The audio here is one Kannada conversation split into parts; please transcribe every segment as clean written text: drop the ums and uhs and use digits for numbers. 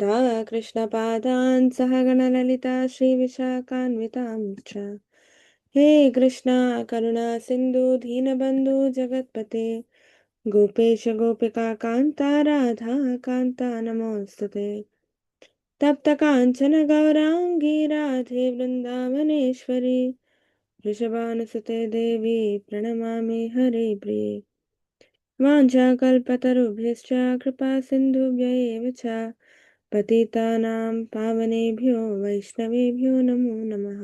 कृष्णपादान् सहगणललिता श्रीविशाखान्वितांश्च हे कृष्णा करुणा सिन्धु दीनबन्धु जगत्पते गोपेश गोपिका कान्ता राधा कान्ता नमोऽस्तुते तप्त काञ्चन गौराङ्गी राधे वृन्दावनेश्वरी वृषभानुसुते देवी प्रणमामि हरे प्रिये वाञ्छाकल्पतरुभ्यश्च कृपा सिन्धुभ्य एव च पतितानां पावनेभ्यो वैष्णवेभ्यो नमो नमः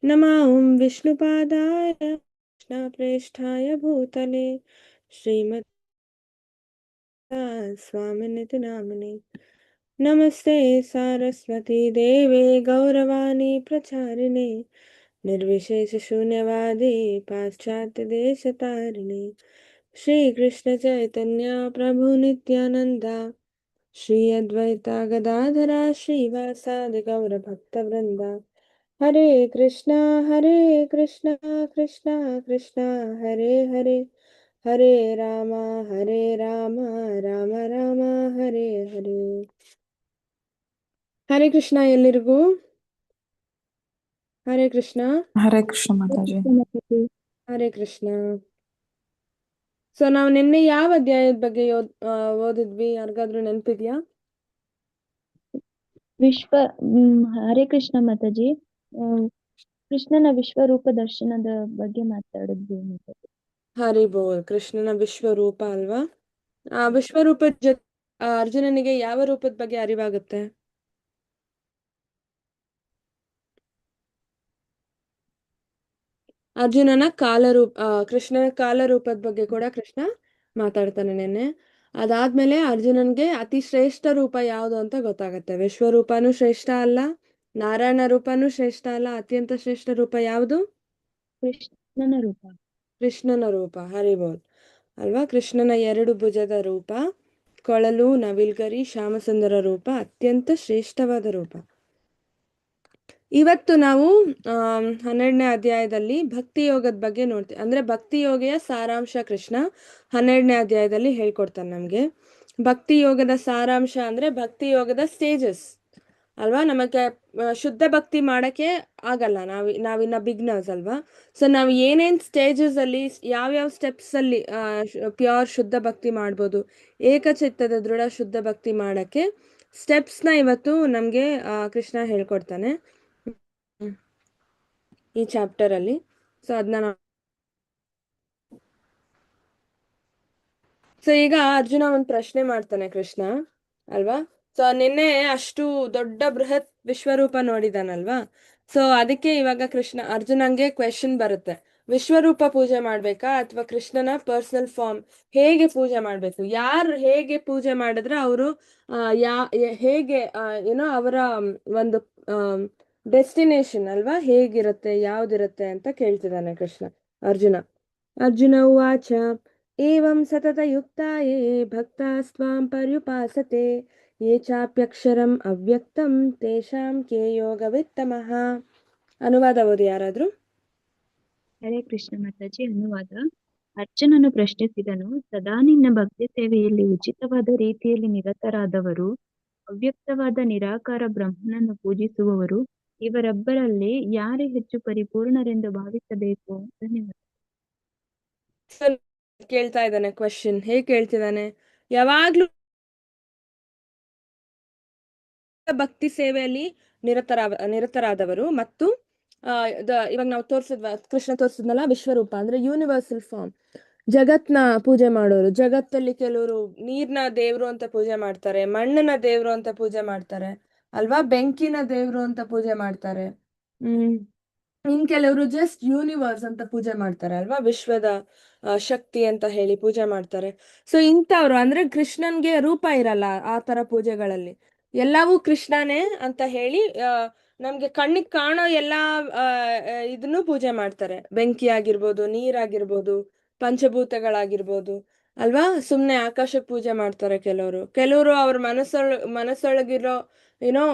नमः ॐ विष्णुपादाय कृष्णप्रेष्ठाय भूतले श्रीमते स्वामिनिति नामिने नमस्ते सारस्वती देवे गौरवाणी प्रचारिणे निर्विशेषशून्यवादी पाश्चात्यदेशतारिणे श्रीकृष्ण चैतन्य प्रभु नित्यानंद श्री अद्वैता गदाधरा श्रीवासादि गौरभक्तवृंद हरे कृष्णा कृष्णा कृष्णा हरे हरे हरे राम राम राम हरे हरे ಹರೇ ಕೃಷ್ಣ ಎಲ್ಲರಿಗೂ ಹರೇ ಕೃಷ್ಣ ಹರೇ ಕೃಷ್ಣ ಮಾತಾಜಿ. ಹರೇ ಕೃಷ್ಣ. ಸೊ ನಾವು ನಿನ್ನೆ ಯಾವ ಅಧ್ಯಾಯದ ಬಗ್ಗೆ ಓದಿದ್ವಿ? ಯಾರಿಗಾದ್ರೂ ನೆನಪಿದ್ಯಾ? ಹರೇ ಕೃಷ್ಣ ಮಾತಾಜಿ. ಕೃಷ್ಣನ ವಿಶ್ವರೂಪ ದರ್ಶನದ ಬಗ್ಗೆ ಮಾತಾಡಿದ್ವಿ. ಹರಿ ಬೋಲ್. ಕೃಷ್ಣನ ವಿಶ್ವರೂಪ ಅಲ್ವಾ? ಆ ವಿಶ್ವರೂಪದ ಜೊತೆ ಅರ್ಜುನನಿಗೆ ಯಾವ ರೂಪದ ಬಗ್ಗೆ ಅರಿವಾಗುತ್ತೆ? ಅರ್ಜುನನ ಕೃಷ್ಣನ ಕಾಲರೂಪದ ಬಗ್ಗೆ ಕೂಡ ಕೃಷ್ಣ ಮಾತಾಡ್ತಾನೆ ನೆನ್ನೆ. ಅದಾದ್ಮೇಲೆ ಅರ್ಜುನನ್ಗೆ ಅತಿ ಶ್ರೇಷ್ಠ ರೂಪ ಯಾವುದು ಅಂತ ಗೊತ್ತಾಗತ್ತೆ. ವಿಶ್ವರೂಪನೂ ಶ್ರೇಷ್ಠ ಅಲ್ಲ, ನಾರಾಯಣ ರೂಪನೂ ಶ್ರೇಷ್ಠ ಅಲ್ಲ, ಅತ್ಯಂತ ಶ್ರೇಷ್ಠ ರೂಪ ಯಾವುದು? ಕೃಷ್ಣನ ರೂಪ. ಕೃಷ್ಣನ ರೂಪ. ಹರಿಬೋಲ್ ಅಲ್ವಾ? ಕೃಷ್ಣನ 2 ಭುಜದ ರೂಪ, ಕೊಳಲು, ನವಿಲ್ಗರಿ, ಶ್ಯಾಮಸುಂದರ ರೂಪ ಅತ್ಯಂತ ಶ್ರೇಷ್ಠವಾದ ರೂಪ. ಇವತ್ತು ನಾವು 12ನೇ ಅಧ್ಯಾಯದಲ್ಲಿ ಭಕ್ತಿ ಯೋಗದ ಬಗ್ಗೆ ನೋಡ್ತೀವಿ. ಅಂದ್ರೆ ಭಕ್ತಿ ಯೋಗಿಯ ಸಾರಾಂಶ ಕೃಷ್ಣ 12ನೇ ಅಧ್ಯಾಯದಲ್ಲಿ ಹೇಳ್ಕೊಡ್ತಾನೆ ನಮ್ಗೆ. ಭಕ್ತಿ ಯೋಗದ ಸಾರಾಂಶ ಅಂದ್ರೆ ಭಕ್ತಿ ಯೋಗದ ಸ್ಟೇಜಸ್ ಅಲ್ವಾ? ನಮಗೆ ಶುದ್ಧ ಭಕ್ತಿ ಮಾಡಕ್ಕೆ ಆಗಲ್ಲ, ನಾವಿನ್ನ ಬಿಗ್ನರ್ಸ್ ಅಲ್ವಾ? ಸೊ ನಾವು ಏನೇನ್ ಸ್ಟೇಜಸ್ ಅಲ್ಲಿ ಯಾವ್ಯಾವ ಸ್ಟೆಪ್ಸ್ ಅಲ್ಲಿ ಪ್ಯೂರ್ ಶುದ್ಧ ಭಕ್ತಿ ಮಾಡ್ಬೋದು, ಏಕಚಿತ್ತದ ದೃಢ ಶುದ್ಧ ಭಕ್ತಿ ಮಾಡಕ್ಕೆ ಸ್ಟೆಪ್ಸ್ನ ಇವತ್ತು ನಮ್ಗೆ ಕೃಷ್ಣ ಹೇಳ್ಕೊಡ್ತಾನೆ ಈ ಚಾಪ್ಟರ್ ಅಲ್ಲಿ. ಸೊ ಅದನ್ನ ಸೊ ಈಗ ಅರ್ಜುನ ಒಂದು ಪ್ರಶ್ನೆ ಮಾಡ್ತಾನೆ ಕೃಷ್ಣ ಅಲ್ವಾ? ಸೊ ನಿನ್ನೆ ಅಷ್ಟು ದೊಡ್ಡ ಬೃಹತ್ ವಿಶ್ವರೂಪ ನೋಡಿದಾನಲ್ವಾ? ಸೊ ಅದಕ್ಕೆ ಇವಾಗ ಅರ್ಜುನಂಗೆ ಕ್ವೆಶನ್ ಬರುತ್ತೆ, ವಿಶ್ವರೂಪ ಪೂಜೆ ಮಾಡ್ಬೇಕಾ ಅಥವಾ ಕೃಷ್ಣನ ಪರ್ಸನಲ್ ಫಾರ್ಮ್ ಹೇಗೆ ಪೂಜೆ ಮಾಡ್ಬೇಕು? ಯಾರು ಹೇಗೆ ಪೂಜೆ ಮಾಡಿದ್ರೆ ಅವರು ಹೇಗೆ ಏನೋ ಅವರ ಒಂದು ಡೆಸ್ಟಿನೇಷನ್ ಅಲ್ವಾ ಹೇಗಿರುತ್ತೆ, ಯಾವ್ದಿರುತ್ತೆ ಅಂತ ಕೇಳ್ತಿದ್ದಾನೆ ಅರ್ಜುನ ಉವಾಚ ಏವಂ ಸತತಯುಕ್ತಾಯೇ ಭಕ್ತಾಸ್ತ್ವಾಂ ಪರ್ಯುಪಾಸತೆ ಯೇ ಚಾಪ್ಯಕ್ಷರಂ ಅವ್ಯಕ್ತಂ ತೇಷಾಂ ಕೇ ಯೋಗವಿತ್ತಮಃ. ಅನುವಾದ ಓದಿ ಯಾರಾದ್ರೂ. ಹರೇ ಕೃಷ್ಣ ಮಾತಾಜಿ. ಅನುವಾದ. ಅರ್ಜುನನು ಪ್ರಶ್ನಿಸಿದನು, ಸದಾ ನಿನ್ನ ಭಕ್ತಿ ಸೇವೆಯಲ್ಲಿ ಉಚಿತವಾದ ರೀತಿಯಲ್ಲಿ ನಿರತರಾದವರು, ಅವ್ಯಕ್ತವಾದ ನಿರಾಕಾರ ಬ್ರಹ್ಮನನ್ನು ಪೂಜಿಸುವವರು, ಇವರೊಬ್ಬರಲ್ಲಿ ಯಾರೇ ಹೆಚ್ಚು ಪರಿಪೂರ್ಣರೆಂದು ಭಾವಿಸಬೇಕು? ಧನ್ಯವಾದ. ಕೇಳ್ತಾ ಇದ್ದಾನೆ ಕ್ವೆಶನ್. ಹೇಗೆ ಕೇಳ್ತಿದ್ದಾನೆ? ಯಾವಾಗ್ಲೂ ಭಕ್ತಿ ಸೇವೆಯಲ್ಲಿ ನಿರತರಾದವರು ಮತ್ತು ಇವಾಗ ನಾವು ಕೃಷ್ಣ ತೋರಿಸಿದ್ನಲ್ಲ ವಿಶ್ವರೂಪ ಅಂದ್ರೆ ಯೂನಿವರ್ಸಲ್ ಫಾರ್ಮ್, ಜಗತ್ನ ಪೂಜೆ ಮಾಡೋರು. ಜಗತ್ತಲ್ಲಿ ಕೆಲವರು ನೀರ್ನ ದೇವ್ರು ಅಂತ ಪೂಜೆ ಮಾಡ್ತಾರೆ, ಮಣ್ಣನ ದೇವ್ರು ಅಂತ ಪೂಜೆ ಮಾಡ್ತಾರೆ ಅಲ್ವಾ, ಬೆಂಕಿನ ದೇವ್ರು ಅಂತ ಪೂಜೆ ಮಾಡ್ತಾರೆ. ಇನ್ ಕೆಲವರು ಜಸ್ಟ್ ಯೂನಿವರ್ಸ್ ಅಂತ ಪೂಜೆ ಮಾಡ್ತಾರೆ ಅಲ್ವಾ, ವಿಶ್ವದ ಶಕ್ತಿ ಅಂತ ಹೇಳಿ ಪೂಜೆ ಮಾಡ್ತಾರೆ. ಸೊ ಇಂಥವ್ರು ಅಂದ್ರೆ ಕೃಷ್ಣನ್ಗೆ ರೂಪ ಇರಲ್ಲ ಆ ತರ ಪೂಜೆಗಳಲ್ಲಿ, ಎಲ್ಲವೂ ಕೃಷ್ಣನೇ ಅಂತ ಹೇಳಿ ನಮ್ಗೆ ಕಣ್ಣಿಗೆ ಕಾಣೋ ಎಲ್ಲಾ ಇದನ್ನು ಪೂಜೆ ಮಾಡ್ತಾರೆ. ಬೆಂಕಿ ಆಗಿರ್ಬೋದು, ನೀರಾಗಿರ್ಬೋದು, ಪಂಚಭೂತಗಳಾಗಿರ್ಬೋದು ಅಲ್ವಾ. ಸುಮ್ನೆ ಆಕಾಶಕ್ಕೆ ಪೂಜೆ ಮಾಡ್ತಾರೆ ಕೆಲವರು ಅವ್ರ ಮನಸ್ಸೊಳಗಿರೋ ಏನೋ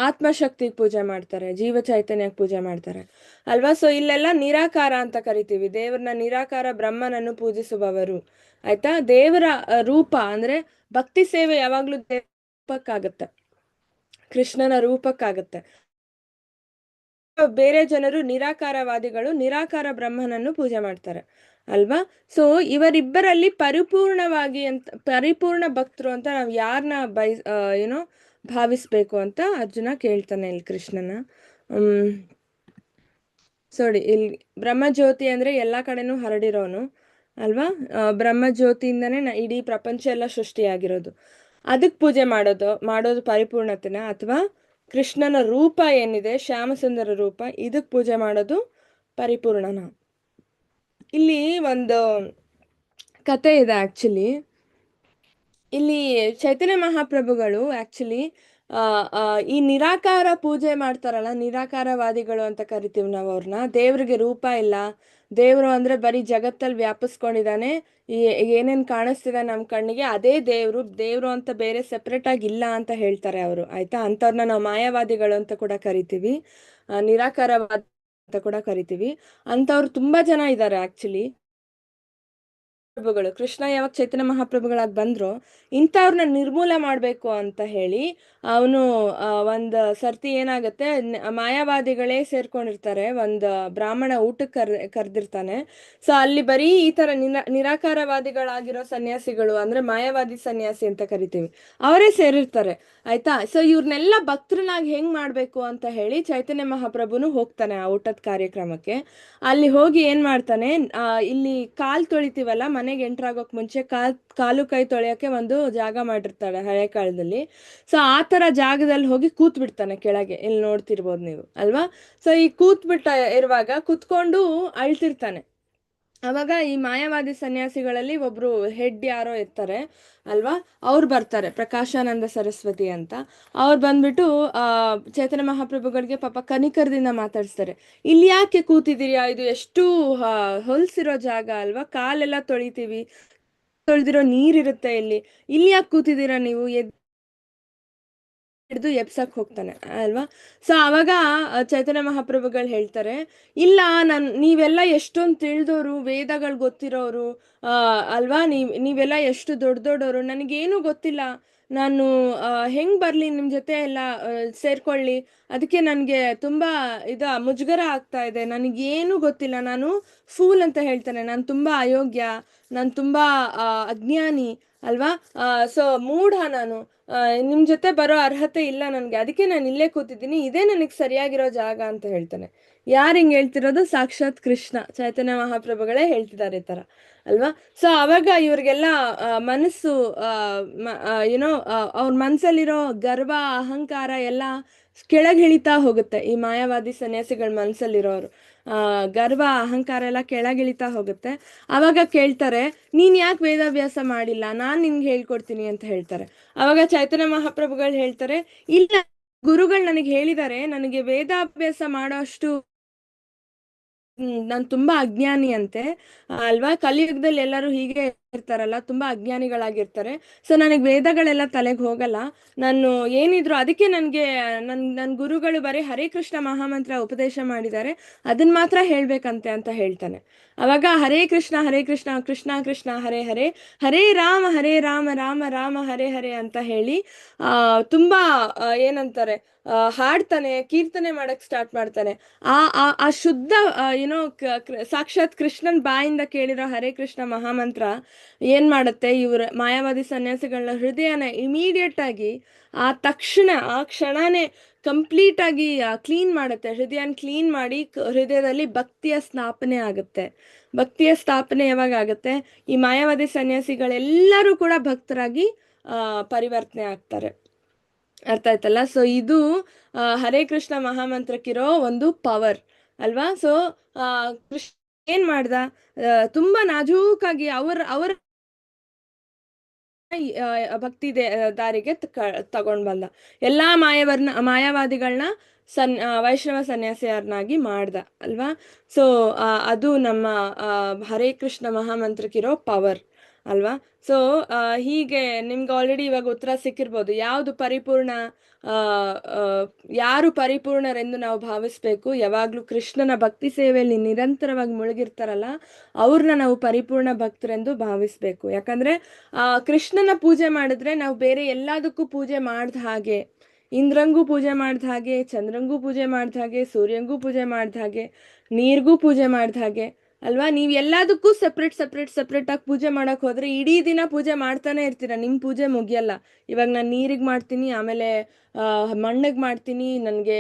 ಆತ್ಮಶಕ್ತಿಗೆ ಪೂಜೆ ಮಾಡ್ತಾರೆ, ಜೀವ ಚೈತನ್ಯಕ್ಕೆ ಪೂಜೆ ಮಾಡ್ತಾರೆ ಅಲ್ವಾ. ಸೊ ಇಲ್ಲೆಲ್ಲ ನಿರಾಕಾರ ಅಂತ ಕರಿತೀವಿ, ದೇವ್ರನ್ನ ನಿರಾಕಾರ ಬ್ರಹ್ಮನನ್ನು ಪೂಜಿಸುವವರು. ಆಯ್ತಾ? ದೇವರ ರೂಪ ಅಂದ್ರೆ ಭಕ್ತಿ ಸೇವೆ ಯಾವಾಗ್ಲೂ ರೂಪಕ್ಕಾಗತ್ತೆ, ಕೃಷ್ಣನ ರೂಪಕ್ಕಾಗತ್ತೆ. ಬೇರೆ ಜನರು ನಿರಾಕಾರವಾದಿಗಳು ನಿರಾಕಾರ ಬ್ರಹ್ಮನನ್ನು ಪೂಜೆ ಮಾಡ್ತಾರೆ ಅಲ್ವಾ. ಸೊ ಇವರಿಬ್ಬರಲ್ಲಿ ಪರಿಪೂರ್ಣ ಭಕ್ತರು ಅಂತ ನಾವು ಯಾರನ್ನ ಏನೋ ಭಾವಿಸ್ಬೇಕು ಅಂತ ಅರ್ಜುನ ಕೇಳ್ತಾನೆ ಇಲ್ಲಿ ಕೃಷ್ಣನ. ಇಲ್ಲಿ ಬ್ರಹ್ಮಜ್ಯೋತಿ ಅಂದ್ರೆ ಎಲ್ಲಾ ಕಡೆನೂ ಹರಡಿರೋನು ಅಲ್ವಾ. ಬ್ರಹ್ಮಜ್ಯೋತಿಯಿಂದನೇ ಇಡೀ ಪ್ರಪಂಚ ಎಲ್ಲ ಸೃಷ್ಟಿಯಾಗಿರೋದು. ಅದಕ್ಕೆ ಪೂಜೆ ಮಾಡೋದು ಪರಿಪೂರ್ಣತೆನ, ಅಥವಾ ಕೃಷ್ಣನ ರೂಪ ಏನಿದೆ ಶ್ಯಾಮಸುಂದರ ರೂಪ, ಇದಕ್ ಪೂಜೆ ಮಾಡೋದು ಪರಿಪೂರ್ಣನ? ಇಲ್ಲಿ ಒಂದು ಕತೆ ಇದೆ ಆಕ್ಚುಲಿ. ಇಲ್ಲಿ ಚೈತನ್ಯ ಮಹಾಪ್ರಭುಗಳು ಆಕ್ಚುಲಿ ಈ ನಿರಾಕಾರ ಪೂಜೆ ಮಾಡ್ತಾರಲ್ಲ, ನಿರಾಕಾರವಾದಿಗಳು ಅಂತ ಕರಿತೀವಿ ನಾವು ಅವ್ರನ್ನ. ದೇವ್ರಿಗೆ ರೂಪ ಇಲ್ಲ, ದೇವ್ರು ಅಂದ್ರೆ ಬರೀ ಜಗತ್ತಲ್ಲಿ ವ್ಯಾಪಿಸ್ಕೊಂಡಿದ್ದಾನೆ, ಏನೇನ್ ಕಾಣಿಸ್ತಿದೆ ನಮ್ ಕಣ್ಣಿಗೆ ಅದೇ ದೇವ್ರು ಅಂತ ಬೇರೆ ಸೆಪ್ರೇಟ್ ಆಗಿ ಇಲ್ಲ ಅಂತ ಹೇಳ್ತಾರೆ ಅವರು, ಆಯ್ತಾ. ಅಂತವ್ರನ್ನ ನಾವು ಮಾಯಾವಾದಿಗಳು ಅಂತ ಕೂಡ ಕರಿತೀವಿ, ನಿರಾಕಾರವಾದ ಅಂತ ಕೂಡ ಕರಿತೀವಿ. ಅಂತವ್ರು ತುಂಬಾ ಜನ ಇದ್ದಾರೆ ಆಕ್ಚುಲಿ. ಪ್ರಭುಗಳು ಕೃಷ್ಣ ಯಾವಾಗ ಚೈತನ್ಯ ಮಹಾಪ್ರಭುಗಳಾಗಿ ಬಂದ್ರು, ಇಂಥವ್ರನ್ನ ನಿರ್ಮೂಲ ಮಾಡ್ಬೇಕು ಅಂತ ಹೇಳಿ ಅವನು ಒಂದ್ ಸರ್ತಿ ಏನಾಗತ್ತೆ, ಮಾಯಾವಾದಿಗಳೇ ಸೇರ್ಕೊಂಡಿರ್ತಾರೆ, ಒಂದ್ ಬ್ರಾಹ್ಮಣ ಊಟಕ್ಕೆ ಕರೆದಿರ್ತಾನೆ. ಸೊ ಅಲ್ಲಿ ಬರೀ ಈ ತರ ನಿರಾಕಾರವಾದಿಗಳಾಗಿರೋ ಸನ್ಯಾಸಿಗಳು, ಅಂದ್ರೆ ಮಾಯಾವಾದಿ ಸನ್ಯಾಸಿ ಅಂತ ಕರಿತೀವಿ, ಅವರೇ ಸೇರಿರ್ತಾರೆ ಆಯ್ತಾ. ಸೊ ಇವ್ರನ್ನೆಲ್ಲ ಭಕ್ತರನ್ನಾಗಿ ಹೆಂಗ್ ಮಾಡ್ಬೇಕು ಅಂತ ಹೇಳಿ ಚೈತನ್ಯ ಮಹಾಪ್ರಭುನು ಹೋಗ್ತಾನೆ ಆ ಊಟದ ಕಾರ್ಯಕ್ರಮಕ್ಕೆ. ಅಲ್ಲಿ ಹೋಗಿ ಏನ್ ಮಾಡ್ತಾನೆ, ಇಲ್ಲಿ ಕಾಲ್ ತೊಳಿತೀವಲ್ಲ ಮನೆಗೆ ಎಂಟರ್ ಆಗೋಕ್ ಮುಂಚೆ, ಕಾಲು ಕೈ ತೊಳೆಯಕ್ಕೆ ಒಂದು ಜಾಗ ಮಾಡಿರ್ತಾಳೆ ಹಳೆ ಕಾಲದಲ್ಲಿ. ಸೊ ಆ ತರ ಜಾಗದಲ್ಲಿ ಹೋಗಿ ಕೂತ್ ಬಿಡ್ತಾನೆ ಕೆಳಗೆ, ಇಲ್ಲಿ ನೋಡ್ತಿರ್ಬೋದು ನೀವು ಅಲ್ವಾ. ಸೊ ಈ ಇರುವಾಗ ಕುತ್ಕೊಂಡು ಅಳ್ತಿರ್ತಾನೆ. ಅವಾಗ ಈ ಮಾಯಾವಾದಿ ಸನ್ಯಾಸಿಗಳಲ್ಲಿ ಒಬ್ರು ಹೆಡ್ ಯಾರೋ ಇರ್ತಾರೆ ಅಲ್ವಾ, ಅವ್ರು ಬರ್ತಾರೆ, ಪ್ರಕಾಶಾನಂದ ಸರಸ್ವತಿ ಅಂತ. ಅವ್ರು ಬಂದ್ಬಿಟ್ಟು ಚೈತನ್ಯ ಮಹಾಪ್ರಭುಗಳಿಗೆ ಪಾಪ ಕನಿಕರದಿಂದ ಮಾತಾಡಿಸ್ತಾರೆ. ಇಲ್ಲಿ ಯಾಕೆ ಕೂತಿದ್ದೀರಿ, ಇದು ಎಷ್ಟು ಹೊಲ್ಸಿರೋ ಜಾಗ ಅಲ್ವಾ, ಕಾಲೆಲ್ಲ ತೊಳೆದಿರೋ ನೀರಿರುತ್ತೆ ಇಲ್ಲಿ ಯಾಕೆ ಕೂತಿದ್ದೀರಾ ನೀವು, ಹಿಡಿದು ಎಬ್ಸಕ್ ಹೋಗ್ತಾನೆ ಅಲ್ವಾ. ಸೊ ಅವಾಗ ಚೈತನ್ಯ ಮಹಾಪ್ರಭುಗಳು ಹೇಳ್ತಾರೆ, ಇಲ್ಲ ನೀವೆಲ್ಲ ಎಷ್ಟೊಂದು ತಿಳಿದೋರು, ವೇದಗಳು ಗೊತ್ತಿರೋರು ಅಲ್ವಾ, ನೀವೆಲ್ಲ ಎಷ್ಟು ದೊಡ್ಡವರು, ನನಗೇನು ಗೊತ್ತಿಲ್ಲ, ನಾನು ಹೆಂಗ್ ಬರ್ಲಿ ನಿಮ್ ಜೊತೆ ಎಲ್ಲ ಸೇರ್ಕೊಳ್ಳಿ, ಅದಕ್ಕೆ ನನ್ಗೆ ತುಂಬಾ ಮುಜುಗರ ಆಗ್ತಾ ಇದೆ, ನನಗೇನು ಗೊತ್ತಿಲ್ಲ, ನಾನು ಫೂಲ್ ಅಂತ ಹೇಳ್ತಾನೆ, ನಾನು ತುಂಬಾ ಅಯೋಗ್ಯ, ನಾನು ತುಂಬಾ ಅಜ್ಞಾನಿ ಅಲ್ವಾ. ಸೊ ಮೂಢ, ನಾನು ನಿಮ್ ಜೊತೆ ಬರೋ ಅರ್ಹತೆ ಇಲ್ಲ ನನ್ಗೆ, ಅದಕ್ಕೆ ನಾನು ಇಲ್ಲೇ ಕೂತಿದ್ದೀನಿ, ಇದೇ ನನಗ್ ಸರಿಯಾಗಿರೋ ಜಾಗ ಅಂತ ಹೇಳ್ತಾನೆ. ಯಾರು ಹಿಂಗ್ ಹೇಳ್ತಿರೋದು, ಸಾಕ್ಷಾತ್ ಕೃಷ್ಣ ಚೈತನ್ಯ ಮಹಾಪ್ರಭುಗಳೇ ಹೇಳ್ತಿದ್ದಾರೆ ಈ ತರ ಅಲ್ವಾ. ಸೊ ಅವಾಗ ಇವ್ರಿಗೆಲ್ಲ ಮನಸ್ಸು ಏನೋ ಅವ್ರ ಮನ್ಸಲ್ಲಿರೋ ಗರ್ವ ಅಹಂಕಾರ ಎಲ್ಲ ಕೆಳಗಿಳಿತಾ ಹೋಗುತ್ತೆ. ಈ ಮಾಯಾವಾದಿ ಸನ್ಯಾಸಿಗಳ ಮನ್ಸಲ್ಲಿರೋರು ಗರ್ವ ಅಹಂಕಾರ ಎಲ್ಲ ಕೆಳಗಿಳಿತಾ ಹೋಗುತ್ತೆ. ಅವಾಗ ಕೇಳ್ತಾರೆ, ನೀನ್ ಯಾಕೆ ವೇದಾಭ್ಯಾಸ ಮಾಡಿಲ್ಲ, ನಾನ್ ನಿನ್ಗೆ ಹೇಳ್ಕೊಡ್ತೀನಿ ಅಂತ ಹೇಳ್ತಾರೆ. ಅವಾಗ ಚೈತನ್ಯ ಮಹಾಪ್ರಭುಗಳು ಹೇಳ್ತಾರೆ, ಇಲ್ಲ, ಗುರುಗಳು ನನಗೆ ಹೇಳಿದ್ದಾರೆ, ನನಗೆ ವೇದಾಭ್ಯಾಸ ಮಾಡೋ ಅಷ್ಟು ನಾನು ತುಂಬಾ ಅಜ್ಞಾನಿ ಅಂತೆ ಅಲ್ವಾ. ಕಲಿಯುಗದಲ್ಲಿ ಎಲ್ಲರೂ ಹೀಗೆ ಇರ್ತಾರಲ್ಲ, ತುಂಬಾ ಅಜ್ಞಾನಿಗಳಾಗಿರ್ತಾರೆ. ಸೊ ನನಗ್ ವೇದಗಳೆಲ್ಲ ತಲೆಗೆ ಹೋಗಲ್ಲ, ನಾನು ಏನಿದ್ರು ಅದಕ್ಕೆ ನನ್ ಗುರುಗಳು ಬರೀ ಹರೇ ಕೃಷ್ಣ ಮಹಾಮಂತ್ರ ಉಪದೇಶ ಮಾಡಿದ್ದಾರೆ, ಅದನ್ನ ಮಾತ್ರ ಹೇಳ್ಬೇಕಂತೆ ಅಂತ ಹೇಳ್ತಾನೆ. ಅವಾಗ ಹರೇ ಕೃಷ್ಣ ಕೃಷ್ಣ ಕೃಷ್ಣ ಹರೇ ಹರೇ, ಹರೇ ರಾಮ ರಾಮ ರಾಮ ಹರೇ ಹರೇ ಅಂತ ಹೇಳಿ ತುಂಬಾ ಏನಂತಾರೆ ಹಾಡ್ತಾನೆ, ಕೀರ್ತನೆ ಮಾಡಕ್ ಸ್ಟಾರ್ಟ್ ಮಾಡ್ತಾನೆ. ಆ ಶುದ್ಧ ಏನೋ ಸಾಕ್ಷಾತ್ ಕೃಷ್ಣನ್ ಬಾಯಿಂದ ಕೇಳಿರೋ ಹರೇ ಕೃಷ್ಣ ಮಹಾಮಂತ್ರ ಏನ್ ಮಾಡುತ್ತೆ, ಇವ್ರ ಮಾಯಾವಾದಿ ಸನ್ಯಾಸಿಗಳನ್ನ ಹೃದಯನ ಇಮಿಡಿಯೇಟ್ ಆಗಿ ಆ ಕ್ಷಣನೇ ಕಂಪ್ಲೀಟ್ ಆಗಿ ಕ್ಲೀನ್ ಮಾಡುತ್ತೆ, ಹೃದಯನ ಕ್ಲೀನ್ ಮಾಡಿ ಹೃದಯದಲ್ಲಿ ಭಕ್ತಿಯ ಸ್ಥಾಪನೆ ಆಗುತ್ತೆ. ಭಕ್ತಿಯ ಸ್ಥಾಪನೆ ಯಾವಾಗ ಆಗುತ್ತೆ, ಈ ಮಾಯಾವಾದಿ ಸನ್ಯಾಸಿಗಳೆಲ್ಲರೂ ಕೂಡ ಭಕ್ತರಾಗಿ ಪರಿವರ್ತನೆ ಆಗ್ತಾರೆ. ಅರ್ಥ ಆಯ್ತಲ್ಲ. ಸೊ ಇದು ಹರೇ ಕೃಷ್ಣ ಮಹಾಮಂತ್ರಕ್ಕಿರೋ ಒಂದು ಪವರ್ ಅಲ್ವಾ. ಸೊ ಕೃಷ್ಣ ಏನ್ ಮಾಡ್ದ, ತುಂಬಾ ನಾಜೂಕಾಗಿ ಅವರ ಭಕ್ತಿ ದಾರಿಗೆ ತಗೊಂಡ್ ಬಂದ, ಎಲ್ಲಾ ಮಾಯಾವಾದಿಗಳನ್ನ ವೈಷ್ಣವ ಸನ್ಯಾಸಿಯರನ್ನಾಗಿ ಮಾಡ್ದ ಅಲ್ವಾ. ಸೊ ಅದು ನಮ್ಮ ಹರೇ ಕೃಷ್ಣ ಮಹಾಮಂತ್ರಕ್ಕಿರೋ ಪವರ್ ಅಲ್ವಾ? ಸೊ ಹೀಗೆ ನಿಮ್ಗೆ ಆಲ್ರೆಡಿ ಇವಾಗ ಉತ್ತರ ಸಿಕ್ಕಿರ್ಬೋದು. ಯಾವುದು ಪರಿಪೂರ್ಣ, ಆ, ಆ, ಯಾರು ಪರಿಪೂರ್ಣರೆಂದು ನಾವು ಭಾವಿಸ್ಬೇಕು? ಯಾವಾಗ್ಲೂ ಕೃಷ್ಣನ ಭಕ್ತಿ ಸೇವೆಯಲ್ಲಿ ನಿರಂತರವಾಗಿ ಮುಳುಗಿರ್ತಾರಲ್ಲ, ಅವ್ರನ್ನ ನಾವು ಪರಿಪೂರ್ಣ ಭಕ್ತರೆಂದು ಭಾವಿಸ್ಬೇಕು. ಯಾಕಂದ್ರೆ ಕೃಷ್ಣನ ಪೂಜೆ ಮಾಡಿದ್ರೆ ನಾವು ಬೇರೆ ಎಲ್ಲದಕ್ಕೂ ಪೂಜೆ ಮಾಡ್ದ ಹಾಗೆ, ಇಂದ್ರಂಗೂ ಪೂಜೆ ಮಾಡ್ದ ಹಾಗೆ, ಚಂದ್ರಂಗೂ ಪೂಜೆ ಮಾಡ್ದ ಹಾಗೆ, ಸೂರ್ಯಂಗೂ ಪೂಜೆ ಮಾಡ್ದ ಹಾಗೆ, ನೀರ್ಗೂ ಪೂಜೆ ಮಾಡ್ದ ಹಾಗೆ ಅಲ್ವಾ? ನೀವ್ ಎಲ್ಲದಕ್ಕೂ ಸಪ್ರೇಟ್ ಆಗಿ ಪೂಜೆ ಮಾಡಕ್ ಹೋದ್ರೆ ಇಡೀ ದಿನ ಪೂಜೆ ಮಾಡ್ತಾನೆ ಇರ್ತೀರಾ, ನಿಮ್ ಪೂಜೆ ಮುಗಿಯಲ್ಲ. ಇವಾಗ ನಾನು ನೀರಿಗ್ ಮಾಡ್ತೀನಿ, ಆಮೇಲೆ ಮಣ್ಣಿಗೆ ಮಾಡ್ತೀನಿ, ನನ್ಗೆ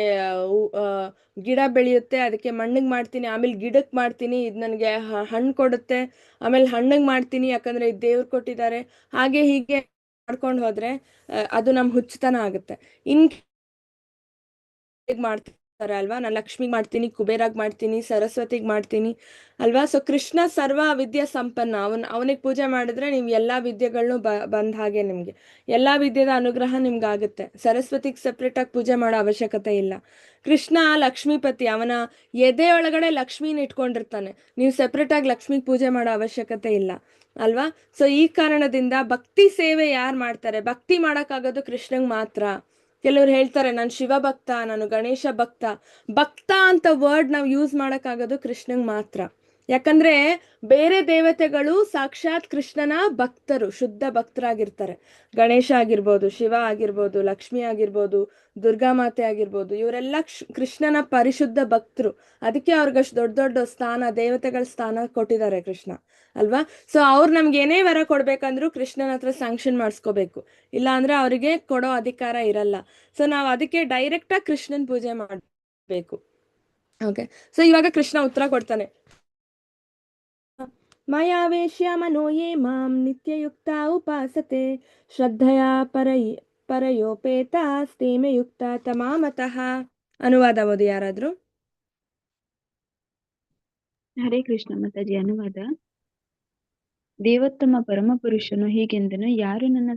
ಗಿಡ ಬೆಳೆಯುತ್ತೆ ಅದಕ್ಕೆ ಮಣ್ಣಿಗೆ ಮಾಡ್ತೀನಿ, ಆಮೇಲೆ ಗಿಡಕ್ಕೆ ಮಾಡ್ತೀನಿ, ಇದು ನನಗೆ ಹಣ್ಣು ಕೊಡುತ್ತೆ, ಆಮೇಲೆ ಹಣ್ಣಿಗೆ ಮಾಡ್ತೀನಿ ಯಾಕಂದ್ರೆ ಇದು ದೇವ್ರು ಕೊಟ್ಟಿದ್ದಾರೆ, ಹಾಗೆ ಹೀಗೆ ಮಾಡ್ಕೊಂಡು ಹೋದ್ರೆ ಅದು ನಮ್ ಹುಚ್ಚುತನ ಆಗುತ್ತೆ. ಇನ್ ಮಾಡ್ತಾರೆ ಅಲ್ವಾ, ನಾನು ಲಕ್ಷ್ಮಿಗ್ ಮಾಡ್ತೀನಿ, ಕುಬೇರಾಗ್ ಮಾಡ್ತೀನಿ, ಸರಸ್ವತಿಗ್ ಮಾಡ್ತೀನಿ ಅಲ್ವಾ? ಸೊ ಕೃಷ್ಣ ಸರ್ವ ವಿದ್ಯಾ ಸಂಪನ್ನ, ಅವನಿಗೆ ಪೂಜೆ ಮಾಡಿದ್ರೆ ನೀವು ಎಲ್ಲಾ ವಿದ್ಯೆಗಳನ್ನು ಬಂದ ಹಾಗೆ, ನಿಮ್ಗೆ ಎಲ್ಲಾ ವಿದ್ಯೆದ ಅನುಗ್ರಹ ನಿಮ್ಗೆ ಆಗುತ್ತೆ. ಸರಸ್ವತಿಗೆ ಸಪ್ರೇಟ್ ಆಗಿ ಪೂಜೆ ಮಾಡೋ ಅವಶ್ಯಕತೆ ಇಲ್ಲ. ಕೃಷ್ಣ ಲಕ್ಷ್ಮೀಪತಿ, ಅವನ ಎದೆ ಒಳಗಡೆ ಲಕ್ಷ್ಮೀನ ಇಟ್ಕೊಂಡಿರ್ತಾನೆ, ನೀವು ಸಪ್ರೇಟ್ ಆಗಿ ಲಕ್ಷ್ಮಿಗೆ ಪೂಜೆ ಮಾಡೋ ಅವಶ್ಯಕತೆ ಇಲ್ಲ ಅಲ್ವಾ? ಸೊ ಈ ಕಾರಣದಿಂದ ಭಕ್ತಿ ಸೇವೆ ಯಾರು ಮಾಡ್ತಾರೆ, ಭಕ್ತಿ ಮಾಡಕ್ಕಾಗೋದು ಕೃಷ್ಣಂಗ್ ಮಾತ್ರ. ಕೆಲವ್ರು ಹೇಳ್ತಾರೆ ನಾನು ಶಿವ ಭಕ್ತ, ನಾನು ಗಣೇಶ ಭಕ್ತ. ಭಕ್ತ ಅಂತ ವರ್ಡ್ ನಾವು ಯೂಸ್ ಮಾಡಕ್ಕಾಗೋದು ಕೃಷ್ಣಂಗ್ ಮಾತ್ರ. ಯಾಕಂದ್ರೆ ಬೇರೆ ದೇವತೆಗಳು ಸಾಕ್ಷಾತ್ ಕೃಷ್ಣನ ಭಕ್ತರು, ಶುದ್ಧ ಭಕ್ತರಾಗಿರ್ತಾರೆ. ಗಣೇಶ ಆಗಿರ್ಬೋದು, ಶಿವ ಆಗಿರ್ಬೋದು, ಲಕ್ಷ್ಮಿ ಆಗಿರ್ಬೋದು, ದುರ್ಗಾ ಮಾತೆ ಆಗಿರ್ಬೋದು, ಇವರೆಲ್ಲ ಕೃಷ್ಣನ ಪರಿಶುದ್ಧ ಭಕ್ತರು. ಅದಕ್ಕೆ ಅವ್ರಿಗಷ್ಟು ದೊಡ್ಡ ದೊಡ್ಡ ಸ್ಥಾನ, ದೇವತೆಗಳ ಸ್ಥಾನ ಕೊಟ್ಟಿದ್ದಾರೆ ಕೃಷ್ಣ ಅಲ್ವಾ? ಸೊ ಅವ್ರು ನಮ್ಗೆ ಏನೇ ವರ ಕೊಡ್ಬೇಕಂದ್ರೂ ಕೃಷ್ಣನ ಹತ್ರ ಸ್ಯಾಂಕ್ಷನ್ ಮಾಡಿಸ್ಕೋಬೇಕು, ಇಲ್ಲ ಅಂದ್ರೆ ಅವರಿಗೆ ಕೊಡೋ ಅಧಿಕಾರ ಇರಲ್ಲ. ಸೊ ನಾವು ಅದಕ್ಕೆ ಡೈರೆಕ್ಟ್ ಆಗಿ ಕೃಷ್ಣನ್ ಪೂಜೆ ಮಾಡಬೇಕು. ಓಕೆ, ಸೊ ಇವಾಗ ಕೃಷ್ಣ ಉತ್ತರ ಕೊಡ್ತಾನೆ. ಮಯಾವೇಶ್ಯ ಮನೋ ಯೇ ಮಾಂ ನಿತ್ಯಯುಕ್ತ ಉಪಾಸತೆ ಶ್ರದ್ಧಯಾ ಪರಯೋಪೇತ ಸ್ಥೇಮೆ ಯುಕ್ತ ತಮಾಮತಃ. ಅನುವಾದ ಓದಿ ಯಾರಾದ್ರೂ. ಹರೇ ಕೃಷ್ಣ ಮಾತಾಜಿ. ಅನುವಾದ: ದೇವೋತ್ತಮ ಪರಮಪುರುಷನು ಹೀಗೆಂದನು: ಯಾರು ನನ್ನ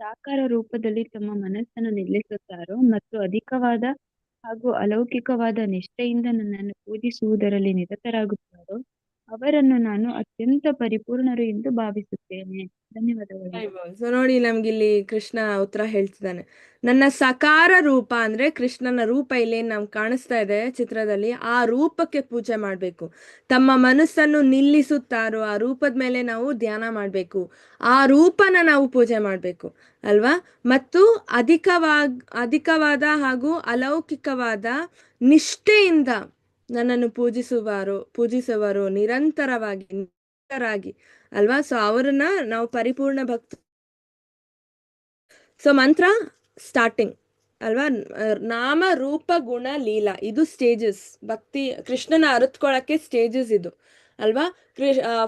ಸಾಕಾರ ರೂಪದಲ್ಲಿ ತಮ್ಮ ಮನಸ್ಸನ್ನು ನಿಲ್ಲಿಸುತ್ತಾರೋ ಮತ್ತು ಅಧಿಕವಾದ ಹಾಗೂ ಅಲೌಕಿಕವಾದ ನಿಷ್ಠೆಯಿಂದ ನನ್ನನ್ನು ಪೂಜಿಸುವುದರಲ್ಲಿ ನಿರತರಾಗುತ್ತಾರೋ ಅವರನ್ನು ನಾನು ಅತ್ಯಂತ ಪರಿಪೂರ್ಣರು ಎಂದು ಭಾವಿಸುತ್ತೇನೆ. ಧನ್ಯವಾದಗಳು. ಸೊ ನೋಡಿ, ನಮ್ಗಿಲ್ಲಿ ಕೃಷ್ಣ ಉತ್ತರ ಹೇಳ್ತಿದ್ದಾನೆ. ನನ್ನ ಸಕಾರ ರೂಪ ಅಂದ್ರೆ ಕೃಷ್ಣನ ರೂಪ ಇಲ್ಲಿ ನಮ್ಗೆ ಕಾಣಿಸ್ತಾ ಇದೆ ಚಿತ್ರದಲ್ಲಿ, ಆ ರೂಪಕ್ಕೆ ಪೂಜೆ ಮಾಡ್ಬೇಕು. ತಮ್ಮ ಮನಸ್ಸನ್ನು ನಿಲ್ಲಿಸುತ್ತಾರೋ ಆ ರೂಪದ ಮೇಲೆ ನಾವು ಧ್ಯಾನ ಮಾಡ್ಬೇಕು, ಆ ರೂಪನ ನಾವು ಪೂಜೆ ಮಾಡ್ಬೇಕು ಅಲ್ವಾ? ಮತ್ತು ಅಧಿಕವಾದ ಹಾಗೂ ಅಲೌಕಿಕವಾದ ನಿಷ್ಠೆಯಿಂದ ನನ್ನನ್ನು ಪೂಜಿಸುವರು ನಿರಂತರವಾಗಿ ಅಲ್ವಾ? ಸೊ ಅವರನ್ನ ನಾವು ಪರಿಪೂರ್ಣ ಭಕ್ತ. ಸೊ ಮಂತ್ರ ಸ್ಟಾರ್ಟಿಂಗ್ ಅಲ್ವಾ? ನಾಮ ರೂಪ ಗುಣ ಲೀಲಾ, ಇದು ಸ್ಟೇಜಸ್. ಭಕ್ತಿ ಕೃಷ್ಣನ ಅರಿತ್ಕೊಳ್ಳಕ್ಕೆ ಸ್ಟೇಜಸ್ ಇದು ಅಲ್ವಾ?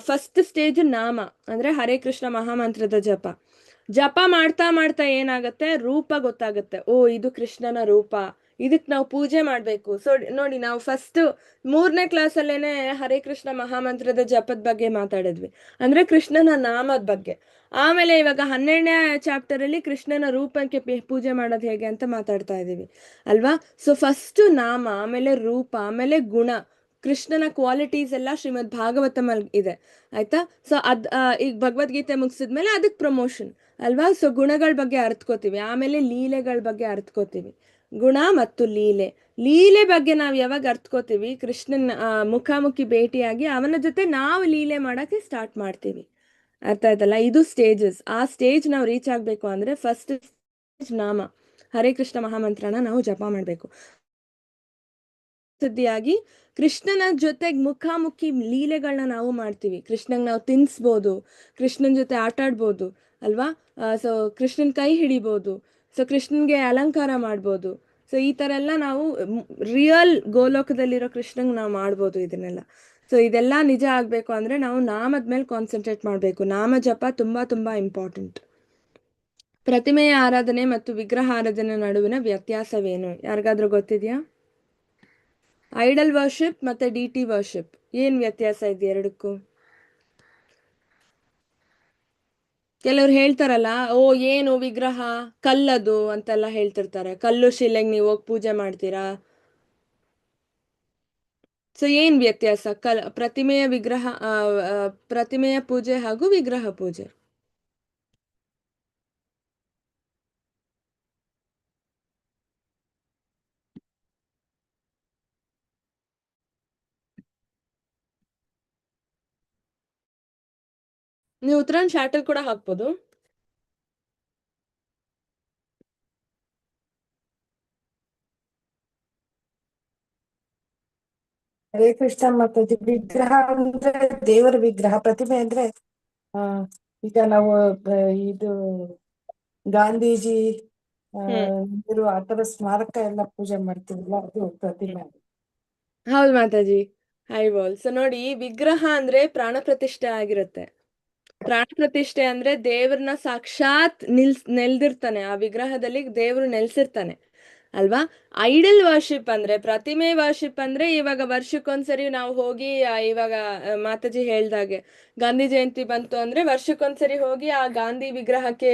ಫಸ್ಟ್ ಸ್ಟೇಜ್ ನಾಮ ಅಂದ್ರೆ ಹರೇ ಕೃಷ್ಣ ಮಹಾಮಂತ್ರದ ಜಪ ಮಾಡ್ತಾ ಮಾಡ್ತಾ ಏನಾಗತ್ತೆ, ರೂಪ ಗೊತ್ತಾಗತ್ತೆ. ಓ ಇದು ಕೃಷ್ಣನ ರೂಪ, ಇದಕ್ ನಾವು ಪೂಜೆ ಮಾಡ್ಬೇಕು. ಸೊ ನೋಡಿ, ನಾವು ಫಸ್ಟ್ 3ನೇ ಕ್ಲಾಸಲ್ಲೇನೆ ಹರೇ ಕೃಷ್ಣ ಮಹಾಮಂತ್ರದ ಜಪದ ಬಗ್ಗೆ ಮಾತಾಡಿದ್ವಿ, ಅಂದ್ರೆ ಕೃಷ್ಣನ ನಾಮದ ಬಗ್ಗೆ. ಆಮೇಲೆ ಇವಾಗ 12ನೇ ಚಾಪ್ಟರ್ ಅಲ್ಲಿ ಕೃಷ್ಣನ ರೂಪಕ್ಕೆ ಪೂಜೆ ಮಾಡೋದು ಹೇಗೆ ಅಂತ ಮಾತಾಡ್ತಾ ಇದೀವಿ ಅಲ್ವಾ? ಸೊ ಫಸ್ಟ್ ನಾಮ, ಆಮೇಲೆ ರೂಪ, ಆಮೇಲೆ ಗುಣ. ಕೃಷ್ಣನ ಕ್ವಾಲಿಟೀಸ್ ಎಲ್ಲ ಶ್ರೀಮದ್ ಭಾಗವತಂ ಅಲ್ಲಿ ಇದೆ, ಆಯ್ತಾ? ಸೊ ಈಗ ಭಗವದ್ಗೀತೆ ಮುಗಿಸಿದ್ಮೇಲೆ ಅದಕ್ಕೆ ಪ್ರಮೋಷನ್ ಅಲ್ವಾ? ಸೊ ಗುಣಗಳ ಬಗ್ಗೆ ಅರ್ಥಕೋತೀವಿ, ಆಮೇಲೆ ಲೀಲೆಗಳ ಬಗ್ಗೆ ಅರ್ಥಕೋತೀವಿ. ಗುಣ ಮತ್ತು ಲೀಲೆ ಬಗ್ಗೆ ನಾವು ಯಾವಾಗ ಅರ್ಥಕೋತೀವಿ, ಕೃಷ್ಣನ್ ಮುಖಾಮುಖಿ ಭೇಟಿಯಾಗಿ ಅವನ ಜೊತೆ ನಾವು ಲೀಲೆ ಮಾಡಕ್ಕೆ ಸ್ಟಾರ್ಟ್ ಮಾಡ್ತೀವಿ. ಅರ್ಥ ಆಯ್ತಲ್ಲ? ಇದು ಸ್ಟೇಜಸ್. ಆ ಸ್ಟೇಜ್ ನಾವು ರೀಚ್ ಆಗ್ಬೇಕು ಅಂದ್ರೆ ಫಸ್ಟ್ ಸ್ಟೇಜ್ ನಾಮ, ಹರೇ ಕೃಷ್ಣ ಮಹಾಮಂತ್ರನ ನಾವು ಜಪ ಮಾಡ್ಬೇಕು. ಸುದ್ದಿಯಾಗಿ ಕೃಷ್ಣನ ಜೊತೆಗೆ ಮುಖಾಮುಖಿ ಲೀಲೆಗಳನ್ನ ನಾವು ಮಾಡ್ತೀವಿ. ಕೃಷ್ಣಂಗ್ ನಾವು ತಿನ್ಸ್ಬೋದು, ಕೃಷ್ಣನ್ ಜೊತೆ ಆಟ ಆಡ್ಬೋದು ಅಲ್ವಾ? ಸೊ ಕೃಷ್ಣನ್ ಕೈ ಹಿಡಿಬೋದು, ಸೊ ಕೃಷ್ಣನ್ಗೆ ಅಲಂಕಾರ ಮಾಡ್ಬೋದು. ಸೊ ಈ ತರ ಎಲ್ಲ ನಾವು ರಿಯಲ್ ಗೋಲೋಕದಲ್ಲಿರೋ ಕೃಷ್ಣಂಗ್ ನಾವು ಮಾಡ್ಬೋದು ಇದನ್ನೆಲ್ಲ. ಸೊ ಇದೆಲ್ಲ ನಿಜ ಆಗ್ಬೇಕು ಅಂದ್ರೆ ನಾವು ನಾಮದ ಮೇಲೆ ಕಾನ್ಸಂಟ್ರೇಟ್ ಮಾಡ್ಬೇಕು. ನಾಮ ಜಪ ತುಂಬಾ ತುಂಬಾ ಇಂಪಾರ್ಟೆಂಟ್. ಪ್ರತಿಮೆಯ ಆರಾಧನೆ ಮತ್ತು ವಿಗ್ರಹ ಆರಾಧನೆ ನಡುವಿನ ವ್ಯತ್ಯಾಸವೇನು? ಯಾರಿಗಾದ್ರೂ ಗೊತ್ತಿದ್ಯಾ? ಐಡಲ್ ವರ್ಷಿಪ್ ಮತ್ತೆ ಡಿಟಿ ವರ್ಷಿಪ್, ಏನ್ ವ್ಯತ್ಯಾಸ ಇದೆ ಎರಡಕ್ಕೂ? ಕೆಲವ್ರು ಹೇಳ್ತಾರಲ್ಲ, ಓ ಏನು ವಿಗ್ರಹ ಕಲ್ಲದು ಅಂತೆಲ್ಲ ಹೇಳ್ತಿರ್ತಾರೆ, ಕಲ್ಲು ಶಿಲೆಗೆ ನೀವು ಹೋಗಿ ಪೂಜೆ ಮಾಡ್ತೀರಾ? ಸೊ ಏನ್ ವ್ಯತ್ಯಾಸ ಪ್ರತಿಮೆಯ ವಿಗ್ರಹ ಪ್ರತಿಮೆಯ ಪೂಜೆ ಹಾಗೂ ವಿಗ್ರಹ ಪೂಜೆ? ನೀವು ಉತ್ತರನ ಚಾಟಲ್ ಕೂಡ ಹಾಕ್ಬೋದು. ಹರೇ ಕೃಷ್ಣ ಮಾತಾಜಿ. ವಿಗ್ರಹ ಅಂದ್ರೆ ದೇವರ ವಿಗ್ರಹ, ಪ್ರತಿಮೆ ಅಂದ್ರೆ ಆ ಈಗ ನಾವು ಇದು ಗಾಂಧೀಜಿ ಇರುವ ಆತರ ಸ್ಮಾರಕ ಎಲ್ಲ ಪೂಜೆ ಮಾಡ್ತೀವಲ್ಲ, ಅದು ಪ್ರತಿಮೆ. ಹೌದು ಮಾತಾಜಿ, ಹೈ ಬೋಲ್. ಸೊ ನೋಡಿ, ವಿಗ್ರಹ ಅಂದ್ರೆ ಪ್ರಾಣ ಪ್ರತಿಷ್ಠೆ ಆಗಿರುತ್ತೆ. ಪ್ರಾಣ ಪ್ರತಿಷ್ಠೆ ಅಂದ್ರೆ ದೇವ್ರನ್ನ ಸಾಕ್ಷಾತ್ ನೆಲ್ದಿರ್ತಾನೆ, ಆ ವಿಗ್ರಹದಲ್ಲಿ ದೇವ್ರು ನೆಲ್ಸಿರ್ತಾನೆ ಅಲ್ವಾ. ಐಡಲ್ ವರ್ಷಿಪ್ ಅಂದ್ರೆ, ಪ್ರತಿಮೆ ವರ್ಷಿಪ್ ಅಂದ್ರೆ ಇವಾಗ ವರ್ಷಕ್ಕೊಂದ್ಸರಿ ನಾವು ಹೋಗಿ ಇವಾಗ ಮಾತಾಜಿ ಹೇಳ್ದಾಗೆ ಗಾಂಧಿ ಜಯಂತಿ ಬಂತು ಅಂದ್ರೆ ವರ್ಷಕ್ಕೊಂದ್ಸರಿ ಹೋಗಿ ಆ ಗಾಂಧಿ ವಿಗ್ರಹಕ್ಕೆ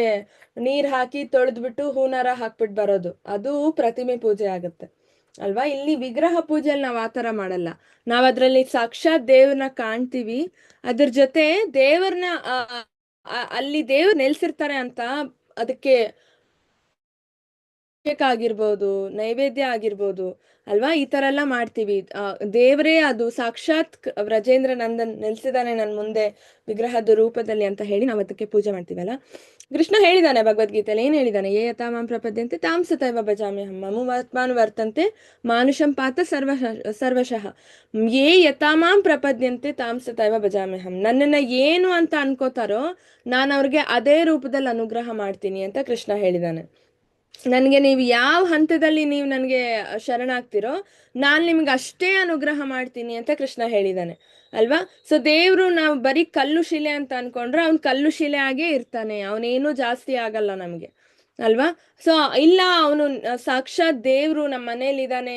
ನೀರ್ ಹಾಕಿ ತೊಳೆದ್ಬಿಟ್ಟು ಹೂನಾರ ಹಾಕ್ಬಿಟ್ಟು ಬರೋದು, ಅದು ಪ್ರತಿಮೆ ಪೂಜೆ ಆಗುತ್ತೆ ಅಲ್ವಾ. ಇಲ್ಲಿ ವಿಗ್ರಹ ಪೂಜೆಯಲ್ಲಿ ನಾವ್ ಆತರ ಮಾಡಲ್ಲ. ನಾವ್ ಅದ್ರಲ್ಲಿ ಸಾಕ್ಷಾತ್ ದೇವ್ರನ್ನ ಕಾಣ್ತೀವಿ, ಅದ್ರ ಜೊತೆ ದೇವ್ರನ್ನ ಅಲ್ಲಿ ದೇವ್ರು ನೆಲ್ಸಿರ್ತಾರೆ ಅಂತ ಅದಕ್ಕೆ ಅಭಿಷೇಕ ಆಗಿರ್ಬೋದು, ನೈವೇದ್ಯ ಆಗಿರ್ಬೋದು ಅಲ್ವಾ, ಈ ತರ ಎಲ್ಲ ಮಾಡ್ತೀವಿ. ದೇವರೇ ಅದು ಸಾಕ್ಷಾತ್ ವ್ರಜೇಂದ್ರ ನಂದನ್ ನೆಲ್ಸಿದಾನೆ ನನ್ ಮುಂದೆ ವಿಗ್ರಹದ ರೂಪದಲ್ಲಿ ಅಂತ ಹೇಳಿ ನಾವು ಅದಕ್ಕೆ ಪೂಜೆ ಮಾಡ್ತೀವಲ್ಲ. ಕೃಷ್ಣ ಹೇಳಿದಾನೆ ಭಗವದ್ಗೀತೆಯಲ್ಲಿ, ಏನ್ ಹೇಳಿದಾನೆ? ಯೇ ಯಥಾ ಮಾಂ ಪ್ರಪದ್ಯಂತೆ ತಾಂ ತಥೈವ ಭಜಾಮ್ಯಹಂ ಮಮುವಾತ್ಮಾನು ವರ್ತಂತೆ ಮಾನುಷಂ ಪಾತ ಸರ್ವಶಃ ಯೇ ಯಥಾ ಮಾಂ ಪ್ರಪದ್ಯಂತೆ ತಾಂ ತಥೈವ ಭಜಾಮ್ಯಹಂ. ನನ್ನನ್ನ ಏನು ಅಂತ ಅನ್ಕೋತಾರೋ ನಾನು ಅವ್ರಿಗೆ ಅದೇ ರೂಪದಲ್ಲಿ ಅನುಗ್ರಹ ಮಾಡ್ತೀನಿ ಅಂತ ಕೃಷ್ಣ ಹೇಳಿದಾನೆ. ನನ್ಗೆ ನೀವು ಯಾವ ಹಂತದಲ್ಲಿ ನೀವು ನನಗೆ ಶರಣಾಗ್ತಿರೋ ನಾನ್ ನಿಮ್ಗೆ ಅಷ್ಟೇ ಅನುಗ್ರಹ ಮಾಡ್ತೀನಿ ಅಂತ ಕೃಷ್ಣ ಹೇಳಿದಾನೆ ಅಲ್ವಾ. ಸೊ ದೇವ್ರು ನಾವು ಬರೀ ಕಲ್ಲು ಶಿಲೆ ಅಂತ ಅನ್ಕೊಂಡ್ರೆ ಅವ್ನ್ ಕಲ್ಲು ಶಿಲೆ ಆಗೇ ಇರ್ತಾನೆ, ಅವನೇನು ಜಾಸ್ತಿ ಆಗಲ್ಲ ನಮ್ಗೆ ಅಲ್ವಾ. ಸೊ ಇಲ್ಲ, ಅವನು ಸಾಕ್ಷಾತ್ ದೇವ್ರು ನಮ್ಮ ಮನೇಲಿ ಇದ್ದಾನೆ,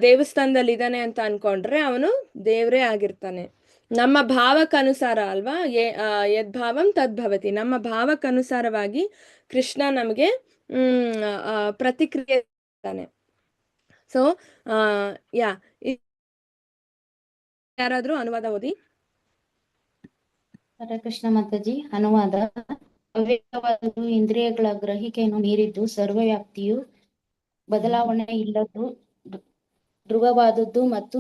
ದೇವಸ್ಥಾನದಲ್ಲಿ ಇದ್ದಾನೆ ಅಂತ ಅನ್ಕೊಂಡ್ರೆ ಅವನು ದೇವ್ರೇ ಆಗಿರ್ತಾನೆ. ನಮ್ಮ ಭಾವಕ್ಕನುಸಾರ ಅಲ್ವಾ, ಯದ್ಭಾವಂ ತದ್ಭವತಿ. ನಮ್ಮ ಭಾವಕ್ಕನುಸಾರವಾಗಿ ಕೃಷ್ಣ ನಮಗೆ ಪ್ರತಿಕ್ರಿಯೆ ತಾನೆ. ಸೊ ಯಾ ಯಾರಾದ್ರೂ ಅನುವಾದ ಓದಿ. ಹರೇ ಕೃಷ್ಣ ಮಾತಾಜಿ. ಅನುವಾದ. ಅವ್ಯಕ್ತವಾದದ್ದು, ಇಂದ್ರಿಯಗಳ ಗ್ರಹಿಕೆಯನ್ನು ಮೀರಿದ್ದು, ಸರ್ವವ್ಯಾಪ್ತಿಯು, ಬದಲಾವಣೆ ಇಲ್ಲದ್ದು, ಧ್ರುವವಾದದ್ದು ಮತ್ತು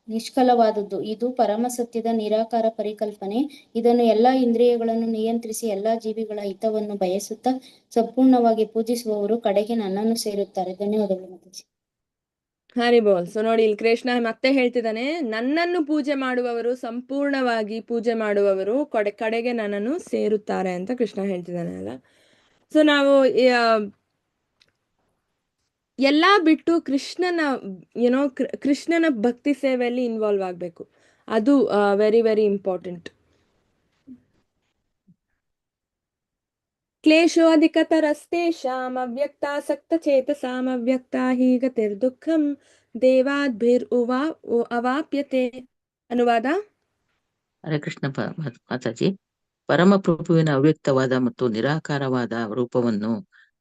ನಿಷ್ಕಲವಾದದ್ದು. ಇದು ಪರಮಸತ್ಯದ ನಿರಾಕಾರ ಪರಿಕಲ್ಪನೆ. ಇದನ್ನು ಎಲ್ಲಾ ಇಂದ್ರಿಯಗಳನ್ನು ನಿಯಂತ್ರಿಸಿ ಎಲ್ಲಾ ಜೀವಿಗಳ ಹಿತವನ್ನು ಬಯಸುತ್ತಾ ಸಂಪೂರ್ಣವಾಗಿ ಪೂಜಿಸುವವರು ಕಡೆಗೆ ನನ್ನನ್ನು ಸೇರುತ್ತಾರೆ. ಧನ್ಯವಾದಗಳು ಮಾತಾಜಿ. ಹರಿ ಬೋಲ್. ಸೊ ನೋಡಿ, ಇಲ್ಲಿ ಕೃಷ್ಣ ಮತ್ತೆ ಹೇಳ್ತಿದ್ದಾನೆ, ನನ್ನನ್ನು ಪೂಜೆ ಮಾಡುವವರು, ಸಂಪೂರ್ಣವಾಗಿ ಪೂಜೆ ಮಾಡುವವರು ಕಡೆಗೆ ನನ್ನನ್ನು ಸೇರುತ್ತಾರೆ ಅಂತ ಕೃಷ್ಣ ಹೇಳ್ತಿದ್ದಾನೆ ಅಲ್ಲ. ಸೊ ನಾವು ಎಲ್ಲಾ ಬಿಟ್ಟು ಕೃಷ್ಣನ ಕೃಷ್ಣನ ಭಕ್ತಿ ಸೇವೆಯಲ್ಲಿ ಇನ್ವಾಲ್ವ್ ಆಗ್ಬೇಕು. ಅದು ವೆರಿ ವೆರಿ ಇಂಪಾರ್ಟೆಂಟ್. ಕ್ಲೇಶೋಧಿಕತರಸ್ತೇಷಾಂ ಅವ್ಯಕ್ತಾಸಕ್ತ ಚೇತಸಾಂ ಅವ್ಯಕ್ತಾ ಹಿ ಗತಿರ್ದುಃಖಂ ಅವಾಪ್ಯತೆ. ಅನುವಾದ. ಹರೇ ಕೃಷ್ಣ ಮಾತಾಜಿ. ಪರಮಪ್ರಭುವಿನ ಅವ್ಯಕ್ತವಾದ ಮತ್ತು ನಿರಾಕಾರವಾದ ರೂಪವನ್ನು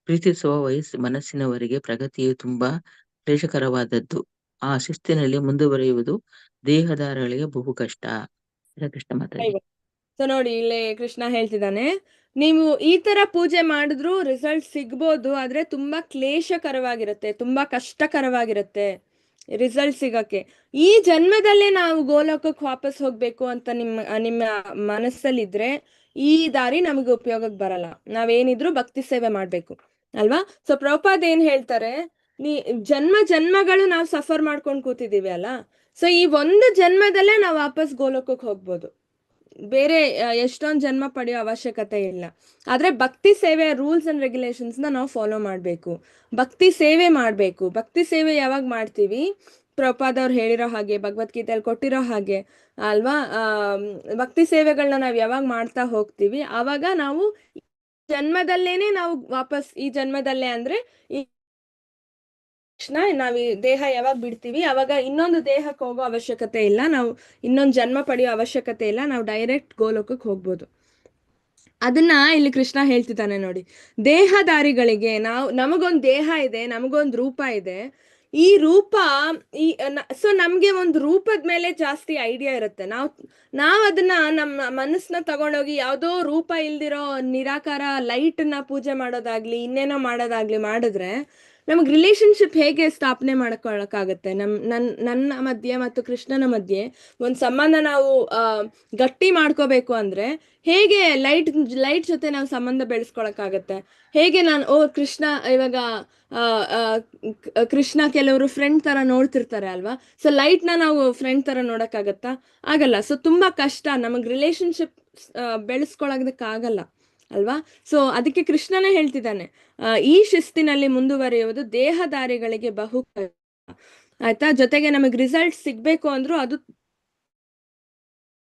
ಪ್ರೀತಿಸುವ ಮನಸ್ಸಿನವರಿಗೆ ಪ್ರಗತಿಯು ತುಂಬಾ ಕ್ಲೇಶಕರವಾದದ್ದು. ಆ ಶಿಸ್ತಿನಲ್ಲಿ ಮುಂದುವರಿಯುವುದು ದೇಹದಾರಗಳಿಗೆ ಬಹು ಕಷ್ಟ. ಹರೇ ಕೃಷ್ಣ ಮಾತಾಜಿ. ಸೊ ನೋಡಿ, ಇಲ್ಲಿ ಕೃಷ್ಣ ಹೇಳ್ತಿದ್ದಾನೆ, ನೀವು ಈ ತರ ಪೂಜೆ ಮಾಡಿದ್ರು ರಿಸಲ್ಟ್ ಸಿಗ್ಬೋದು, ಆದ್ರೆ ತುಂಬಾ ಕ್ಲೇಶಕರವಾಗಿರುತ್ತೆ, ತುಂಬಾ ಕಷ್ಟಕರವಾಗಿರುತ್ತೆ ರಿಸಲ್ಟ್ ಸಿಗಕ್ಕೆ. ಈ ಜನ್ಮದಲ್ಲೇ ನಾವು ಗೋಲೋಕಕ್ಕೆ ವಾಪಸ್ ಹೋಗ್ಬೇಕು ಅಂತ ನಿಮ್ಮ ಮನಸ್ಸಲ್ಲಿದ್ರೆ ಈ ದಾರಿ ನಮಗೆ ಉಪಯೋಗಕ್ಕೆ ಬರಲ್ಲ. ನಾವೇನಿದ್ರು ಭಕ್ತಿ ಸೇವೆ ಮಾಡ್ಬೇಕು ಅಲ್ವಾ. ಸೊ ಪ್ರಭುಪಾದ್ ಏನ್ ಹೇಳ್ತಾರೆ, ಜನ್ಮಗಳು ನಾವು ಸಫರ್ ಮಾಡ್ಕೊಂಡು ಕೂತಿದೀವಿ ಅಲ್ಲ. ಸೊ ಈ ಒಂದು ಜನ್ಮದಲ್ಲೇ ನಾವು ವಾಪಸ್ ಗೋಲೋಕಕ್ಕೆ ಹೋಗ್ಬೋದು, ಬೇರೆ ಎಷ್ಟೊಂದು ಜನ್ಮ ಪಡೆಯೋ ಅವಶ್ಯಕತೆ ಇಲ್ಲ. ಆದ್ರೆ ಭಕ್ತಿ ಸೇವೆ ರೂಲ್ಸ್ ಅಂಡ್ ರೆಗ್ಯುಲೇಷನ್ಸ್ ನಾವು ಫಾಲೋ ಮಾಡ್ಬೇಕು, ಭಕ್ತಿ ಸೇವೆ ಮಾಡ್ಬೇಕು. ಭಕ್ತಿ ಸೇವೆ ಯಾವಾಗ ಮಾಡ್ತೀವಿ, ಪ್ರಭುಪಾದ್ ಅವ್ರು ಹೇಳಿರೋ ಹಾಗೆ, ಭಗವದ್ಗೀತೆಯಲ್ಲಿ ಕೊಟ್ಟಿರೋ ಹಾಗೆ ಅಲ್ವಾ, ಭಕ್ತಿ ಸೇವೆಗಳನ್ನ ನಾವು ಯಾವಾಗ ಮಾಡ್ತಾ ಹೋಗ್ತೀವಿ ಆವಾಗ ನಾವು ಜನ್ಮದಲ್ಲೇನೆ ನಾವು ವಾಪಸ್, ಈ ಜನ್ಮದಲ್ಲೇ ಅಂದ್ರೆ ಈ ನಾವ್ ಈ ದೇಹ ಯಾವಾಗ ಬಿಡ್ತೀವಿ ಅವಾಗ ಇನ್ನೊಂದು ದೇಹಕ್ಕೆ ಹೋಗೋ ಅವಶ್ಯಕತೆ ಇಲ್ಲ, ನಾವು ಇನ್ನೊಂದು ಜನ್ಮ ಪಡೆಯೋ ಅವಶ್ಯಕತೆ ಇಲ್ಲ, ನಾವು ಡೈರೆಕ್ಟ್ ಗೋಲೋಕಕ್ಕೆ ಹೋಗ್ಬೋದು. ಅದನ್ನ ಇಲ್ಲಿ ಕೃಷ್ಣ ಹೇಳ್ತಿದ್ದಾನೆ ನೋಡಿ. ದೇಹದಾರಿಗಳಿಗೆ, ನಮಗೊಂದು ದೇಹ ಇದೆ, ನಮಗೊಂದು ರೂಪ ಇದೆ, ಈ ರೂಪ ಈ ಸೊ ನಮ್ಗೆ ಒಂದು ರೂಪದ ಮೇಲೆ ಜಾಸ್ತಿ ಐಡಿಯಾ ಇರುತ್ತೆ. ನಾವ್ ಅದನ್ನ ನಮ್ಮ ಮನಸ್ಸನ್ನ ತಗೊಂಡೋಗಿ ಯಾವ್ದೋ ರೂಪ ಇಲ್ದಿರೋ ನಿರಾಕಾರ ಲೈಟ್ನ ಪೂಜೆ ಮಾಡೋದಾಗ್ಲಿ ಇನ್ನೇನೋ ಮಾಡೋದಾಗ್ಲಿ ಮಾಡಿದ್ರೆ ನಮ್ಗೆ ರಿಲೇಶನ್ಶಿಪ್ ಹೇಗೆ ಸ್ಥಾಪನೆ ಮಾಡ್ಕೊಳಕ್ಕಾಗತ್ತೆ? ನನ್ನ ಮಧ್ಯೆ ಮತ್ತು ಕೃಷ್ಣನ ಮಧ್ಯೆ ಒಂದು ಸಂಬಂಧ ನಾವು ಗಟ್ಟಿ ಮಾಡ್ಕೋಬೇಕು ಅಂದ್ರೆ ಹೇಗೆ ಲೈಟ್ ಜೊತೆ ನಾವು ಸಂಬಂಧ ಬೆಳೆಸ್ಕೊಳಕ್ಕಾಗತ್ತೆ? ಹೇಗೆ ನಾನು ಕೃಷ್ಣ ಇವಾಗ ಕೃಷ್ಣ ಕೆಲವರು ಫ್ರೆಂಡ್ ತರ ನೋಡ್ತಿರ್ತಾರೆ ಅಲ್ವಾ? ಸೊ ಲೈಟ್ನ ನಾವು ಫ್ರೆಂಡ್ ತರ ನೋಡಕ್ಕಾಗತ್ತಾ? ಆಗಲ್ಲ. ಸೊ ತುಂಬಾ ಕಷ್ಟ, ನಮಗ್ ರಿಲೇಶನ್ಶಿಪ್ ಬೆಳೆಸ್ಕೊಳಕ್ಕಾಗಲ್ಲ ಅಲ್ವಾ? ಸೊ ಅದಕ್ಕೆ ಕೃಷ್ಣನೇ ಹೇಳ್ತಿದ್ದಾನೆ, ಈ ಶಿಸ್ತಿನಲ್ಲಿ ಮುಂದುವರಿಯುವುದು ದೇಹದಾರಿಗಳಿಗೆ ಬಹು ಆಯ್ತಾ. ಜೊತೆಗೆ ನಮಗ್ ರಿಸಲ್ಟ್ ಸಿಗ್ಬೇಕು ಅಂದ್ರೂ ಅದು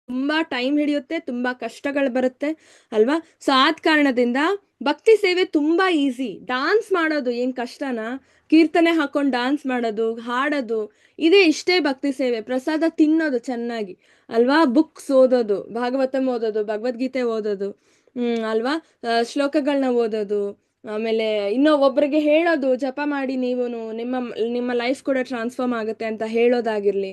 ತುಂಬಾ ಟೈಮ್ ಹಿಡಿಯುತ್ತೆ, ತುಂಬಾ ಕಷ್ಟಗಳು ಬರುತ್ತೆ ಅಲ್ವಾ? ಸೊ ಆದ ಕಾರಣದಿಂದ ಭಕ್ತಿ ಸೇವೆ ತುಂಬಾ ಈಸಿ. ಡಾನ್ಸ್ ಮಾಡೋದು ಏನ್ ಕಷ್ಟನಾ? ಕೀರ್ತನೆ ಹಾಕೊಂಡು ಡಾನ್ಸ್ ಮಾಡೋದು, ಹಾಡೋದು, ಇಷ್ಟೇ ಭಕ್ತಿ ಸೇವೆ. ಪ್ರಸಾದ ತಿನ್ನೋದು ಚೆನ್ನಾಗಿ ಅಲ್ವಾ? ಬುಕ್ಸ್ ಓದೋದು, ಭಾಗವತಂ ಓದೋದು, ಭಗವದ್ಗೀತೆ ಓದೋದು, ಅಲ್ವಾ? ಶ್ಲೋಕಗಳನ್ನ ಓದೋದು, ಆಮೇಲೆ ಒಬ್ರಿಗೆ ಹೇಳೋದು, ಜಪ ಮಾಡಿ ನೀವು ನಿಮ್ಮ ಲೈಫ್ ಕೂಡ ಟ್ರಾನ್ಸ್ಫಾರ್ಮ್ ಆಗುತ್ತೆ ಅಂತ ಹೇಳೋದಾಗಿರ್ಲಿ.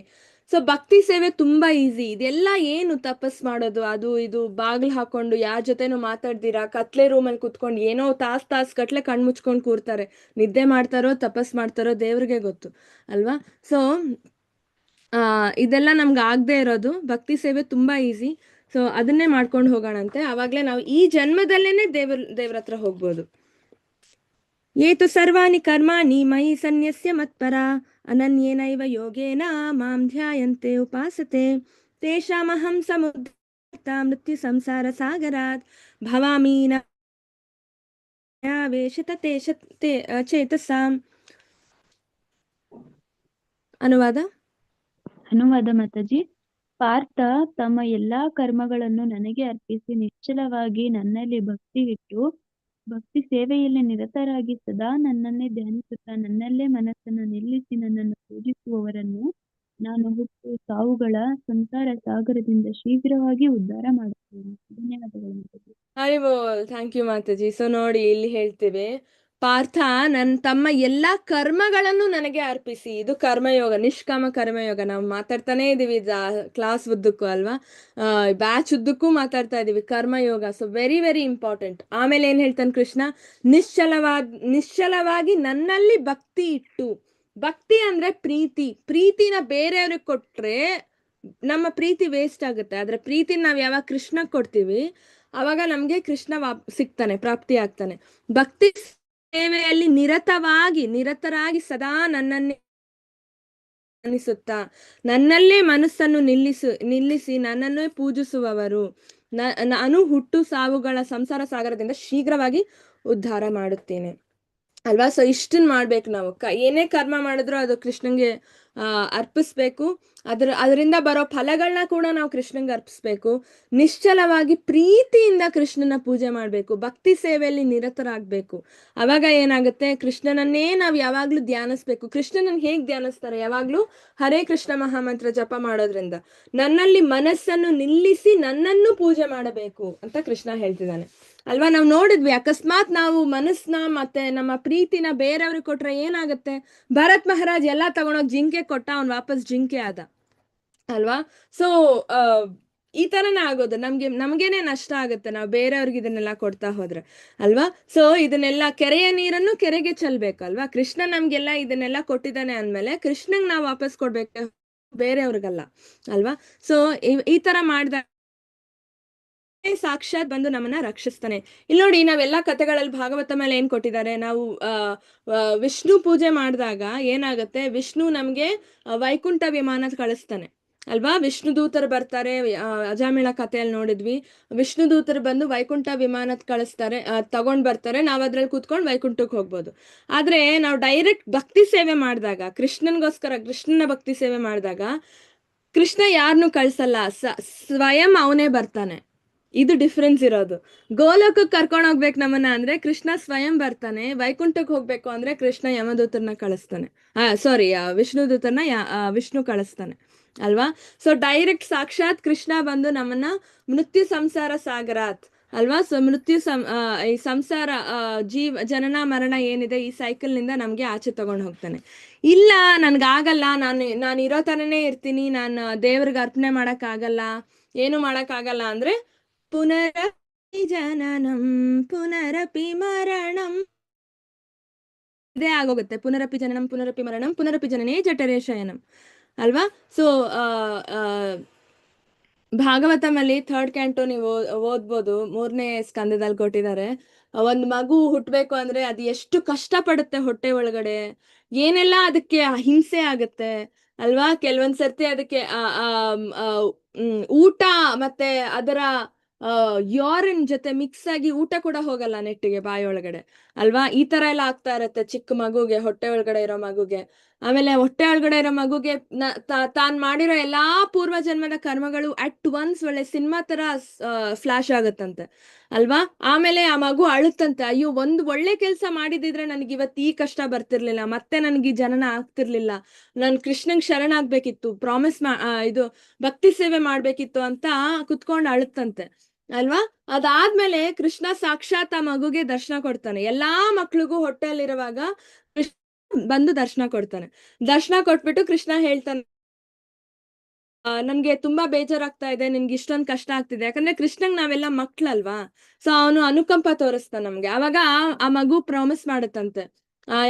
ಸೊ ಭಕ್ತಿ ಸೇವೆ ತುಂಬಾ ಈಸಿ. ಇದೆಲ್ಲ ಏನು ತಪಸ್ ಮಾಡೋದು, ಅದು ಇದು ಬಾಗ್ಲು ಹಾಕೊಂಡು ಯಾರ ಜೊತೆನೂ ಮಾತಾಡ್ದಿರಾ ಕತ್ಲೆ ರೂಮಲ್ಲಿ ಕುತ್ಕೊಂಡು ಏನೋ ತಾಸ್ ಗಟ್ಲೆ ಕಣ್ ಮುಚ್ಕೊಂಡು ಕೂರ್ತಾರೆ. ನಿದ್ದೆ ಮಾಡ್ತಾರೋ ತಪಸ್ ಮಾಡ್ತಾರೋ ದೇವ್ರಿಗೆ ಗೊತ್ತು ಅಲ್ವಾ? ಸೊ ಇದೆಲ್ಲ ನಮ್ಗೆ ಆಗದೆ ಇರೋದು. ಭಕ್ತಿ ಸೇವೆ ತುಂಬಾ ಈಸಿ. ಸೊ ಅದನ್ನೇ ಮಾಡ್ಕೊಂಡು ಹೋಗೋಣಂತೆ. ಅವಾಗ್ಲೇ ನಾವು ಈ ಜನ್ಮದಲ್ಲೇನೆ ದೇವ್ರ ಹತ್ರ ಹೋಗ್ಬೋದು. ಏತು ಸರ್ವಾಣಿ ಕರ್ಮಾಣಿ ಮಯಿ ಸನ್ಯಸ್ಯ ಮತ್ಪರ ಅನನ್ಯೇನೈವ ಯೋಗೇನ ಮಾಂ ಧ್ಯಾಯಂತೆ ಉಪಾಸತೆ ತೇಷಾಮಹಂ ಸಮುದ್ಧತ ಮೃತ್ಯು ಸಂಸಾರ ಸಾಗರಾತ್ ಭವಾಮಿ ವೇಷತ ಚೇತಸಾಂ. ಅನುವಾದ ಮಾತಾಜಿ. ಪಾರ್ಥ ತಮ್ಮ ಎಲ್ಲಾ ಕರ್ಮಗಳನ್ನು ನನಗೆ ಅರ್ಪಿಸಿ ನಿಶ್ಚಲವಾಗಿ ನನ್ನಲ್ಲಿ ಭಕ್ತಿ ಇಟ್ಟು ಭಕ್ತಿ ಸೇವೆಯಲ್ಲಿ ನಿರತರಾಗಿ ಸದಾ ನನ್ನನ್ನೇ ಧ್ಯಾನಿಸುತ್ತಾ ನನ್ನಲ್ಲೇ ಮನಸ್ಸನ್ನು ನಿಲ್ಲಿಸಿ ನನ್ನನ್ನು ಪೂಜಿಸುವವರನ್ನು ನಾನು ಹುಟ್ಟು ಸಾವುಗಳ ಸಂಸಾರ ಸಾಗರದಿಂದ ಶೀಘ್ರವಾಗಿ ಉದ್ಧಾರ ಮಾಡುತ್ತೇನೆ. ಧನ್ಯವಾದಗಳು ಮಾತಾಜಿ. ಥ್ಯಾಂಕ್ ಯು ಮಾತಾಜಿ. ಸೊ ನೋಡಿ, ಇಲ್ಲಿ ಹೇಳ್ತೇವೆ, ಪಾರ್ಥ ತಮ್ಮ ಎಲ್ಲಾ ಕರ್ಮಗಳನ್ನು ನನಗೆ ಅರ್ಪಿಸಿ. ಇದು ಕರ್ಮಯೋಗ, ನಿಷ್ಕಾಮ ಕರ್ಮಯೋಗ. ನಾವು ಮಾತಾಡ್ತಾನೆ ಇದೀವಿ ಕ್ಲಾಸ್ ಉದ್ದಕ್ಕೂ ಅಲ್ವಾ, ಬ್ಯಾಚ್ ಉದ್ದಕ್ಕೂ ಮಾತಾಡ್ತಾ ಇದೀವಿ karma yoga. So very very important. ಆಮೇಲೆ ಏನ್ ಹೇಳ್ತಾನೆ ಕೃಷ್ಣ? ನಿಶ್ಚಲವಾಗಿ ನನ್ನಲ್ಲಿ ಭಕ್ತಿ ಇಟ್ಟು. ಭಕ್ತಿ ಅಂದ್ರೆ ಪ್ರೀತಿನ ಬೇರೆಯವ್ರಿಗೆ ಕೊಟ್ರೆ ನಮ್ಮ ಪ್ರೀತಿ ವೇಸ್ಟ್ ಆಗುತ್ತೆ. ಆದ್ರೆ ಪ್ರೀತಿನ ನಾವ್ ಯಾವಾಗ ಕೃಷ್ಣ ಕೊಡ್ತೀವಿ ಅವಾಗ ನಮ್ಗೆ ಕೃಷ್ಣ ಸಿಗ್ತಾನೆ, ಪ್ರಾಪ್ತಿ ಆಗ್ತಾನೆ. ಭಕ್ತಿ ಸೇವೆಯಲ್ಲಿ ನಿರತರಾಗಿ ಸದಾ ನನ್ನನ್ನೇ ಅನಿಸುತ್ತಾ ನನ್ನಲ್ಲೇ ಮನಸ್ಸನ್ನು ನಿಲ್ಲಿಸಿ ನನ್ನನ್ನೇ ಪೂಜಿಸುವವರು ನಾನು ಹುಟ್ಟು ಸಾವುಗಳ ಸಂಸಾರ ಸಾಗರದಿಂದ ಶೀಘ್ರವಾಗಿ ಉದ್ಧಾರ ಮಾಡುತ್ತೇನೆ ಅಲ್ವಾ? ಸೊ ಇಷ್ಟನ್ ಮಾಡ್ಬೇಕು ನಾವು. ಏನೇ ಕರ್ಮ ಮಾಡಿದ್ರು ಅದು ಕೃಷ್ಣಂಗೆ ಅರ್ಪಿಸ್ಬೇಕು. ಅದರಿಂದ ಬರೋ ಫಲಗಳನ್ನ ಕೂಡ ನಾವು ಕೃಷ್ಣಂಗೆ ಅರ್ಪಿಸ್ಬೇಕು. ನಿಶ್ಚಲವಾಗಿ ಪ್ರೀತಿಯಿಂದ ಕೃಷ್ಣನ ಪೂಜೆ ಮಾಡ್ಬೇಕು. ಭಕ್ತಿ ಸೇವೆಯಲ್ಲಿ ನಿರತರಾಗ್ಬೇಕು. ಅವಾಗ ಏನಾಗುತ್ತೆ? ಕೃಷ್ಣನನ್ನೇ ನಾವು ಯಾವಾಗ್ಲೂ ಧ್ಯಾನಿಸ್ಬೇಕು. ಕೃಷ್ಣನನ್ನ ಹೇಗ್ ಧ್ಯಾನಿಸ್ತಾರೆ? ಯಾವಾಗ್ಲೂ ಹರೇ ಕೃಷ್ಣ ಮಹಾಮಂತ್ರ ಜಪ ಮಾಡೋದ್ರಿಂದ ನನ್ನಲ್ಲಿ ಮನಸ್ಸನ್ನು ನಿಲ್ಲಿಸಿ ನನ್ನನ್ನು ಪೂಜೆ ಮಾಡಬೇಕು ಅಂತ ಕೃಷ್ಣ ಹೇಳ್ತಿದ್ದಾನೆ ಅಲ್ವಾ? ನಾವು ನೋಡಿದ್ವಿ, ಅಕಸ್ಮಾತ್ ನಾವು ಮನಸ್ಸನ್ನ ಮತ್ತೆ ನಮ್ಮ ಪ್ರೀತಿನ ಬೇರೆಯವ್ರಿಗೆ ಕೊಟ್ರೆ ಏನಾಗುತ್ತೆ? ಭರತ್ ಮಹಾರಾಜ್ ಎಲ್ಲಾ ತಗೊಂಡೋಗಿ ಜಿಂಕೆ ಕೊಟ್ಟ, ಅವ್ನ್ ವಾಪಸ್ ಜಿಂಕೆ ಆದ ಅಲ್ವಾ? ಸೊ ಈ ತರನೇ ಆಗೋದು. ನಮ್ಗೇನೆ ನಷ್ಟ ಆಗುತ್ತೆ ನಾವು ಬೇರೆಯವ್ರಿಗೆ ಇದನ್ನೆಲ್ಲ ಕೊಡ್ತಾ ಹೋದ್ರೆ ಅಲ್ವಾ? ಸೊ ಇದನ್ನೆಲ್ಲ ಕೆರೆಯ ನೀರನ್ನು ಕೆರೆಗೆ ಚೆಲ್ಬೇಕಲ್ವಾ? ಕೃಷ್ಣ ನಮ್ಗೆಲ್ಲ ಇದನ್ನೆಲ್ಲ ಕೊಟ್ಟಿದ್ದಾನೆ ಅಂದ್ಮೇಲೆ ಕೃಷ್ಣಂಗ್ ನಾವು ವಾಪಸ್ ಕೊಡ್ಬೇಕು, ಬೇರೆಯವ್ರಿಗಲ್ಲ ಅಲ್ವಾ? ಸೊ ಈ ತರ ಮಾಡಿದಾಗ ಸಾಕ್ಷಾತ್ ಬಂದು ನಮ್ಮನ್ನ ರಕ್ಷಿಸ್ತಾನೆ. ಇಲ್ಲಿ ನೋಡಿ, ನಾವೆಲ್ಲಾ ಕಥೆಗಳಲ್ಲಿ ಭಾಗವತ ಮೇಲೆ ಏನ್ ಕೊಟ್ಟಿದ್ದಾರೆ? ನಾವು ವಿಷ್ಣು ಪೂಜೆ ಮಾಡಿದಾಗ ಏನಾಗುತ್ತೆ? ವಿಷ್ಣು ನಮ್ಗೆ ವೈಕುಂಠ ವಿಮಾನ ಕಳಿಸ್ತಾನೆ ಅಲ್ವಾ? ವಿಷ್ಣು ದೂತರು ಬರ್ತಾರೆ. ಅಜಾಮಿಳ ಕಥೆಯಲ್ಲಿ ನೋಡಿದ್ವಿ, ವಿಷ್ಣು ದೂತರು ಬಂದು ವೈಕುಂಠ ವಿಮಾನ ಕಳಿಸ್ತಾರೆ, ತಗೊಂಡ್ ಬರ್ತಾರೆ. ನಾವ್ ಅದ್ರಲ್ಲಿ ಕೂತ್ಕೊಂಡು ವೈಕುಂಠಕ್ಕೆ ಹೋಗ್ಬೋದು. ಆದ್ರೆ ನಾವು ಡೈರೆಕ್ಟ್ ಭಕ್ತಿ ಸೇವೆ ಮಾಡಿದಾಗ, ಕೃಷ್ಣನ ಭಕ್ತಿ ಸೇವೆ ಮಾಡಿದಾಗ ಕೃಷ್ಣ ಯಾರನ್ನು ಕಳ್ಸಲ್ಲ, ಸ್ವಯಂ ಅವನೇ ಬರ್ತಾನೆ. ಇದು ಡಿಫ್ರೆನ್ಸ್ ಇರೋದು. ಗೋಲೋಕಕ್ಕೆ ಕರ್ಕೊಂಡು ಹೋಗ್ಬೇಕು ನಮ್ಮನ್ನ ಅಂದ್ರೆ ಕೃಷ್ಣ ಸ್ವಯಂ ಬರ್ತಾನೆ. ವೈಕುಂಠಕ್ಕೆ ಹೋಗ್ಬೇಕು ಅಂದ್ರೆ ಕೃಷ್ಣ ಯಮದೂತರನ್ನ ಕಳಿಸ್ತಾನೆ. ವಿಷ್ಣು ದೂತರನ್ನ ವಿಷ್ಣು ಕಳಿಸ್ತಾನೆ ಅಲ್ವಾ? ಸೊ ಡೈರೆಕ್ಟ್ ಸಾಕ್ಷಾತ್ ಕೃಷ್ಣ ಬಂದು ನಮ್ಮನ್ನ ಮೃತ್ಯು ಸಂಸಾರ ಸಾಗರಾತ್ ಅಲ್ವಾ? ಸೊ ಈ ಸಂಸಾರ, ಜನನ ಮರಣ ಏನಿದೆ ಈ ಸೈಕಲ್ ನಿಂದ ನಮ್ಗೆ ಆಚೆ ತಗೊಂಡು ಹೋಗ್ತಾನೆ. ಇಲ್ಲ ನನ್ಗಾಗಲ್ಲ, ನಾನು ಇರೋ ತರನೇ ಇರ್ತೀನಿ, ನಾನು ದೇವ್ರಿಗೆ ಅರ್ಪಣೆ ಮಾಡಕ್ ಆಗಲ್ಲ, ಏನು ಮಾಡಕ್ ಆಗಲ್ಲ ಅಂದ್ರೆ ಪುನರಪಿ ಜನನಂ ಪುನರಪಿ ಮರಣಂ ಇದೇ ಆಗೋಗುತ್ತೆ. ಪುನರಪಿ ಜನನಂ ಪುನರಪಿ ಮರಣಂ ಪುನರಪಿ ಜನನೇ ಜಠರೇ ಶಯನಂ ಅಲ್ವಾ? ಸೊ ಭಾಗವತಮಲ್ಲಿ 3rd ಕ್ಯಾಂಟೋ ನೀವು ಓದ್ಬೋದು, 3ನೇ ಸ್ಕಂದದಲ್ಲಿ ಕೊಟ್ಟಿದ್ದಾರೆ. ಒಂದ್ ಮಗು ಹುಟ್ಬೇಕು ಅಂದ್ರೆ ಅದು ಎಷ್ಟು ಕಷ್ಟ ಪಡುತ್ತೆ ಹೊಟ್ಟೆ ಒಳಗಡೆ, ಏನೆಲ್ಲ ಅದಕ್ಕೆ ಹಿಂಸೆ ಆಗುತ್ತೆ ಅಲ್ವಾ? ಕೆಲವೊಂದ್ ಸರ್ತಿ ಅದಕ್ಕೆ ಊಟ ಮತ್ತೆ ಅದರ ಯೂರಿನ್ ಜೊತೆ ಮಿಕ್ಸ್ ಆಗಿ ಊಟ ಕೂಡ ಹೋಗಲ್ಲ ನೆಟ್ಟಿಗೆ ಬಾಯೊಳಗಡೆ ಅಲ್ವಾ? ಈ ತರ ಎಲ್ಲ ಆಗ್ತಾ ಇರತ್ತೆ ಚಿಕ್ಕ ಮಗುಗೆ, ಹೊಟ್ಟೆ ಒಳಗಡೆ ಇರೋ ಮಗುಗೆ. ಆಮೇಲೆ ಹೊಟ್ಟೆ ಒಳಗಡೆ ಇರೋ ಮಗುಗೆ ತಾನ್ ಮಾಡಿರೋ ಎಲ್ಲಾ ಪೂರ್ವ ಜನ್ಮದ ಕರ್ಮಗಳು ಅಟ್ ಒನ್ಸ್ ಒಳ್ಳೆ ಸಿನಿಮಾ ತರ ಫ್ಲಾಶ್ ಆಗುತ್ತಂತೆ ಅಲ್ವಾ? ಆಮೇಲೆ ಆ ಮಗು ಅಳುತ್ತಂತೆ, ಅಯ್ಯೋ ಒಂದು ಒಳ್ಳೆ ಕೆಲಸ ಮಾಡಿದಿದ್ರೆ ನನಗೆ ಇವತ್ತು ಈ ಕಷ್ಟ ಬರ್ತಿರ್ಲಿಲ್ಲ, ಮತ್ತೆ ನನಗೆ ಜನನ ಆಗ್ತಿರ್ಲಿಲ್ಲ, ನಾನು ಕೃಷ್ಣಂಗ್ ಶರಣಾಗ್ಬೇಕಿತ್ತು, ಇದು ಭಕ್ತಿ ಸೇವೆ ಮಾಡ್ಬೇಕಿತ್ತು ಅಂತ ಕುತ್ಕೊಂಡು ಅಳುತ್ತಂತೆ ಅಲ್ವಾ? ಅದಾದ್ಮೇಲೆ ಕೃಷ್ಣ ಸಾಕ್ಷಾತ್ ಆ ಮಗುಗೆ ದರ್ಶನ ಕೊಡ್ತಾನೆ. ಎಲ್ಲಾ ಮಕ್ಳಿಗೂ ಹೊಟ್ಟೆಯಲ್ಲಿರುವಾಗ ಕೃಷ್ಣ ಬಂದು ದರ್ಶನ ಕೊಡ್ತಾನೆ. ದರ್ಶನ ಕೊಟ್ಬಿಟ್ಟು ಕೃಷ್ಣ ಹೇಳ್ತಾನೆ, ನನ್ಗೆ ತುಂಬಾ ಬೇಜಾರಾಗ್ತಾ ಇದೆ, ನಿನ್ಗೆ ಇಷ್ಟೊಂದ್ ಕಷ್ಟ ಆಗ್ತಿದೆ. ಯಾಕಂದ್ರೆ ಕೃಷ್ಣಂಗ್ ನಾವೆಲ್ಲ ಮಕ್ಳಲ್ವಾ, ಸೊ ಅವನು ಅನುಕಂಪ ತೋರಿಸ್ತಾನೆ ನಮ್ಗೆ. ಅವಾಗ ಆ ಮಗು ಪ್ರಾಮಿಸ್ ಮಾಡುತ್ತಂತೆ,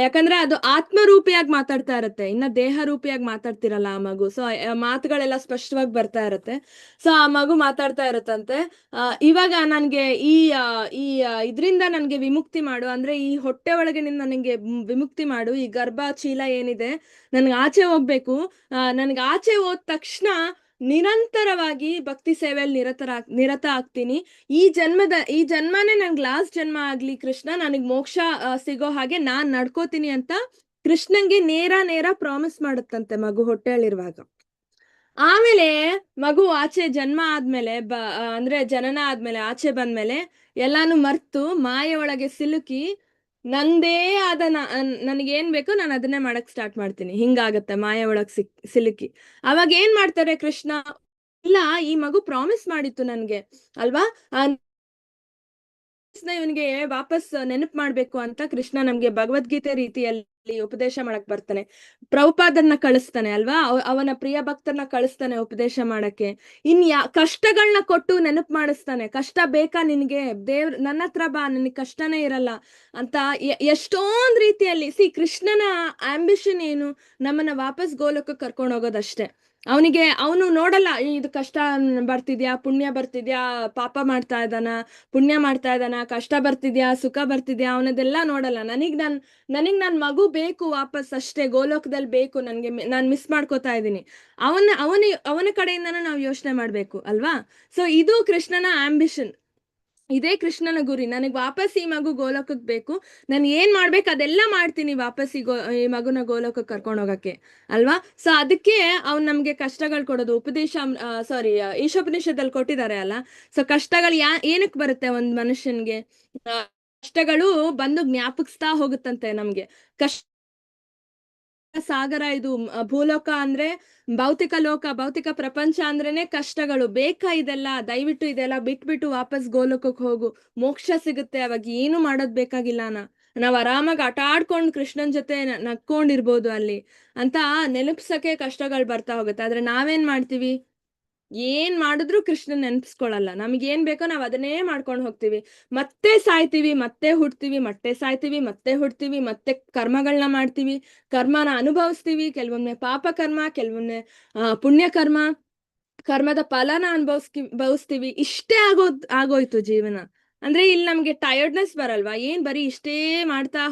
ಯಾಕಂದ್ರೆ ಅದು ಆತ್ಮರೂಪಿಯಾಗಿ ಮಾತಾಡ್ತಾ ಇರತ್ತೆ, ಇನ್ನ ದೇಹ ರೂಪಿಯಾಗಿ ಮಾತಾಡ್ತಿರಲ್ಲ ಆ ಮಗು. ಸೊ ಮಾತುಗಳೆಲ್ಲ ಸ್ಪಷ್ಟವಾಗಿ ಬರ್ತಾ ಇರತ್ತೆ. ಸೊ ಆ ಮಗು ಮಾತಾಡ್ತಾ ಇರತ್ತಂತೆ, ಇವಾಗ ನನ್ಗೆ ಇದ್ರಿಂದ ನನ್ಗೆ ವಿಮುಕ್ತಿ ಮಾಡು, ಅಂದ್ರೆ ಈ ಹೊಟ್ಟೆ ಒಳಗಿನಿಂದ ನನಗೆ ವಿಮುಕ್ತಿ ಮಾಡು, ಈ ಗರ್ಭ ಚೀಲ ಏನಿದೆ ನನ್ಗೆ ಆಚೆ ಹೋಗ್ಬೇಕು, ನನ್ಗೆ ಆಚೆ ಹೋದ ತಕ್ಷಣ ನಿರಂತರವಾಗಿ ಭಕ್ತಿ ಸೇವೆಯಲ್ಲಿ ನಿರತ ಆಗ್ತೀನಿ. ಈ ಜನ್ಮನೇ ನನ್ಗೆ ಲಾಸ್ಟ್ ಜನ್ಮ ಆಗ್ಲಿ ಕೃಷ್ಣ, ನನಗ್ ಮೋಕ್ಷ ಸಿಗೋ ಹಾಗೆ ನಾನ್ ನಡ್ಕೋತೀನಿ ಅಂತ ಕೃಷ್ಣಂಗೆ ನೇರ ಪ್ರಾಮಿಸ್ ಮಾಡುತ್ತಂತೆ ಮಗು ಹೊಟ್ಟೆಯಲ್ಲಿರುವಾಗ. ಆಮೇಲೆ ಮಗು ಆಚೆ ಜನ್ಮ ಆದ್ಮೇಲೆ ಅಂದ್ರೆ ಜನನ ಆದ್ಮೇಲೆ ಆಚೆ ಬಂದ್ಮೇಲೆ ಎಲ್ಲಾನು ಮರ್ತು ಮಾಯೆ ಒಳಗೆ ಸಿಲುಕಿ ನಂದೇ ಆದ ನನಗೇನ್ ಬೇಕು ನಾನು ಅದನ್ನೇ ಮಾಡಕ್ ಸ್ಟಾರ್ಟ್ ಮಾಡ್ತೀನಿ, ಹಿಂಗಾಗತ್ತೆ ಮಾಯೆ ಒಳಗ್ ಸಿಲುಕಿ. ಅವಾಗ ಏನ್ ಮಾಡ್ತಾರೆ ಕೃಷ್ಣ, ಇಲ್ಲ ಈ ಮಗು ಪ್ರಾಮಿಸ್ ಮಾಡಿತ್ತು ನನ್ಗೆ ಅಲ್ವಾ, ಇವನಿಗೆ ವಾಪಸ್ ನೆನಪು ಮಾಡ್ಬೇಕು ಅಂತ ಕೃಷ್ಣ ನಮ್ಗೆ ಭಗವದ್ಗೀತೆ ರೀತಿಯಲ್ಲಿ ಉಪದೇಶ ಮಾಡಕ್ ಬರ್ತಾನೆ. ಪ್ರಭುಪಾದನ್ನ ಕಳಿಸ್ತಾನೆ ಅಲ್ವಾ, ಅವನ ಪ್ರಿಯ ಭಕ್ತರನ್ನ ಕಳಿಸ್ತಾನೆ ಉಪದೇಶ ಮಾಡಕ್ಕೆ. ಕಷ್ಟಗಳನ್ನ ಕೊಟ್ಟು ನೆನಪು ಮಾಡಿಸ್ತಾನೆ. ಕಷ್ಟ ಬೇಕಾ ನಿನ್ಗೆ, ನನ್ನ ಹತ್ರ ಬಾ, ನಿನಗೆ ಕಷ್ಟನೇ ಇರಲ್ಲ ಅಂತ ಎಷ್ಟೊಂದ್ ರೀತಿಯಲ್ಲಿ. ಕೃಷ್ಣನ ಆಂಬಿಷನ್ ಏನು, ನಮ್ಮನ್ನ ವಾಪಸ್ ಗೋಲೋಕಕ್ಕೆ ಕರ್ಕೊಂಡು ಹೋಗೋದಷ್ಟೇ. ಅವನು ನೋಡಲ್ಲ ಇದು ಕಷ್ಟ ಬರ್ತಿದ್ಯಾ, ಪುಣ್ಯ ಬರ್ತಿದ್ಯಾ, ಪಾಪ ಮಾಡ್ತಾ ಇದ್ದಾನ, ಪುಣ್ಯ ಮಾಡ್ತಾ ಇದ್ದಾನ, ಕಷ್ಟ ಬರ್ತಿದ್ಯಾ, ಸುಖ ಬರ್ತಿದ್ಯಾ, ಅವನದೆಲ್ಲ ನೋಡಲ್ಲ. ನನಗ್ ನನ್ ಮಗು ಬೇಕು ವಾಪಸ್ ಅಷ್ಟೇ, ಗೋಲೋಕದಲ್ಲಿ ಬೇಕು ನನ್ಗೆ, ನಾನ್ ಮಿಸ್ ಮಾಡ್ಕೋತಾ ಇದ್ದೀನಿ, ಅವನ ಕಡೆಯಿಂದನೂ ನಾವು ಯೋಚನೆ ಮಾಡ್ಬೇಕು ಅಲ್ವಾ? ಸೊ ಇದು ಕೃಷ್ಣನ ಆಂಬಿಷನ್, ಇದೇ ಕೃಷ್ಣನ ಗುರಿ. ನನಗ್ ವಾಪಸ್ ಈ ಮಗು ಗೋಲೋಕಕ್ಕೆ ಬೇಕು, ನಾನು ಏನ್ ಮಾಡ್ಬೇಕು ಅದೆಲ್ಲ ಮಾಡ್ತೀನಿ ವಾಪಸ್ ಈ ಮಗುನ ಗೋಲೋಕಕ್ಕೆ ಕರ್ಕೊಂಡು ಹೋಗಕ್ಕೆ ಅಲ್ವಾ? ಸೊ ಅದಕ್ಕೆ ಅವ್ನು ನಮ್ಗೆ ಕಷ್ಟಗಳು ಕೊಡೋದು. ಈಶೋಪನಿಷದಲ್ಲಿ ಕೊಟ್ಟಿದ್ದಾರೆ ಅಲ್ಲ. ಸೊ ಕಷ್ಟಗಳು ಏನಕ್ಕೆ ಬರುತ್ತೆ ಒಂದ್ ಮನುಷ್ಯನ್ಗೆ, ಕಷ್ಟಗಳು ಬಂದು ಜ್ಞಾಪಿಸ್ತಾ ಹೋಗುತ್ತಂತೆ ನಮ್ಗೆ. ಸಾಗರ ಇದು ಭೂಲೋಕ ಅಂದ್ರೆ ಭೌತಿಕ ಲೋಕ, ಭೌತಿಕ ಪ್ರಪಂಚ ಅಂದ್ರೇನೆ ಕಷ್ಟಗಳು. ಬೇಕಾ ಇದೆಲ್ಲ, ದಯವಿಟ್ಟು ಇದೆಲ್ಲ ಬಿಟ್ಬಿಟ್ಟು ವಾಪಸ್ ಗೋಲೋಕಕ್ಕೆ ಹೋಗು, ಮೋಕ್ಷ ಸಿಗುತ್ತೆ, ಅವಾಗ ಏನು ಮಾಡೋದ್ ಬೇಕಾಗಿಲ್ಲ, ನಾವ್ ಆರಾಮಾಗಿ ಆಟ ಆಡ್ಕೊಂಡು ಕೃಷ್ಣನ್ ಜೊತೆ ನಕ್ಕೊಂಡಿರ್ಬೋದು ಅಲ್ಲಿ ಅಂತ ನೆನಪ್ಸಕ್ಕೆ ಕಷ್ಟಗಳು ಬರ್ತಾ ಹೋಗುತ್ತೆ. ಆದ್ರೆ ನಾವೇನ್ ಮಾಡ್ತೀವಿ, ಏನ್ ಮಾಡಿದ್ರು ಕೃಷ್ಣನ್ ನೆನ್ಪಿಸ್ಕೊಳಲ್ಲ. ನಮ್ಗೇನ್ ಬೇಕೋ ನಾವ್ ಅದನ್ನೇ ಮಾಡ್ಕೊಂಡು ಹೋಗ್ತೀವಿ, ಮತ್ತೆ ಸಾಯ್ತೀವಿ, ಮತ್ತೆ ಹುಡ್ತೀವಿ, ಮತ್ತೆ ಸಾಯ್ತೀವಿ, ಮತ್ತೆ ಹುಡ್ತೀವಿ, ಮತ್ತೆ ಕರ್ಮಗಳನ್ನ ಮಾಡ್ತೀವಿ, ಕರ್ಮನ ಅನುಭವಿಸ್ತೀವಿ. ಕೆಲವೊಮ್ಮೆ ಪಾಪ ಕರ್ಮ, ಕೆಲವೊಮ್ಮೆ ಪುಣ್ಯ ಕರ್ಮದ ಫಲನ ಅನುಭವಿಸ್ತೀವಿ. ಇಷ್ಟೇ ಆಗೋಯ್ತು ಜೀವನ. ಅಂದ್ರೆ ಇಲ್ಲಿ ನಮ್ಗೆ ಟಯರ್ಡ್ನೆಸ್ ಬರಲ್ವಾ? ಏನ್ ಬರೀ ಇಷ್ಟೇ ಮಾಡ್ತಾ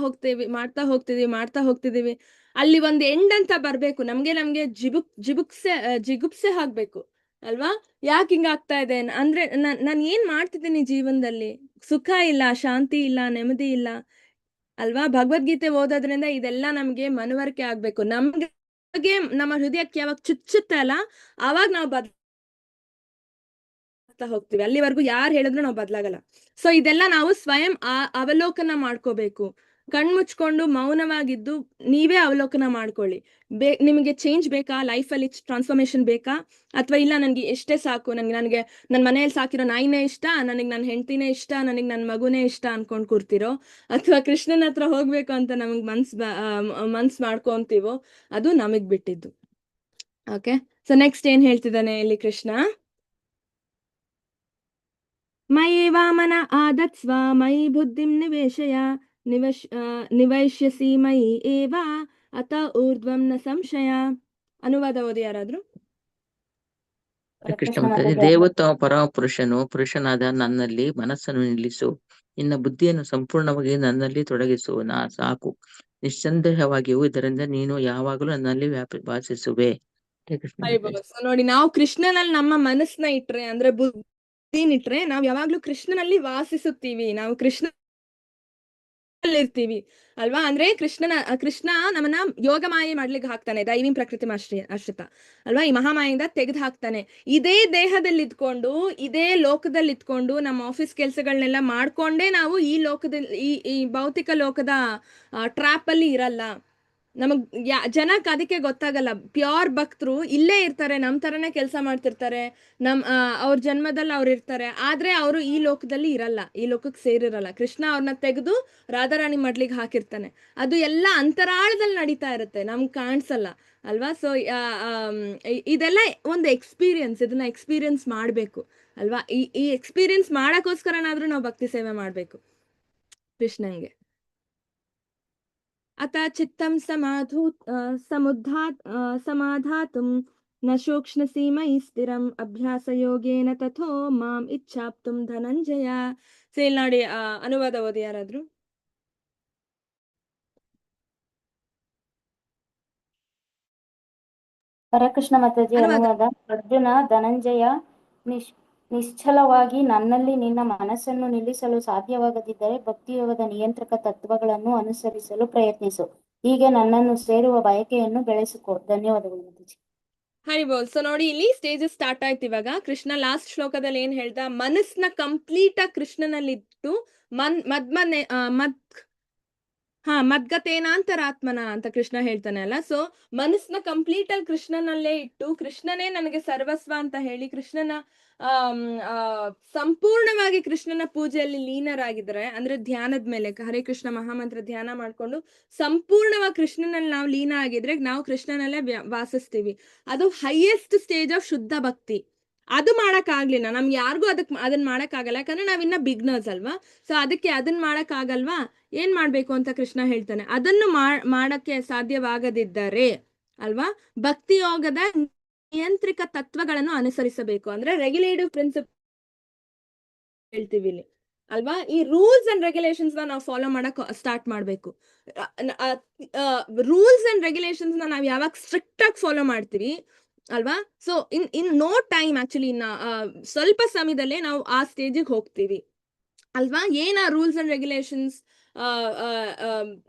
ಹೋಗ್ತಿದೀವಿ. ಅಲ್ಲಿ ಒಂದ್ ಎಂಡ್ ಅಂತ ಬರ್ಬೇಕು, ನಮ್ಗೆ ಜಿಗುಪ್ಸೆ ಆಗ್ಬೇಕು ಅಲ್ವಾ? ಯಾಕೆ ಹಿಂಗಾಗ್ತಾ ಇದೆ ಅಂದ್ರೆ ನಾನು ಏನ್ ಮಾಡ್ತಿದ್ದೀನಿ ಜೀವನದಲ್ಲಿ, ಸುಖ ಇಲ್ಲ, ಶಾಂತಿ ಇಲ್ಲ, ನೆಮ್ಮದಿ ಇಲ್ಲ ಅಲ್ವಾ? ಭಗವದ್ಗೀತೆ ಓದೋದ್ರಿಂದ ಇದೆಲ್ಲ ನಮ್ಗೆ ಮನವರಿಕೆ ಆಗ್ಬೇಕು. ನಮ್ಮ ಹೃದಯಕ್ಕೆ ಯಾವಾಗ ಚುಚ್ಚುತ್ತೆ ಅಲ್ಲ, ಅವಾಗ ನಾವು ಹೋಗ್ತೀವಿ. ಅಲ್ಲಿವರೆಗೂ ಯಾರು ಹೇಳಿದ್ರು ನಾವು ಬದಲಾಗಲ್ಲ. ಸೊ ಇದೆಲ್ಲ ನಾವು ಸ್ವಯಂ ಅವಲೋಕನ ಮಾಡ್ಕೋಬೇಕು ಕಣ್ಮುಚ್ಕೊಂಡು ಮೌನವಾಗಿದ್ದು ನೀವೇ ಅವಲೋಕನ ಮಾಡ್ಕೊಳ್ಳಿ. ನಿಮಗೆ ಚೇಂಜ್ ಬೇಕಾ, ಲೈಫಲ್ಲಿ ಟ್ರಾನ್ಸ್ಫಾರ್ಮೇಶನ್ ಬೇಕಾ, ಅಥವಾ ಇಲ್ಲ ನನಗೆ ಎಷ್ಟೇ ಸಾಕು, ನನಗೆ ನನ್ನ ಮನೆಯಲ್ಲಿ ಸಾಕಿರೋ ನಾಯಿನೇ ಇಷ್ಟ, ನನಗೆ ನನ್ನ ಹೆಂಡತಿನೇ ಇಷ್ಟ, ನನಗೆ ನನ್ನ ಮಗುನೇ ಇಷ್ಟ ಅನ್ಕೊಂಡು ಕೂರ್ತಿರೋ, ಅಥವಾ ಕೃಷ್ಣನ ಹತ್ರ ಹೋಗ್ಬೇಕು ಅಂತ ನಮಗೆ ಮನ್ಸ್ ಮಾಡ್ಕೊಂತೀವೋ, ಅದು ನಮಗ್ ಬಿಟ್ಟಿದ್ದು. ಓಕೆ, ಸೊ ನೆಕ್ಸ್ಟ್ ಏನ್ ಹೇಳ್ತಿದ್ದಾನೆ ಇಲ್ಲಿ ಕೃಷ್ಣ? ಮಯಿ ವಾಮನ ಆದತ್ಸ್ವ ಮಯಿ ಬುದ್ಧಿಂ ನಿವೇಶಯ ನಿವೈಷ್ಯಸಿ ಮಯಿ ಏವ ಅತ ಊರ್ಧ್ವಂ ನ ಸಂಶಯ. ಅನುವಾದ ಓದಿ ಯಾರಾದ್ರೂ. ಹರೇ ಕೃಷ್ಣ ಕೃಷ್ಣ ಮಾತಾಜಿ. ಮಾತಾಜಿ. ದೇವೋತ್ತಮ ಪರಮ ಪುರುಷನಾದ ನನ್ನಲ್ಲಿ ಮನಸ್ಸನ್ನು ನಿಲ್ಲಿಸು, ನಿನ್ನ ಬುದ್ಧಿಯನ್ನು ಸಂಪೂರ್ಣವಾಗಿ ನನ್ನಲ್ಲಿ ತೊಡಗಿಸು, ಸಾಕು. ನಿಸ್ಸಂದೇಹವಾಗಿಯೂ ಇದರಿಂದ ನೀನು ಯಾವಾಗಲೂ ನನ್ನಲ್ಲಿ ವಾಸಿಸುವೆ. ಹರೇ ಕೃಷ್ಣ ಮಾತಾಜಿ. ಸೊ ನೋಡಿ, ನಾವು ಕೃಷ್ಣನಲ್ಲಿ ನಮ್ಮ ಮನಸ್ಸನ್ನ ಇಟ್ರೆ, ಅಂದ್ರೆ ಬುದ್ಧಿನಿಟ್ರೆ, ನಾವು ಯಾವಾಗ್ಲೂ ಕೃಷ್ಣನಲ್ಲಿ ವಾಸಿಸುತ್ತೀವಿ, ನಾವು ಕೃಷ್ಣ ಇರ್ತೀವಿ ಅಲ್ವಾ. ಅಂದ್ರೆ ಕೃಷ್ಣ ನಮ್ಮನ್ನ ಯೋಗ ಮಾಯೆ ಮಾಡ್ಲಿಕ್ಕೆ ಹಾಕ್ತಾನೆ, ದೈವಿ ಪ್ರಕೃತಿ ಆಶ್ರಿತ ಅಲ್ವಾ. ಈ ಮಹಾಮಾಯಿಂದ ತೆಗೆದು ಹಾಕ್ತಾನೆ. ಇದೇ ದೇಹದಲ್ಲಿ ಇದ್ಕೊಂಡು, ಇದೇ ಲೋಕದಲ್ಲಿ ಇದ್ಕೊಂಡು, ನಮ್ಮ ಆಫೀಸ್ ಕೆಲ್ಸಗಳನ್ನೆಲ್ಲ ಮಾಡ್ಕೊಂಡೇ ನಾವು ಈ ಲೋಕದಲ್ಲಿ ಈ ಭೌತಿಕ ಲೋಕದ ಟ್ರ್ಯಾಪ್ ಅಲ್ಲಿ ಇರಲ್ಲ. ನಮಗ್ ಜನಕ್ಕೆ ಅದಕ್ಕೆ ಗೊತ್ತಾಗಲ್ಲ. ಪ್ಯೂರ್ ಭಕ್ತರು ಇಲ್ಲೇ ಇರ್ತಾರೆ, ನಮ್ ತರನೇ ಕೆಲಸ ಮಾಡ್ತಿರ್ತಾರೆ, ಅವ್ರ ಜನ್ಮದಲ್ಲಿ ಅವ್ರು ಇರ್ತಾರೆ, ಆದ್ರೆ ಅವರು ಈ ಲೋಕದಲ್ಲಿ ಇರಲ್ಲ, ಈ ಲೋಕಕ್ಕೆ ಸೇರಿರಲ್ಲ. ಕೃಷ್ಣ ಅವ್ರನ್ನ ತೆಗೆದು ರಾಧಾರಾಣಿ ಮಡ್ಲಿಗೆ ಹಾಕಿರ್ತಾನೆ. ಅದು ಎಲ್ಲ ಅಂತರಾಳದಲ್ಲಿ ನಡೀತಾ ಇರುತ್ತೆ, ನಮ್ಗೆ ಕಾಣಿಸಲ್ಲ ಅಲ್ವಾ. ಸೊ ಇದೆಲ್ಲ ಒಂದು ಎಕ್ಸ್ಪೀರಿಯನ್ಸ್, ಇದನ್ನ ಎಕ್ಸ್ಪೀರಿಯನ್ಸ್ ಮಾಡ್ಬೇಕು ಅಲ್ವಾ. ಈ ಎಕ್ಸ್ಪೀರಿಯನ್ಸ್ ಮಾಡಕ್ಕೋಸ್ಕರನಾದ್ರೂ ನಾವು ಭಕ್ತಿ ಸೇವೆ ಮಾಡ್ಬೇಕು ಕೃಷ್ಣಂಗೆ. ಅತ ಚಿತ್ತಂ ಸಮಾಧಾತುಂ ನ ಶೋಕ್ಷ್ಣಸಿ ಮಯಿ ಸ್ಥಿರಂ ಅಭ್ಯಾಸ ಯೋಗೇನ ತಥೋ ಮಾಂ ಇಚ್ಛಾಪ್ತುಂ ಧನಂಜಯ. ಸೇಲ್ ನೋಡಿ, ಅನುವಾದ ಓದಿ ಯಾರಾದ್ರೂ. ಹರೇ ಕೃಷ್ಣ ಮಾತಾಜಿ. ಅನುವಾದ. ಅರ್ಜುನ, ಧನಂಜಯ, ನಿಶ್ಚಲವಾಗಿ ನನ್ನಲ್ಲಿ ನಿನ್ನ ಮನಸ್ಸನ್ನು ನಿಲ್ಲಿಸಲು ಸಾಧ್ಯವಾಗದಿದ್ದರೆ ಭಕ್ತಿಯೋಗದ ನಿಯಂತ್ರಕ ತತ್ವಗಳನ್ನು ಅನುಸರಿಸಲು ಪ್ರಯತ್ನಿಸು. ಹೀಗೆ ನನ್ನನ್ನು ಸೇರುವ ಬಯಕೆಯನ್ನು ಬೆಳೆಸಿಕೊ. ಧನ್ಯವಾದಗಳು ಮಾತಾಜಿ. ಹರಿಬೋಲ್. ಸೊ ನೋಡಿ, ಇಲ್ಲಿ ಸ್ಟೇಜಸ್ ಸ್ಟಾರ್ಟ್ ಆಯ್ತು ಇವಾಗ. ಕೃಷ್ಣ ಲಾಸ್ಟ್ ಶ್ಲೋಕದಲ್ಲಿ ಏನ್ ಹೇಳ್ದ? ಮನಸ್ಸನ್ನ ಕಂಪ್ಲೀಟ್ ಆಗಿ ಕೃಷ್ಣನಲ್ಲಿಟ್ಟು ಮದ್ಗತೇನಾಂತರಾತ್ಮನ ಅಂತ ಕೃಷ್ಣ ಹೇಳ್ತಾನೆ ಅಲ್ಲ. ಸೊ ಮನಸ್ಸನ್ನ ಕಂಪ್ಲೀಟ್ ಆಗಿ ಕೃಷ್ಣನಲ್ಲೇ ಇಟ್ಟು, ಕೃಷ್ಣನೇ ನನಗೆ ಸರ್ವಸ್ವ ಅಂತ ಹೇಳಿ, ಕೃಷ್ಣನ ಸಂಪೂರ್ಣವಾಗಿ ಕೃಷ್ಣನ ಪೂಜೆಯಲ್ಲಿ ಲೀನರಾಗಿದ್ರೆ, ಅಂದ್ರೆ ಧ್ಯಾನದ ಮೇಲೆ ಹರೇ ಕೃಷ್ಣ ಮಹಾಮಂತ್ರ ಧ್ಯಾನ ಮಾಡ್ಕೊಂಡು ಸಂಪೂರ್ಣವಾಗಿ ಕೃಷ್ಣನಲ್ಲಿ ನಾವು ಲೀನ ಆಗಿದ್ರೆ ನಾವು ಕೃಷ್ಣನಲ್ಲೇ ವಾಸಿಸ್ತೀವಿ. ಅದು ಹೈಯೆಸ್ಟ್ ಸ್ಟೇಜ್ ಆಫ್ ಶುದ್ಧ ಭಕ್ತಿ. ಅದು ಮಾಡಕ್ ಆಗ್ಲಿಲ್ಲ, ನಮ್ಗೆ ಯಾರಿಗೂ ಅದನ್ನ ಮಾಡಕ್ ಆಗಲ್ಲ, ಯಾಕಂದ್ರೆ ನಾವಿನ್ನ ಬಿಗ್ನರ್ಸ್ ಅಲ್ವಾ. ಸೊ ಅದಕ್ಕೆ ಅದನ್ನ ಮಾಡಕ್ ಆಗಲ್ವಾ, ಏನ್ ಮಾಡ್ಬೇಕು ಅಂತ ಕೃಷ್ಣ ಹೇಳ್ತಾನೆ. ಅದನ್ನು ಮಾಡಕ್ಕೆ ಸಾಧ್ಯವಾಗದಿದ್ದರೆ ಅಲ್ವಾ, ಭಕ್ತಿ ಯೋಗದ ನಿಯಂತ್ರಿತ ತತ್ವಗಳನ್ನು ಅನುಸರಿಸಬೇಕು. ಅಂದ್ರೆ ರೆಗ್ಯುಲೇಟಿವ್ ಪ್ರಿನ್ಸಿಪಲ್ ಹೇಳ್ತೀವಿ ಇಲ್ಲಿ ಅಲ್ವಾ. ಈ ರೂಲ್ಸ್ ಅಂಡ್ ರೆಗ್ಯುಲೇಷನ್ಸ್ ನಾವು ಫಾಲೋ ಮಾಡಕ್ ಸ್ಟಾರ್ಟ್ ಮಾಡ್ಬೇಕು. ರೂಲ್ಸ್ ಅಂಡ್ ರೆಗ್ಯುಲೇಷನ್ಸ್ ನಾವು ಯಾವಾಗ ಸ್ಟ್ರಿಕ್ಟ್ ಆಗಿ ಫಾಲೋ ಮಾಡ್ತೀವಿ ಅಲ್ವಾ, so in no time, actually ಸ್ವಲ್ಪ ಸಮಯದಲ್ಲೇ ನಾವು ಆ ಸ್ಟೇಜಿಗೆ ಹೋಗ್ತೀವಿ ಅಲ್ವಾ. ಏನ ರೂಲ್ಸ್ ಅಂಡ್ ರೆಗ್ಯುಲೇಷನ್ಸ್?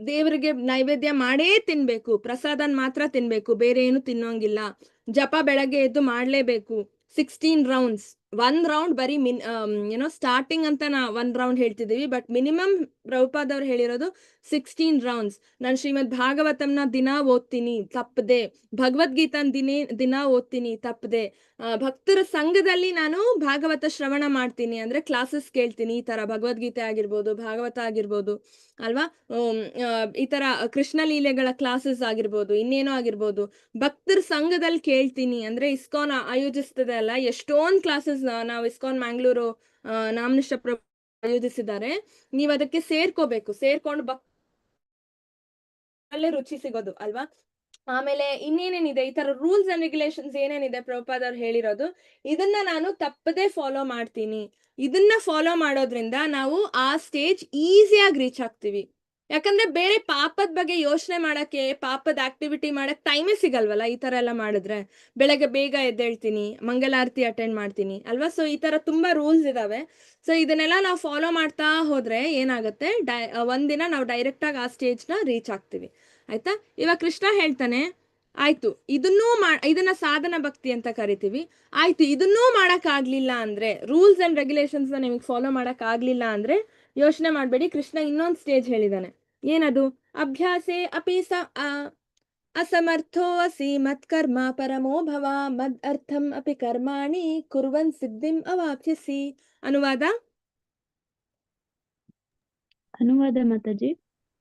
ದೇವರಿಗೆ ನೈವೇದ್ಯ ಮಾಡೇ ತಿನ್ಬೇಕು, ಪ್ರಸಾದನ್ ಮಾತ್ರ ತಿನ್ಬೇಕು, ಬೇರೆ ಏನು ತಿನ್ನೋಂಗಿಲ್ಲ. ಜಪ ಬೆಳಗ್ಗೆ ಎದ್ದು ಮಾಡ್ಲೇಬೇಕು. 16 ರೌಂಡ್ಸ್, 1 ರೌಂಡ್ ಬರೀ ಸ್ಟಾರ್ಟಿಂಗ್ ಅಂತ 1 ರೌಂಡ್ ಹೇಳ್ತಿದೀವಿ, ಬಟ್ ಮಿನಿಮಮ್ ಪ್ರಭುಪಾದ್ ಅವ್ರು ಹೇಳಿರೋದು 16 ರೌಂಡ್ಸ್. ನಾನು ಶ್ರೀಮದ್ ಭಾಗವತಂನ ದಿನ ಓದ್ತೀನಿ ತಪ್ಪದೆ, ಭಗವದ್ಗೀತನ್ ದಿನ ಓದ್ತೀನಿ ತಪ್ಪದೆ, ಭಕ್ತರ ಸಂಘದಲ್ಲಿ ನಾನು ಭಾಗವತ ಶ್ರವಣ ಮಾಡ್ತೀನಿ, ಅಂದ್ರೆ ಕ್ಲಾಸಸ್ ಕೇಳ್ತೀನಿ. ಈ ತರ ಭಗವದ್ಗೀತೆ ಆಗಿರ್ಬೋದು, ಭಾಗವತ ಆಗಿರ್ಬೋದು ಅಲ್ವಾ, ಈ ತರ ಕೃಷ್ಣ ಲೀಲೆಗಳ ಕ್ಲಾಸಸ್ ಆಗಿರ್ಬೋದು, ಇನ್ನೇನೋ ಆಗಿರ್ಬೋದು, ಭಕ್ತರ ಸಂಘದಲ್ಲಿ ಕೇಳ್ತೀನಿ. ಅಂದ್ರೆ ಇಸ್ಕಾನ್ ಆಯೋಜಿಸ್ತದೆ ಅಲ್ಲ, ಎಷ್ಟೊಂದ್ ಕ್ಲಾಸಸ್ ನಾವು ಇಸ್ಕಾನ್ ಮ್ಯಾಂಗ್ಳೂರು ನಾಮನಿಷ್ಠ ಪ್ರಭು ಆಯೋಜಿಸಿದ್ದಾರೆ. ನೀವ್ ಅದಕ್ಕೆ ಸೇರ್ಕೋಬೇಕು, ಸೇರ್ಕೊಂಡು ಅಲ್ಲೇ ರುಚಿ ಸಿಗೋದು ಅಲ್ವಾ. ಆಮೇಲೆ ಇನ್ನೇನೇನಿದೆ, ಈ ತರ ರೂಲ್ಸ್ ಅಂಡ್ ರೆಗ್ಯುಲೇಷನ್ಸ್ ಏನೇನಿದೆ ಪ್ರಭುಪಾದ್ ಅವ್ರು ಹೇಳಿರೋದು, ಇದನ್ನ ನಾನು ತಪ್ಪದೇ ಫಾಲೋ ಮಾಡ್ತೀನಿ. ಇದನ್ನ ಫಾಲೋ ಮಾಡೋದ್ರಿಂದ ನಾವು ಆ ಸ್ಟೇಜ್ ಈಸಿಯಾಗಿ ರೀಚ್ ಆಗ್ತೀವಿ. ಯಾಕಂದ್ರೆ ಬೇರೆ ಪಾಪದ ಬಗ್ಗೆ ಯೋಚನೆ ಮಾಡಕ್ಕೆ, ಪಾಪದ ಆಕ್ಟಿವಿಟಿ ಮಾಡಕ್ ಟೈಮೇ ಸಿಗಲ್ವಲ್ಲ ಈ ತರ ಎಲ್ಲ ಮಾಡಿದ್ರೆ. ಬೆಳಗ್ಗೆ ಬೇಗ ಎದ್ದೇಳ್ತೀನಿ, ಮಂಗಲಾರತಿ ಅಟೆಂಡ್ ಮಾಡ್ತೀನಿ ಅಲ್ವಾ. ಸೊ ಈ ತರ ತುಂಬಾ ರೂಲ್ಸ್ ಇದಾವೆ. ಸೊ ಇದನ್ನೆಲ್ಲ ನಾವು ಫಾಲೋ ಮಾಡ್ತಾ ಹೋದ್ರೆ ಏನಾಗುತ್ತೆ, ಒಂದಿನ ನಾವು ಡೈರೆಕ್ಟ್ ಆಗಿ ಆ ಸ್ಟೇಜ್ ನ ರೀಚ್ ಆಗ್ತೀವಿ. ಆಯ್ತಾ. ಇವಾಗ ಕೃಷ್ಣ ಹೇಳ್ತಾನೆ, ಆಯ್ತು ಇದನ್ನ ಸಾಧನ ಭಕ್ತಿ ಅಂತ ಕರಿತೀವಿ. ಆಯ್ತು, ಇದನ್ನೂ ಮಾಡಕ್ ಆಗ್ಲಿಲ್ಲ ಅಂದ್ರೆ, ರೂಲ್ಸ್ ಅಂಡ್ ರೆಗ್ಯುಲೇಷನ್ಸ್ ನಿಮಗೆ ಫಾಲೋ ಮಾಡಕ್ ಆಗ್ಲಿಲ್ಲ ಅಂದ್ರೆ ಯೋಚನೆ ಮಾಡ್ಬೇಡಿ, ಕೃಷ್ಣ ಇನ್ನೊಂದು ಸ್ಟೇಜ್ ಹೇಳಿದಾನೆ. ಏನದು? ಅಭ್ಯಾಸೆ ಅಪಿ ಅಸಮರ್ಥೋ ಅಸಿ ಮತ್ಕರ್ಮ ಪರಮೋ ಭವ ಮದ್ ಅರ್ಥಂ ಅಪಿ ಕರ್ಮಾಣಿ ಕುರ್ವನ್ ಸಿದ್ಧಿಂ ಅವಾಪ್ಸ್ಯಸಿ. ಅನುವಾದ ಮಾತಾಜಿ.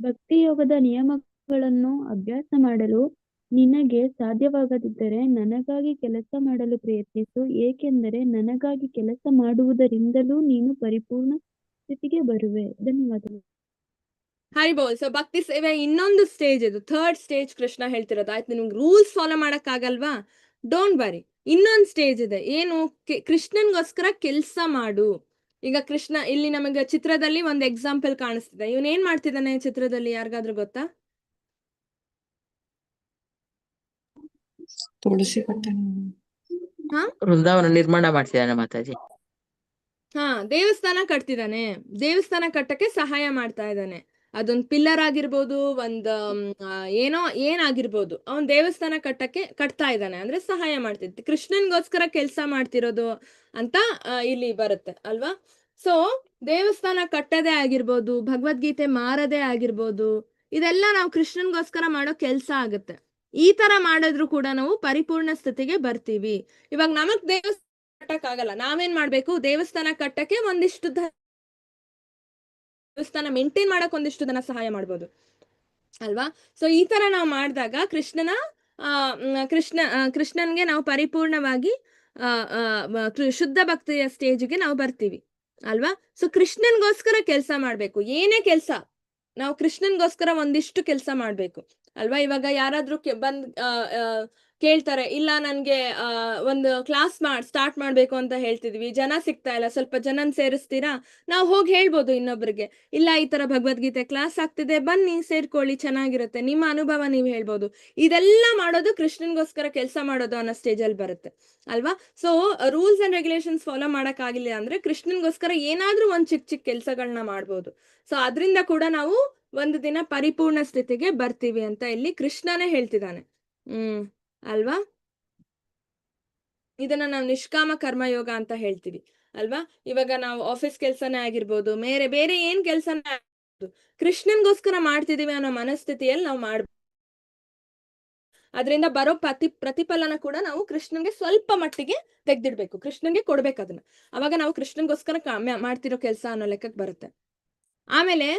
ಭಕ್ತಿಯೋಗದ ನಿಯಮಗಳನ್ನು ಅಭ್ಯಾಸ ಮಾಡಲು ನಿನಗೆ ಸಾಧ್ಯವಾಗದಿದ್ದರೆ ನನಗಾಗಿ ಕೆಲಸ ಮಾಡಲು ಪ್ರಯತ್ನಿಸು, ಏಕೆಂದರೆ ನನಗಾಗಿ ಕೆಲಸ ಮಾಡುವುದರಿಂದಲೂ ನೀನು ಪರಿಪೂರ್ಣ ಸ್ಥಿತಿಗೆ ಬರುವೆ. ಧನ್ಯವಾದಗಳು. ಹರಿಬೋಲ್. ಸೊ ಭಕ್ತಿ ಸೇವೆ ಇನ್ನೊಂದು ಸ್ಟೇಜ್, ಇದು 3rd ಸ್ಟೇಜ್ ಕೃಷ್ಣ ಹೇಳ್ತಿರೋದು. ಆಯ್ತು, ನಿಮ್ಗೆ ರೂಲ್ಸ್ ಫಾಲೋ ಮಾಡಕ್ ಆಗಲ್ವಾ? ಡೋಂಟ್ ವರಿ, ಇನ್ನೊಂದು ಸ್ಟೇಜ್ ಇದೆ. ಏನು? ಕೃಷ್ಣನ್ಗೋಸ್ಕರ ಕೆಲ್ಸ ಮಾಡು. ಈಗ ಕೃಷ್ಣ ಇಲ್ಲಿ ನಮಗೆ ಚಿತ್ರದಲ್ಲಿ ಒಂದು ಎಕ್ಸಾಂಪಲ್ ಕಾಣಿಸ್ತಿದೆ. ಇವನ್ ಏನ್ ಮಾಡ್ತಿದ್ದಾನೆ ಚಿತ್ರದಲ್ಲಿ? ಯಾರಿಗಾದ್ರೂ ಗೊತ್ತಾ? ತುಳಸಿ ಕಟ್ಟೆ. ಹಾ ವೃಂದಾವನ ನಿರ್ಮಾಣ ಮಾಡ್ತಿದ್ದಾನೆ ಮಾತಾಜಿ. ಹಾ, ದೇವಸ್ಥಾನ ಕಟ್ತಿದ್ದಾನೆ. ದೇವಸ್ಥಾನ ಕಟ್ಟಕ್ಕೆ ಸಹಾಯ ಮಾಡ್ತಾ ಇದ್ದಾನೆ. ಅದೊಂದ್ ಪಿಲ್ಲರ್ ಆಗಿರ್ಬೋದು, ಒಂದ್ ಏನೋ ಏನಾಗಿರ್ಬೋದು, ಅವನ್ ದೇವಸ್ಥಾನ ಕಟ್ತಾ ಇದ್ದಾನೆ ಅಂದ್ರೆ ಸಹಾಯ ಮಾಡ್ತಿದ್ದೆ. ಕೃಷ್ಣನ್ಗೋಸ್ಕರ ಕೆಲ್ಸ ಮಾಡ್ತಿರೋದು ಅಂತ ಇಲ್ಲಿ ಬರುತ್ತೆ ಅಲ್ವಾ? ಸೊ ದೇವಸ್ಥಾನ ಕಟ್ಟದೇ ಆಗಿರ್ಬೋದು, ಭಗವದ್ಗೀತೆ ಮಾರದೇ ಆಗಿರ್ಬೋದು, ಇದೆಲ್ಲ ನಾವು ಕೃಷ್ಣನ್ಗೋಸ್ಕರ ಮಾಡೋ ಕೆಲ್ಸ ಆಗುತ್ತೆ. ಈ ತರ ಮಾಡಿದ್ರು ಕೂಡ ನಾವು ಪರಿಪೂರ್ಣ ಸ್ಥಿತಿಗೆ ಬರ್ತೀವಿ. ಇವಾಗ ನಮಗ್ ದೇವಸ್ಥಾನ ಕಟ್ಟಕ್ ಆಗಲ್ಲ, ನಾವೇನ್ ಮಾಡ್ಬೇಕು? ದೇವಸ್ಥಾನ ಕಟ್ಟಕ್ಕೆ ಒಂದಿಷ್ಟು ದೇವಸ್ಥಾನ ಮೇಂಟೈನ್ ಮಾಡಕ್ ಒಂದಿಷ್ಟು ಜನ ಸಹಾಯ ಮಾಡ್ಬೋದು ಅಲ್ವಾ? ಸೊ ಈ ತರ ನಾವು ಮಾಡಿದಾಗ ಕೃಷ್ಣನ್ಗೆ ನಾವು ಪರಿಪೂರ್ಣವಾಗಿ ಶುದ್ಧ ಭಕ್ತಿಯ ಸ್ಟೇಜ್ಗೆ ನಾವು ಬರ್ತೀವಿ ಅಲ್ವಾ? ಸೊ ಕೃಷ್ಣನ್ಗೋಸ್ಕರ ಕೆಲ್ಸ ಮಾಡ್ಬೇಕು. ಏನೇ ಕೆಲ್ಸ, ನಾವು ಕೃಷ್ಣನ್ಗೋಸ್ಕರ ಒಂದಿಷ್ಟು ಕೆಲ್ಸ ಮಾಡ್ಬೇಕು ಅಲ್ವಾ? ಇವಾಗ ಯಾರಾದ್ರೂ ಬಂದ್ ಕೇಳ್ತಾರೆ, ಇಲ್ಲ ನನ್ಗೆ ಒಂದು ಕ್ಲಾಸ್ ಸ್ಟಾರ್ಟ್ ಮಾಡ್ಬೇಕು ಅಂತ ಹೇಳ್ತಿದ್ವಿ, ಜನ ಸಿಗ್ತಾ ಇಲ್ಲ, ಸ್ವಲ್ಪ ಜನನ್ ಸೇರಿಸ್ತೀರಾ? ನಾವು ಹೋಗಿ ಹೇಳ್ಬೋದು ಇನ್ನೊಬ್ರಿಗೆ, ಇಲ್ಲ ಈ ತರ ಭಗವದ್ಗೀತೆ ಕ್ಲಾಸ್ ಆಗ್ತಿದೆ, ಬನ್ನಿ ಸೇರ್ಕೊಳ್ಳಿ, ಚೆನ್ನಾಗಿರುತ್ತೆ, ನಿಮ್ಮ ಅನುಭವ ನೀವು ಹೇಳ್ಬೋದು. ಇದೆಲ್ಲ ಮಾಡೋದು ಕೃಷ್ಣನ್ಗೋಸ್ಕರ ಕೆಲಸ ಮಾಡೋದು ಅನ್ನೋ ಸ್ಟೇಜಲ್ಲಿ ಬರುತ್ತೆ ಅಲ್ವಾ? So rules and regulations follow ಮಾಡಕ್ ಆಗಿಲ್ಲ ಅಂದ್ರೆ ಕೃಷ್ಣನ್ಗೋಸ್ಕರ ಏನಾದ್ರೂ ಒಂದ್ ಚಿಕ್ಕ ಚಿಕ್ಕ ಕೆಲ್ಸಗಳನ್ನ ಮಾಡ್ಬೋದು. ಸೊ ಅದರಿಂದ ಕೂಡ ನಾವು ಒಂದು ದಿನ ಪರಿಪೂರ್ಣ ಸ್ಥಿತಿಗೆ ಬರ್ತೀವಿ ಅಂತ ಇಲ್ಲಿ ಕೃಷ್ಣನೇ ಹೇಳ್ತಿದ್ದಾನೆ. ಅಲ್ವಾ? ಇದನ್ನ ನಾವು ನಿಷ್ಕಾಮ ಕರ್ಮಯೋಗ ಅಂತ ಹೇಳ್ತೀವಿ ಅಲ್ವಾ? ಇವಾಗ ನಾವು ಆಫೀಸ್ ಕೆಲ್ಸನೇ ಆಗಿರ್ಬೋದು, ಬೇರೆ ಏನ್ ಕೆಲ್ಸನೇ ಆಗಿರ್ಬೋದು, ಕೃಷ್ಣನ್ಗೋಸ್ಕರ ಮಾಡ್ತಿದೀವಿ ಅನ್ನೋ ಮನಸ್ಥಿತಿಯಲ್ಲಿ ನಾವು ಮಾಡ್ಬೋದು. ಅದರಿಂದ ಬರೋ ಪ್ರತಿಫಲನ ಕೂಡ ನಾವು ಕೃಷ್ಣನ್ಗೆ ಸ್ವಲ್ಪ ಮಟ್ಟಿಗೆ ತೆಗ್ದಿಡ್ಬೇಕು, ಕೃಷ್ಣನ್ಗೆ ಕೊಡ್ಬೇಕು ಅದನ್ನ. ಅವಾಗ ನಾವು ಕೃಷ್ಣನ್ಗೋಸ್ಕರ ಮಾಡ್ತಿರೋ ಕೆಲ್ಸ ಅನ್ನೋ ಲೆಕ್ಕಕ್ಕೆ ಬರುತ್ತೆ. ಆಮೇಲೆ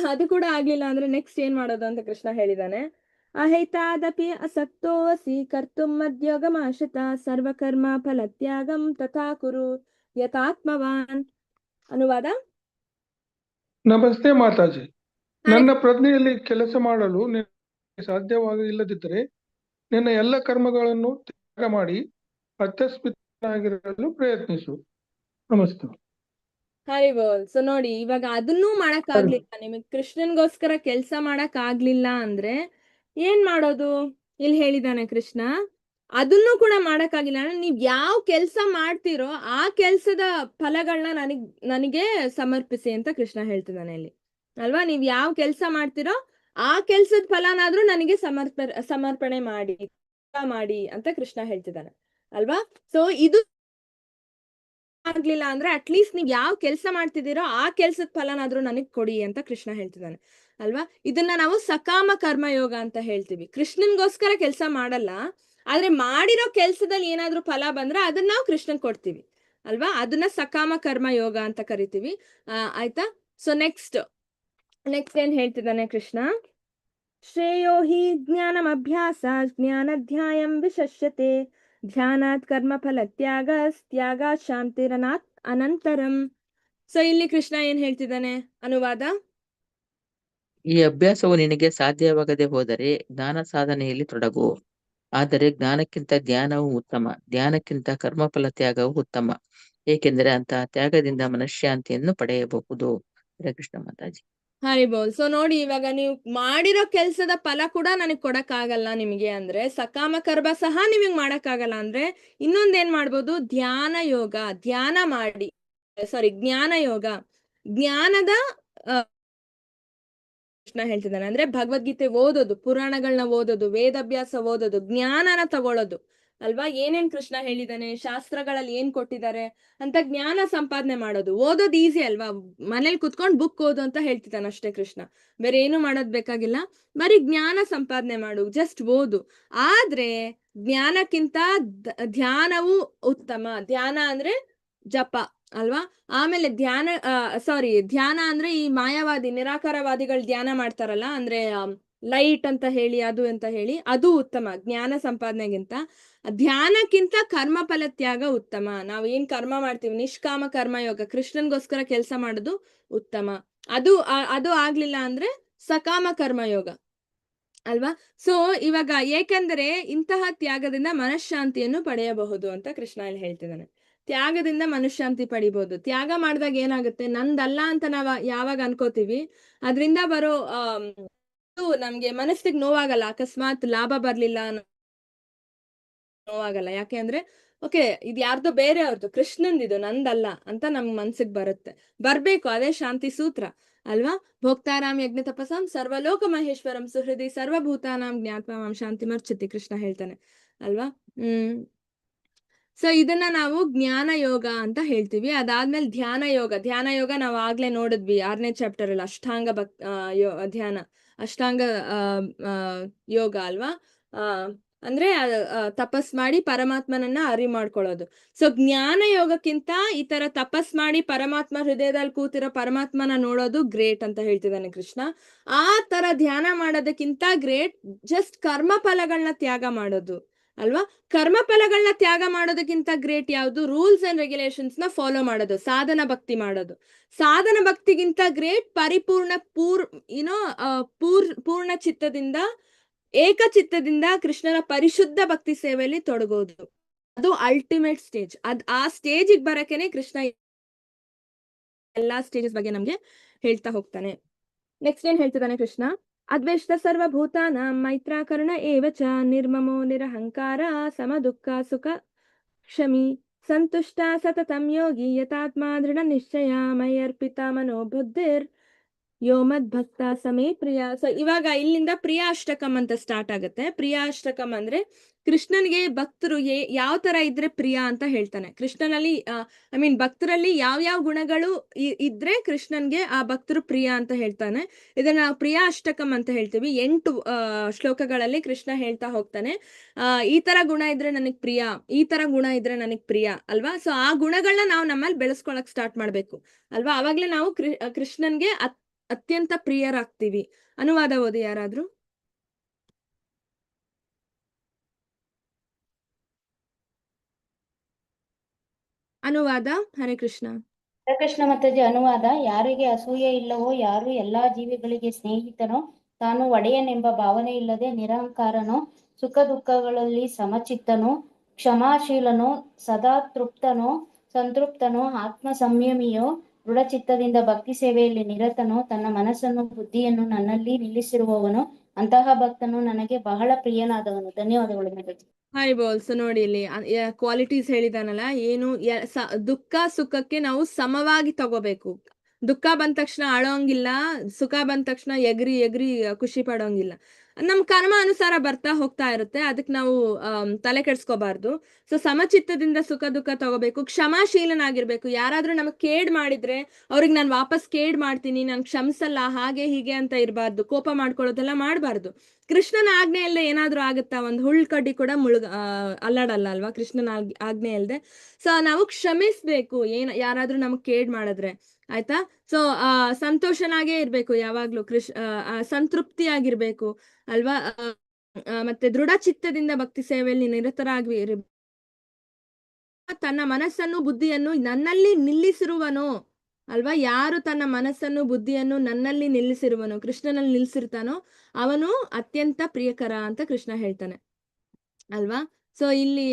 ಅದು ಕೂಡ ಆಗ್ಲಿಲ್ಲ ಅಂದ್ರೆ ನೆಕ್ಸ್ಟ್ ಏನ್ ಮಾಡೋದು ಅಂತ ಕೃಷ್ಣ ಹೇಳಿದಾನೆ. ಅಹೈತಾದಪಿ ಅಸಕ್ತೋ ಅಸಿ ಕರ್ತುಂ ಮದ್ಯೋಗಮಾಶ್ರಿತ ಸರ್ವಕರ್ಮ ಫಲತ್ಯಾಗಂ ತಥಾ ಕುರು ಯಥಾತ್ಮವಾನ್. ಅನುವಾದ. ನಮಸ್ತೆ ಮಾತಾಜಿ. ನನ್ನ ಪ್ರಜ್ಞೆಯಲ್ಲಿ ಕೆಲಸ ಮಾಡಲು ನಿನಗೆ ಸಾಧ್ಯವಾಗಿಲ್ಲದಿದ್ದರೆ ನಿನ್ನ ಎಲ್ಲ ಕರ್ಮಗಳನ್ನು ತ್ಯಾಗ ಮಾಡಿ ಅತ್ಯಸ್ಮಿತನಾಗಿರಲು ಪ್ರಯತ್ನಿಸು. ನಮಸ್ತೆ. ಹರಿ ಬೋಲ್. ಸೊ ನೋಡಿ, ಇವಾಗ ಅದನ್ನೂ ಮಾಡಕ್ ಆಗ್ಲಿಲ್ಲ, ನಿಮಗ್ ಕೃಷ್ಣನ್ಗೋಸ್ಕರ ಕೆಲ್ಸ ಮಾಡಕ್ ಆಗ್ಲಿಲ್ಲ ಅಂದ್ರೆ ಏನ್ ಮಾಡೋದು? ಇಲ್ಲಿ ಹೇಳಿದಾನೆ ಕೃಷ್ಣ, ಅದನ್ನೂ ಕೂಡ ಮಾಡಕ್ಕಾಗಿಲ್ಲ ಅಂದ್ರೆ ನೀವ್ ಯಾವ ಕೆಲ್ಸ ಮಾಡ್ತೀರೋ ಆ ಕೆಲ್ಸದ ಫಲಗಳನ್ನ ನನಗೆ ಸಮರ್ಪಿಸಿ ಅಂತ ಕೃಷ್ಣ ಹೇಳ್ತಿದ್ದಾನೆ ಇಲ್ಲಿ ಅಲ್ವಾ? ನೀವ್ ಯಾವ ಕೆಲ್ಸ ಮಾಡ್ತೀರೋ ಆ ಕೆಲ್ಸದ ಫಲನಾದ್ರೂ ನನಗೆ ಸಮರ್ಪಣೆ ಮಾಡಿ ಅಂತ ಕೃಷ್ಣ ಹೇಳ್ತಿದ್ದಾನೆ ಅಲ್ವಾ? ಸೊ ಇದು ಆಗ್ಲಿಲ್ಲ ಅಂದ್ರೆ ಅಟ್ಲೀಸ್ಟ್ ನೀವ್ ಯಾವ ಕೆಲ್ಸ ಮಾಡ್ತಿದ್ದೀರೋ ಆ ಕೆಲ್ಸದ ಫಲನಾದ್ರೂ ನನಗ್ ಕೊಡಿ ಅಂತ ಕೃಷ್ಣ ಹೇಳ್ತಿದ್ದಾನೆ ಅಲ್ವಾ? ಇದನ್ನ ನಾವು ಸಕಾಮ ಕರ್ಮಯೋಗ ಅಂತ ಹೇಳ್ತೀವಿ. ಕೃಷ್ಣನ್ಗೋಸ್ಕರ ಕೆಲ್ಸ ಮಾಡಲ್ಲ, ಆದ್ರೆ ಮಾಡಿರೋ ಕೆಲ್ಸದಲ್ಲಿ ಏನಾದ್ರೂ ಫಲ ಬಂದ್ರೆ ಅದನ್ನ ನಾವು ಕೃಷ್ಣನ್ ಕೊಡ್ತೀವಿ ಅಲ್ವಾ? ಅದನ್ನ ಸಕಾಮ ಕರ್ಮಯೋಗ ಅಂತ ಕರಿತೀವಿ. ಆಯ್ತಾ? ಸೊ ನೆಕ್ಸ್ಟ್ ಏನ್ ಹೇಳ್ತಿದ್ದಾನೆ ಕೃಷ್ಣ? ಶ್ರೇಯೋ ಹಿ ಜ್ಞಾನಮಭ್ಯಾಸ ಜ್ಞಾನಧ್ಯಾಯಂ ವಿಶಸ್ಯತೆ ಧ್ಯಾನಾತ್ ಕರ್ಮ ಫಲ ತ್ಯಾಗ ಶಾಂತಿರನಾತ್ ಅನಂತರಂ. ಸೊ ಇಲ್ಲಿ ಕೃಷ್ಣ ಏನ್ ಹೇಳ್ತಿದ್ದಾನೆ? ಅನುವಾದ. ಈ ಅಭ್ಯಾಸವು ನಿನಗೆ ಸಾಧ್ಯವಾಗದೆ ಹೋದರೆ ಜ್ಞಾನ ಸಾಧನೆಯಲ್ಲಿ ತೊಡಗು. ಆದರೆ ಜ್ಞಾನಕ್ಕಿಂತ ಧ್ಯಾನವು ಉತ್ತಮ, ಧ್ಯಾನಕ್ಕಿಂತ ಕರ್ಮಫಲ ತ್ಯಾಗವು ಉತ್ತಮ, ಏಕೆಂದರೆ ಅಂತಹ ತ್ಯಾಗದಿಂದ ಮನಃಶಾಂತಿಯನ್ನು ಪಡೆಯಬಹುದು. ಹರೇ ಕೃಷ್ಣ ಮಾತಾಜಿ. ಹರಿ ಬೋಲ್. ಸೊ ನೋಡಿ, ಇವಾಗ ನೀವು ಮಾಡಿರೋ ಕೆಲ್ಸದ ಫಲ ಕೂಡ ನನಗ್ ಕೊಡಕ್ ಆಗಲ್ಲ ನಿಮ್ಗೆ ಅಂದ್ರೆ, ಸಕಾಮ ಕರ್ಮ ಸಹ ನಿಮಗ್ ಮಾಡಕ್ ಆಗಲ್ಲ ಅಂದ್ರೆ ಇನ್ನೊಂದೇನ್ ಮಾಡ್ಬೋದು? ಧ್ಯಾನ ಯೋಗ. ಜ್ಞಾನ ಯೋಗ, ಜ್ಞಾನದ ಕೃಷ್ಣ ಹೇಳ್ತಿದ್ದಾನೆ ಅಂದ್ರೆ ಭಗವದ್ಗೀತೆ ಓದೋದು, ಪುರಾಣಗಳನ್ನ ಓದೋದು, ವೇದಾಭ್ಯಾಸ ಓದೋದು, ಜ್ಞಾನನ ತಗೊಳ್ಳೋದು, ಅಲ್ವಾ? ಏನೇನ್ ಕೃಷ್ಣ ಹೇಳಿದಾನೆ, ಶಾಸ್ತ್ರಗಳಲ್ಲಿ ಏನ್ ಕೊಟ್ಟಿದ್ದಾರೆ ಅಂತ ಜ್ಞಾನ ಸಂಪಾದನೆ ಮಾಡೋದು. ಓದೋದು ಈಸಿ ಅಲ್ವಾ? ಮನೇಲಿ ಕುತ್ಕೊಂಡು ಬುಕ್ ಓದು ಅಂತ ಹೇಳ್ತಿದ್ದಾನೆ ಅಷ್ಟೇ ಕೃಷ್ಣ. ಬೇರೆ ಏನು ಮಾಡೋದ್ ಬೇಕಾಗಿಲ್ಲ, ಬರೀ ಜ್ಞಾನ ಸಂಪಾದನೆ ಮಾಡು, ಜಸ್ಟ್ ಓದು. ಆದ್ರೆ ಜ್ಞಾನಕ್ಕಿಂತ ಧ್ಯಾನವು ಉತ್ತಮ. ಧ್ಯಾನ ಅಂದ್ರೆ ಜಪ ಅಲ್ವಾ? ಆಮೇಲೆ ಧ್ಯಾನ ಅಂದ್ರೆ ಈ ಮಾಯಾವಾದಿ ನಿರಾಕಾರವಾದಿಗಳು ಧ್ಯಾನ ಮಾಡ್ತಾರಲ್ಲ, ಅಂದ್ರೆ ಲೈಟ್ ಅಂತ ಹೇಳಿ ಅದು ಅಂತ ಹೇಳಿ, ಅದು ಉತ್ತಮ ಜ್ಞಾನ ಸಂಪಾದನೆಗಿಂತ. ಧ್ಯಾನಕ್ಕಿಂತ ಕರ್ಮಫಲ ತ್ಯಾಗ ಉತ್ತಮ. ನಾವು ಏನ್ ಕರ್ಮ ಮಾಡ್ತೀವಿ, ನಿಷ್ಕಾಮ ಕರ್ಮಯೋಗ, ಕೃಷ್ಣನ್ಗೋಸ್ಕರ ಕೆಲಸ ಮಾಡೋದು ಉತ್ತಮ. ಅದು ಆಗ್ಲಿಲ್ಲ ಅಂದ್ರೆ ಸಕಾಮ ಕರ್ಮಯೋಗ ಅಲ್ವಾ? ಸೊ ಇವಾಗ ಏಕೆಂದರೆ ಇಂತಹ ತ್ಯಾಗದಿಂದ ಮನಃಶಾಂತಿಯನ್ನು ಪಡೆಯಬಹುದು ಅಂತ ಕೃಷ್ಣ ಇಲ್ಲಿ ಹೇಳ್ತಿದ್ದಾನೆ. ತ್ಯಾಗದಿಂದ ಮನಃಶಾಂತಿ ಪಡಿಬಹುದು. ತ್ಯಾಗ ಮಾಡಿದಾಗ ಏನಾಗುತ್ತೆ, ನಂದಲ್ಲ ಅಂತ ನಾವ್ ಯಾವಾಗ ಅನ್ಕೋತೀವಿ, ಅದ್ರಿಂದ ಬರೋ ನಮ್ಗೆ ಮನಸ್ಸಿಗೆ ನೋವಾಗಲ್ಲ. ಅಕಸ್ಮಾತ್ ಲಾಭ ಬರ್ಲಿಲ್ಲ ನೋವಾಗಲ್ಲ. ಯಾಕೆ ಅಂದ್ರೆ ಓಕೆ, ಇದು ಯಾರ್ದೋ ಬೇರೆ ಅವ್ರದ್ದು, ಕೃಷ್ಣಂದಿದು, ನಂದಲ್ಲ ಅಂತ ನಮ್ ಮನ್ಸಿಗೆ ಬರ್ಬೇಕು. ಅದೇ ಶಾಂತಿ ಸೂತ್ರ ಅಲ್ವಾ? ಭೋಕ್ತಾರಾಮ್ ಯಜ್ಞ ತಪಸಾಂ ಸರ್ವಲೋಕ ಮಹೇಶ್ವರಂ ಸುಹೃದಿ ಸರ್ವಭೂತಾನಾಂ ಜ್ಞಾತ್ವಾ ಮಾಂ ಶಾಂತಿ ಮರ್ಚತಿ, ಕೃಷ್ಣ ಹೇಳ್ತಾನೆ ಅಲ್ವಾ? ಸೊ ಇದನ್ನ ನಾವು ಜ್ಞಾನ ಯೋಗ ಅಂತ ಹೇಳ್ತೀವಿ. ಅದಾದ್ಮೇಲೆ ಧ್ಯಾನ ಯೋಗ ನಾವು ಆಗ್ಲೇ ನೋಡಿದ್ವಿ 6ನೇ ಚಾಪ್ಟರ್ ಅಲ್ಲಿ, ಅಷ್ಟಾಂಗ ಧ್ಯಾನ, ಅಷ್ಟಾಂಗ ಯೋಗ ಅಲ್ವಾ? ಅಂದ್ರೆ ತಪಸ್ ಮಾಡಿ ಪರಮಾತ್ಮನನ್ನ ಅರಿವು ಮಾಡ್ಕೊಳ್ಳೋದು. ಸೊ ಜ್ಞಾನ ಯೋಗಕ್ಕಿಂತ ಈ ತರ ತಪಸ್ ಮಾಡಿ ಪರಮಾತ್ಮ ಹೃದಯದಲ್ಲಿ ಕೂತಿರೋ ಪರಮಾತ್ಮನ ನೋಡೋದು ಗ್ರೇಟ್ ಅಂತ ಹೇಳ್ತಿದ್ದಾನೆ ಕೃಷ್ಣ. ಆ ತರ ಧ್ಯಾನ ಮಾಡೋದಕ್ಕಿಂತ ಗ್ರೇಟ್ ಜಸ್ಟ್ ಕರ್ಮ ಫಲಗಳನ್ನ ತ್ಯಾಗ ಮಾಡೋದು ಅಲ್ವಾ? ಕರ್ಮ ಫಲಗಳನ್ನ ತ್ಯಾಗ ಮಾಡೋದಕ್ಕಿಂತ ಗ್ರೇಟ್ ಯಾವುದು? ರೂಲ್ಸ್ ಅಂಡ್ ರೆಗ್ಯುಲೇಷನ್ಸ್ ನ ಫಾಲೋ ಮಾಡೋದು, ಸಾಧನ ಭಕ್ತಿ ಮಾಡೋದು. ಸಾಧನ ಭಕ್ತಿಗಿಂತ ಗ್ರೇಟ್ ಪರಿಪೂರ್ಣ ಪೂರ್ಣ ಚಿತ್ತದಿಂದ, ಏಕಚಿತ್ತದಿಂದ ಕೃಷ್ಣನ ಪರಿಶುದ್ಧ ಭಕ್ತಿ ಸೇವೆಯಲ್ಲಿ ತೊಡಗೋದು. ಅದು ಅಲ್ಟಿಮೇಟ್ ಸ್ಟೇಜ್. ಆ ಸ್ಟೇಜಿಗೆ ಬರಕೇನೆ ಕೃಷ್ಣ ಎಲ್ಲಾ ಸ್ಟೇಜಸ್ ಬಗ್ಗೆ ನಮ್ಗೆ ಹೇಳ್ತಾ ಹೋಗ್ತಾನೆ. ನೆಕ್ಸ್ಟ್ ಏನ್ ಹೇಳ್ತಿದ್ದಾನೆ ಕೃಷ್ಣ? ಅದ್ವೇಷ್ಟ ಸರ್ವಭೂತಾನ ಮೈತ್ರಾಕರ್ಣ ಏವಚ ನಿರ್ಮಮೋ ನಿರಹಂಕಾರ ಸಮ ದುಃಖ ಸುಖ ಕ್ಷಮಿ ಸಂತುಷ್ಟ ಸತತಂ ಯೋಗಿ ಯತಾತ್ಮ ದೃಢ ನಿಶ್ಚಯ ಮೈಯರ್ಪಿತ ಮನೋಬುದ್ಧಿರ್ ಯೋ ಮದ್ ಭಕ್ತ ಸಮೇ ಪ್ರಿಯ. ಸೊ ಇವಾಗ ಇಲ್ಲಿಂದ ಪ್ರಿಯಾಷ್ಟಕಂ ಅಂತ ಸ್ಟಾರ್ಟ್ ಆಗುತ್ತೆ. ಪ್ರಿಯಾಷ್ಟಕಂ ಅಂದ್ರೆ ಕೃಷ್ಣನ್ಗೆ ಭಕ್ತರು ಯಾವ ತರ ಇದ್ರೆ ಪ್ರಿಯ ಅಂತ ಹೇಳ್ತಾನೆ. ಕೃಷ್ಣನಲ್ಲಿ ಭಕ್ತರಲ್ಲಿ ಯಾವ ಗುಣಗಳು ಇದ್ರೆ ಕೃಷ್ಣನ್ಗೆ ಆ ಭಕ್ತರು ಪ್ರಿಯ ಅಂತ ಹೇಳ್ತಾನೆ. ಇದನ್ನ ನಾವು ಪ್ರಿಯಾಷ್ಟಕಂ ಅಂತ ಹೇಳ್ತೀವಿ. 8 ಶ್ಲೋಕಗಳಲ್ಲಿ ಕೃಷ್ಣ ಹೇಳ್ತಾ ಹೋಗ್ತಾನೆ, ಈ ತರ ಗುಣ ಇದ್ರೆ ನನಗ್ ಪ್ರಿಯ, ಈ ತರ ಗುಣ ಇದ್ರೆ ನನಗ್ ಪ್ರಿಯ ಅಲ್ವಾ? ಸೊ ಆ ಗುಣಗಳನ್ನ ನಾವು ನಮ್ಮಲ್ಲಿ ಬೆಳೆಸ್ಕೊಳಕ್ ಸ್ಟಾರ್ಟ್ ಮಾಡ್ಬೇಕು ಅಲ್ವಾ? ಅವಾಗ್ಲೇ ನಾವು ಕೃಷ್ಣನ್ಗೆ ಅತ್ಯಂತ ಪ್ರಿಯರಾಗ್ತೀವಿ. ಅನುವಾದ ಓದಿ ಯಾರಾದ್ರೂ. ಅನುವಾದ ಹರೇ ಕೃಷ್ಣ. ಹರೇ ಕೃಷ್ಣ ಮಾತಾಜಿ. ಅನುವಾದ: ಯಾರಿಗೆ ಅಸೂಯೆ ಇಲ್ಲವೋ, ಯಾರು ಎಲ್ಲಾ ಜೀವಿಗಳಿಗೆ ಸ್ನೇಹಿತನೋ, ತಾನು ಒಡೆಯನೆಂಬ ಭಾವನೆ ಇಲ್ಲದೆ ನಿರಹಂಕಾರನೋ, ಸುಖ ದುಃಖಗಳಲ್ಲಿ ಸಮಚಿತ್ತನೋ, ಕ್ಷಮಾಶೀಲನೋ, ಸದಾ ಸಂತೃಪ್ತನೋ, ಆತ್ಮ ಸಂಯಮಿಯೋ, ದೃಢಚಿತ್ತದಿಂದ ಭಕ್ತಿ ಸೇವೆಯಲ್ಲಿ ನಿರತನೋ, ತನ್ನ ಮನಸ್ಸನ್ನು ಬುದ್ಧಿಯನ್ನು ನನ್ನಲ್ಲಿ ನಿಲ್ಲಿಸಿರುವವನು, ಅಂತಹ ಭಕ್ತನು ನನಗೆ ಬಹಳ ಪ್ರಿಯನಾದವನು. ಧನ್ಯವಾದಗಳು ಮಾತಾಜಿ. Hi bowls. ನೋಡಿ ಇಲ್ಲಿ ಕ್ವಾಲಿಟೀಸ್ ಹೇಳಿದಾನಲ್ಲ, ಏನು ದುಃಖ ಸುಖಕ್ಕೆ ನಾವು ಸಮವಾಗಿ ತಗೋಬೇಕು. ದುಃಖ ಬಂದ ತಕ್ಷಣ ಅಳೋಂಗಿಲ್ಲ, ಸುಖ ಬಂದ ತಕ್ಷಣ ಎಗ್ರಿ ಖುಷಿ ಪಡೋಂಗಿಲ್ಲ. ನಮ್ ಕರ್ಮ ಅನುಸಾರ ಬರ್ತಾ ಹೋಗ್ತಾ ಇರುತ್ತೆ, ಅದಕ್ಕೆ ನಾವು ತಲೆ ಕೆಡ್ಸ್ಕೋಬಾರ್ದು. ಸೊ ಸಮಚಿತ್ತದಿಂದ ಸುಖ ದುಃಖ ತಗೋಬೇಕು. ಕ್ಷಮಾಶೀಲನಾಗಿರ್ಬೇಕು. ಯಾರಾದ್ರೂ ನಮಗ್ ಕೇಡ್ ಮಾಡಿದ್ರೆ ಅವ್ರಿಗೆ ನಾನು ವಾಪಸ್ ಕೇಡ್ ಮಾಡ್ತೀನಿ, ನಾನು ಕ್ಷಮಿಸಲ್ಲ, ಹಾಗೆ ಹೀಗೆ ಅಂತ ಇರಬಾರ್ದು. ಕೋಪ ಮಾಡ್ಕೊಳ್ಳೋದೆಲ್ಲ ಮಾಡಬಾರ್ದು. ಕೃಷ್ಣನ ಆಜ್ಞೆ ಇಲ್ಲದೆ ಏನಾದ್ರೂ ಆಗುತ್ತಾ? ಒಂದು ಹುಳ್ಕಡ್ಡಿ ಕೂಡ ಅಲ್ಲಾಡಲ್ಲ ಅಲ್ವಾ ಕೃಷ್ಣನ ಆಜ್ಞೆ ಇಲ್ಲದೆ. ಸೊ ನಾವು ಕ್ಷಮಿಸ್ಬೇಕು ಯಾರಾದ್ರೂ ನಮಗ್ ಕೇಡ್ ಮಾಡಿದ್ರೆ, ಆಯ್ತಾ? ಸೊ ಸಂತೋಷನಾಗೇ ಇರ್ಬೇಕು ಯಾವಾಗ್ಲೂ, ಸಂತೃಪ್ತಿ ಆಗಿರ್ಬೇಕು ಅಲ್ವಾ? ಮತ್ತೆ ದೃಢ ಚಿತ್ತದಿಂದ ಭಕ್ತಿ ಸೇವೆಯಲ್ಲಿ ನಿರತರಾಗಿ ತನ್ನ ಮನಸ್ಸನ್ನು ಬುದ್ಧಿಯನ್ನು ನನ್ನಲ್ಲಿ ನಿಲ್ಲಿಸಿರುವನೋ ಅಲ್ವಾ? ಯಾರು ತನ್ನ ಮನಸ್ಸನ್ನು ಬುದ್ಧಿಯನ್ನು ನನ್ನಲ್ಲಿ ನಿಲ್ಲಿಸಿರುವನೋ, ಕೃಷ್ಣನಲ್ಲಿ ನಿಲ್ಲಿಸಿರ್ತಾನೋ, ಅವನು ಅತ್ಯಂತ ಪ್ರಿಯಕರ ಅಂತ ಕೃಷ್ಣ ಹೇಳ್ತಾನೆ ಅಲ್ವಾ? ಸೊ ಇಲ್ಲಿ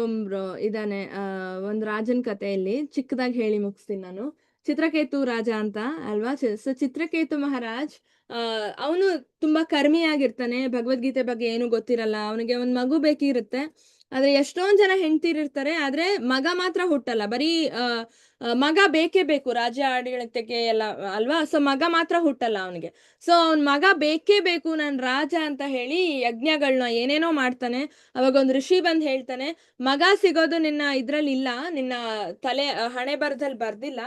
ಒಬ್ರು ಇದಾನೆ, ಒಂದು ರಾಜನ ಕಥೆಯಲ್ಲಿ ಚಿಕ್ಕದಾಗಿ ಹೇಳಿ ಮುಗಿಸ್ತೀನಿ ನಾನು. ಚಿತ್ರಕೇತು ರಾಜ ಅಂತ ಅಲ್ವಾ? ಸೊ ಚಿತ್ರಕೇತು ಮಹಾರಾಜ್ ಅವನು ತುಂಬಾ ಕರ್ಮಿಯಾಗಿರ್ತಾನೆ, ಭಗವದ್ಗೀತೆ ಬಗ್ಗೆ ಏನು ಗೊತ್ತಿರಲ್ಲ. ಅವನಿಗೆ ಒಂದ್ ಮಗು ಬೇಕಿರುತ್ತೆ, ಆದ್ರೆ ಎಷ್ಟೊಂದ್ ಜನ ಹೆಂಡ್ತಿರಿರ್ತಾರೆ, ಆದ್ರೆ ಮಗ ಮಾತ್ರ ಹುಟ್ಟಲ್ಲ. ಬರೀ ಮಗ ಬೇಕೇ ಬೇಕು ರಾಜ್ಯ ಆಡಳಿತಕ್ಕೆ ಎಲ್ಲ ಅಲ್ವಾ. ಸೊ ಮಗ ಮಾತ್ರ ಹುಟ್ಟಲ್ಲ ಅವನಿಗೆ. ಸೊ ಅವ್ನ ಮಗ ಬೇಕೇ ಬೇಕು, ನಾನು ರಾಜ ಅಂತ ಹೇಳಿ ಯಜ್ಞಗಳನ್ನ ಏನೇನೋ ಮಾಡ್ತಾನೆ. ಅವಾಗ ಒಂದು ಋಷಿ ಬಂದು ಹೇಳ್ತಾನೆ, ಮಗ ಸಿಗೋದು ನಿನ್ನ ಇದ್ರಲ್ಲಿ ಇಲ್ಲ, ನಿನ್ನ ತಲೆ ಹಣೆ ಬರದಲ್ಲಿ ಬರ್ದಿಲ್ಲ,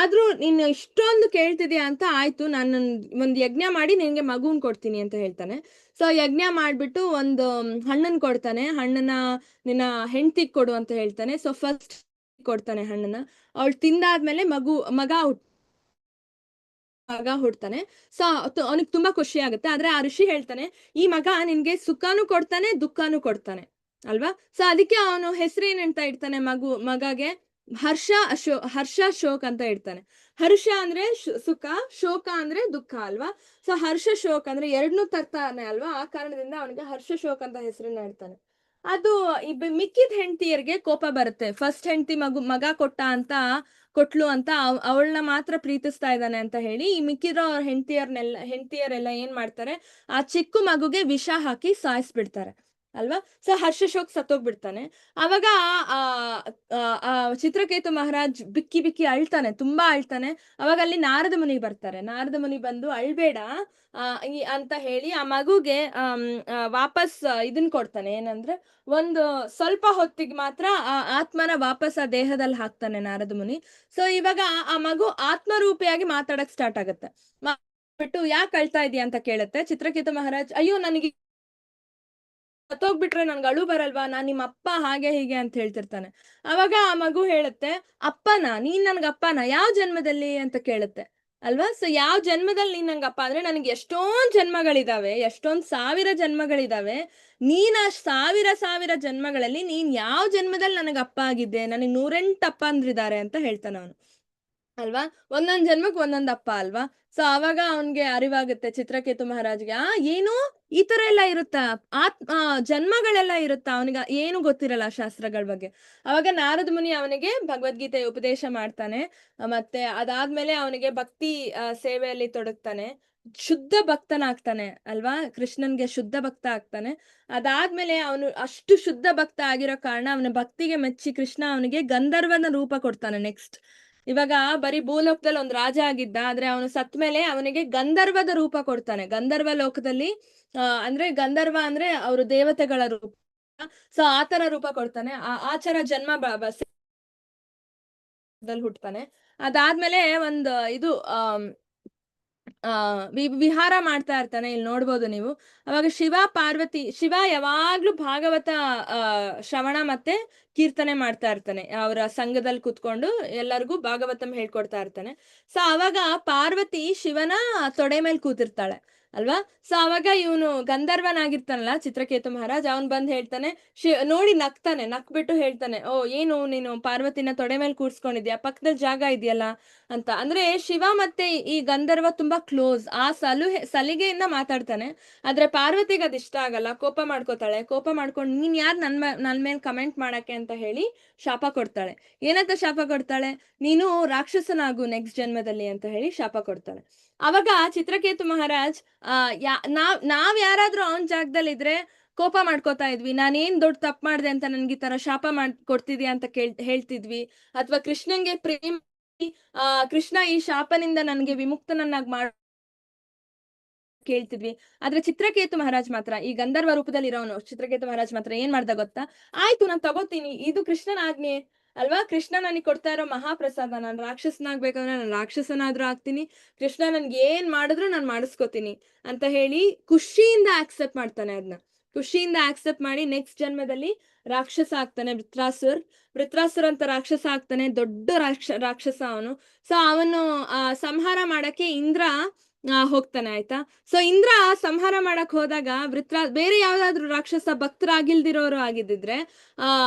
ಆದ್ರೂ ನೀನು ಇಷ್ಟೊಂದು ಕೇಳ್ತಿದ್ಯಾ ಅಂತ ಆಯ್ತು, ನಾನು ಒಂದು ಯಜ್ಞ ಮಾಡಿ ನಿನ್ಗೆ ಮಗುನ್ ಕೊಡ್ತೀನಿ ಅಂತ ಹೇಳ್ತಾನೆ. ಸೊ ಯಜ್ಞ ಮಾಡ್ಬಿಟ್ಟು ಒಂದು ಹಣ್ಣನ್ ಕೊಡ್ತಾನೆ, ಹಣ್ಣನ್ನ ನಿನ್ನ ಹೆಂಡತಿಗೆ ಕೊಡು ಅಂತ ಹೇಳ್ತಾನೆ. ಸೊ ಫಸ್ಟ್ ಕೊಡ್ತಾನೆ ಹಣ್ಣನ್ನ, ಅವಳು ತಿಂದಾದ್ಮೇಲೆ ಮಗ ಹುಡ್ತಾನೆ. ಸೊ ಅವನಿಗೆ ತುಂಬಾ ಖುಷಿ ಆಗುತ್ತೆ. ಆದ್ರೆ ಆ ಋಷಿ ಹೇಳ್ತಾನೆ, ಈ ಮಗ ನಿನ್ಗೆ ಸುಖನೂ ಕೊಡ್ತಾನೆ ದುಃಖನೂ ಕೊಡ್ತಾನೆ ಅಲ್ವಾ. ಸೊ ಅದಕ್ಕೆ ಅವನು ಹೆಸರೇನಂತ ಇಡ್ತಾನೆ ಮಗಗೆ, ಹರ್ಷ ಶೋಕ್ ಅಂತ ಇಡ್ತಾನೆ. ಹರ್ಷ ಅಂದ್ರೆ ಸುಖ, ಶೋಕ ಅಂದ್ರೆ ದುಃಖ ಅಲ್ವಾ. ಸೊ ಹರ್ಷ ಶೋಕ್ ಅಂದ್ರೆ ಎರಡನ್ನೂ ತರ್ತಾನೆ ಅಲ್ವಾ. ಆ ಕಾರಣದಿಂದ ಅವನಿಗೆ ಹರ್ಷ ಶೋಕ್ ಅಂತ ಹೆಸರನ್ನ ಇಡ್ತಾನೆ. ಅದು ಮಿಕ್ಕಿದ ಹೆಂಡತಿಯರಿಗೆ ಕೋಪ ಬರುತ್ತೆ. ಫಸ್ಟ್ ಹೆಂಡತಿ ಮಗ ಕೊಟ್ಲು ಅಂತ ಅವಳನ್ನ ಮಾತ್ರ ಪ್ರೀತಿಸ್ತಾ ಇದ್ದಾನೆ ಅಂತ ಹೇಳಿ ಈ ಮಿಕ್ಕಿರೋ ಹೆಂಡತಿಯರೆಲ್ಲ ಏನ್ ಮಾಡ್ತಾರೆ, ಆ ಚಿಕ್ಕ ಮಗುಗೆ ವಿಷ ಹಾಕಿ ಸಾಯಿಸ್ಬಿಡ್ತಾರೆ ಅಲ್ವಾ. ಸೊ ಹರ್ಷಶೋಕ್ ಸತ್ತೋಗ್ಬಿಡ್ತಾನೆ. ಅವಾಗ ಆ ಚಿತ್ರಕೇತು ಮಹಾರಾಜ್ ಬಿಕ್ಕಿ ಅಳ್ತಾನೆ, ತುಂಬಾ ಅಳ್ತಾನೆ. ಅವಾಗ ಅಲ್ಲಿ ನಾರದ ಮುನಿ ಬರ್ತಾರೆ. ನಾರದ ಮುನಿ ಬಂದು ಅಳ್ಬೇಡ ಅಂತ ಹೇಳಿ ಆ ಮಗುಗೆ ವಾಪಸ್ ಇದನ್ ಕೊಡ್ತಾನೆ, ಏನಂದ್ರೆ ಒಂದು ಸ್ವಲ್ಪ ಹೊತ್ತಿಗೆ ಮಾತ್ರ ಆ ಆತ್ಮನ ವಾಪಸ್ ಆ ದೇಹದಲ್ಲಿ ಹಾಕ್ತಾನೆ ನಾರದ ಮುನಿ. ಸೊ ಇವಾಗ ಆ ಮಗು ಆತ್ಮರೂಪಿಯಾಗಿ ಮಾತಾಡಕ್ ಸ್ಟಾರ್ಟ್ ಆಗತ್ತೆ. ಬಿಟ್ಟು ಯಾಕೆ ಅಳ್ತಾ ಇದೀಯ ಅಂತ ಕೇಳುತ್ತೆ. ಚಿತ್ರಕೇತು ಮಹಾರಾಜ್, ಅಯ್ಯೋ ನನಗೆ ಸತ್ತೋಗ್ಬಿಟ್ರೆ ನನ್ಗೆ ಅಳು ಬರಲ್ವಾ, ನಾನ್ ನಿಮ್ಮ ಅಪ್ಪ ಹಾಗೆ ಹೀಗೆ ಅಂತ ಹೇಳ್ತಿರ್ತಾನೆ. ಅವಾಗ ಆ ಮಗು ಹೇಳುತ್ತೆ, ನೀನ್ ನನ್ಗ ಅಪ್ಪನ ಯಾವ ಜನ್ಮದಲ್ಲಿ ಅಂತ ಕೇಳುತ್ತೆ ಅಲ್ವಾ. ಸೊ ಯಾವ ಜನ್ಮದಲ್ಲಿ ನೀನ್ ನಂಗಪ್ಪ ಅಂದ್ರೆ, ನನಗೆ ಎಷ್ಟೊಂದ್ ಜನ್ಮಗಳಿದಾವೆ, ಎಷ್ಟೊಂದ್ ಸಾವಿರ ಜನ್ಮಗಳಿದಾವೆ. ನೀನ್ ಆ ಸಾವಿರ ಜನ್ಮಗಳಲ್ಲಿ ನೀನ್ ಯಾವ ಜನ್ಮದಲ್ಲಿ ನನಗ ಅಪ್ಪ ಆಗಿದ್ದೆ, ನನಗೆ 108 ಅಪ್ಪ ಅಂದ್ರಿದ್ದಾರೆ ಅಂತ ಹೇಳ್ತಾನ ಅವನು ಅಲ್ವಾ. ಒಂದೊಂದ್ ಜನ್ಮಕ್ ಒಂದೊಂದ್ ಅಪ್ಪ ಅಲ್ವಾ. ಸೊ ಅವಾಗ ಅವನ್ಗೆ ಅರಿವಾಗುತ್ತೆ ಚಿತ್ರಕೇತು ಮಹಾರಾಜ್ಗೆ, ಏನು ಈ ತರ ಎಲ್ಲ ಇರುತ್ತಾ, ಜನ್ಮಗಳೆಲ್ಲ ಇರುತ್ತಾ, ಅವನಿಗೆ ಏನು ಗೊತ್ತಿರಲ್ಲ ಶಾಸ್ತ್ರಗಳ ಬಗ್ಗೆ. ಅವಾಗ ನಾರದ ಮುನಿ ಅವನಿಗೆ ಭಗವದ್ಗೀತೆ ಉಪದೇಶ ಮಾಡ್ತಾನೆ. ಮತ್ತೆ ಅದಾದ್ಮೇಲೆ ಅವನಿಗೆ ಭಕ್ತಿ ಸೇವೆಯಲ್ಲಿ ತೊಡಗ್ತಾನೆ, ಶುದ್ಧ ಭಕ್ತನಾಗ್ತಾನೆ ಅಲ್ವಾ. ಕೃಷ್ಣನ್ಗೆ ಶುದ್ಧ ಭಕ್ತ ಆಗ್ತಾನೆ. ಅದಾದ್ಮೇಲೆ ಅವನು ಅಷ್ಟು ಶುದ್ಧ ಭಕ್ತ ಆಗಿರೋ ಕಾರಣ ಅವನ ಭಕ್ತಿಗೆ ಮೆಚ್ಚಿ ಕೃಷ್ಣ ಅವನಿಗೆ ಗಂಧರ್ವನ ರೂಪ ಕೊಡ್ತಾನೆ. ನೆಕ್ಸ್ಟ್ ಇವಾಗ ಬರೀ ಭೂಲೋಕದಲ್ಲಿ ಒಂದು ರಾಜ ಆಗಿದ್ದ, ಆದ್ರೆ ಅವನು ಸತ್ ಮೇಲೆ ಅವನಿಗೆ ಗಂಧರ್ವದ ರೂಪ ಕೊಡ್ತಾನೆ. ಗಂಧರ್ವ ಲೋಕದಲ್ಲಿ ಅಂದ್ರೆ ಗಂಧರ್ವ ಅಂದ್ರೆ ಅವರು ದೇವತೆಗಳ ರೂಪ. ಸೊ ಆತರ ರೂಪ ಕೊಡ್ತಾನೆ. ಆಚರ ಜನ್ಮ ಹುಟ್ತಾನೆ. ಅದಾದ್ಮೇಲೆ ಒಂದು ಇದು ವಿಹಾರ ಮಾಡ್ತಾ ಇರ್ತಾನೆ, ಇಲ್ಲಿ ನೋಡ್ಬೋದು ನೀವು. ಅವಾಗ ಶಿವ ಯಾವಾಗ್ಲೂ ಭಾಗವತ ಶ್ರವಣ ಮತ್ತೆ ಕೀರ್ತನೆ ಮಾಡ್ತಾ ಇರ್ತಾನೆ. ಅವರ ಸಂಘದಲ್ಲಿ ಕುತ್ಕೊಂಡು ಎಲ್ಲರಿಗೂ ಭಾಗವತಂ ಹೇಳ್ಕೊಡ್ತಾ ಇರ್ತಾನೆ. ಸೊ ಅವಾಗ ಪಾರ್ವತಿ ಶಿವನ ತೊಡೆ ಮೇಲೆ ಕೂತಿರ್ತಾಳೆ ಅಲ್ವಾ. ಸೊ ಅವಾಗ ಇವನು ಗಂಧರ್ವನಾಗಿರ್ತಾನಲ್ಲ ಚಿತ್ರಕೇತು ಮಹಾರಾಜ್, ಅವನ್ ಬಂದ್ ಹೇಳ್ತಾನೆ, ನೋಡಿ ನಕ್ಬಿಟ್ಟು ಹೇಳ್ತಾನೆ, ಓ ಏನು ನೀನು ಪಾರ್ವತಿನ ತೊಡೆ ಮೇಲೆ ಕೂರ್ಸ್ಕೊಂಡಿದ್ಯಾ, ಪಕ್ಕದಲ್ಲಿ ಜಾಗ ಇದೆಯಲ್ಲ ಅಂತ. ಅಂದ್ರೆ ಶಿವ ಮತ್ತೆ ಈ ಗಂಧರ್ವ ತುಂಬಾ ಕ್ಲೋಸ್, ಆ ಸಲಿಗೆಯಿಂದ ಮಾತಾಡ್ತಾನೆ. ಆದ್ರೆ ಪಾರ್ವತಿಗೆ ಅದ್ ಇಷ್ಟ ಆಗಲ್ಲ, ಕೋಪ ಮಾಡ್ಕೋತಾಳೆ. ಕೋಪ ಮಾಡ್ಕೊಂಡು ನೀನ್ ಯಾರು ನನ್ ಮೇಲೆ ಕಮೆಂಟ್ ಮಾಡಕ್ಕೆ ಅಂತ ಹೇಳಿ ಶಾಪ ಕೊಡ್ತಾಳೆ. ಏನಂತ ಶಾಪ ಕೊಡ್ತಾಳೆ, ನೀನು ರಾಕ್ಷಸನಾಗು ನೆಕ್ಸ್ಟ್ ಜನ್ಮದಲ್ಲಿ ಅಂತ ಹೇಳಿ ಶಾಪ ಕೊಡ್ತಾಳೆ. ಅವಾಗ ಚಿತ್ರಕೇತು ಮಹಾರಾಜ್ ನಾವ್ ಯಾರಾದ್ರೂ ಅವನ್ ಜಾಗದಲ್ಲಿ ಇದ್ರೆ ಕೋಪ ಮಾಡ್ಕೋತಾ ಇದ್ವಿ, ನಾನೇನ್ ದೊಡ್ಡ ತಪ್ಪು ಮಾಡ್ದೆ ಅಂತ ನನ್ಗೆ ಈ ತರ ಶಾಪ ಕೊಡ್ತಿದ್ಯಾ ಅಂತ ಹೇಳ್ತಿದ್ವಿ. ಅಥವಾ ಕೃಷ್ಣಂಗೆ ಪ್ರೇಮ ಕೃಷ್ಣ ಈ ಶಾಪನಿಂದ ನನ್ಗೆ ವಿಮುಕ್ತನನ್ನಾಗಿ ಕೇಳ್ತಿದ್ವಿ. ಆದ್ರೆ ಚಿತ್ರಕೇತು ಮಹಾರಾಜ್ ಮಾತ್ರ, ಈ ಗಂಧರ್ವ ರೂಪದಲ್ಲಿ ಇರೋನು ಚಿತ್ರಕೇತು ಮಹಾರಾಜ್ ಮಾತ್ರ ಏನ್ ಮಾಡ್ದ ಗೊತ್ತಾ, ಆಯ್ತು ನಾನ್ ತಗೋತೀನಿ, ಇದು ಕೃಷ್ಣನ ಆಜ್ಞೆ ಅಲ್ವಾ, ಕೃಷ್ಣ ನನಗೆ ಕೊಡ್ತಾ ಇರೋ ಮಹಾಪ್ರಸಾದ, ನಾನು ರಾಕ್ಷಸನಾಗ್ಬೇಕಂದ್ರೆ ನಾನು ರಾಕ್ಷಸನಾದ್ರೂ ಆಗ್ತೀನಿ, ಕೃಷ್ಣ ನನ್ಗೆ ಏನ್ ಮಾಡಿದ್ರು ನಾನು ಮಾಡಿಸ್ಕೋತೀನಿ ಅಂತ ಹೇಳಿ ಖುಷಿಯಿಂದ ಆಕ್ಸೆಪ್ಟ್ ಮಾಡ್ತಾನೆ. ಅದನ್ನ ಖುಷಿಯಿಂದ ಆಕ್ಸೆಪ್ಟ್ ಮಾಡಿ ನೆಕ್ಸ್ಟ್ ಜನ್ಮದಲ್ಲಿ ರಾಕ್ಷಸ ಆಗ್ತಾನೆ. ವೃತ್ರಾಸುರ ಅಂತ ರಾಕ್ಷಸ ಆಗ್ತಾನೆ, ದೊಡ್ಡ ರಾಕ್ಷಸ ಅವನು. ಸೊ ಅವನು ಸಂಹಾರ ಮಾಡಕ್ಕೆ ಇಂದ್ರ ಹೋಗ್ತಾನೆ ಆಯ್ತಾ. ಸೊ ಇಂದ್ರ ಸಂಹಾರ ಮಾಡಕ್ ಹೋದಾಗ ಬೇರೆ ಯಾವ್ದಾದ್ರು ರಾಕ್ಷಸ ಭಕ್ತರಾಗಿಲ್ದಿರೋರು ಆಗಿದ್ದಿದ್ರೆ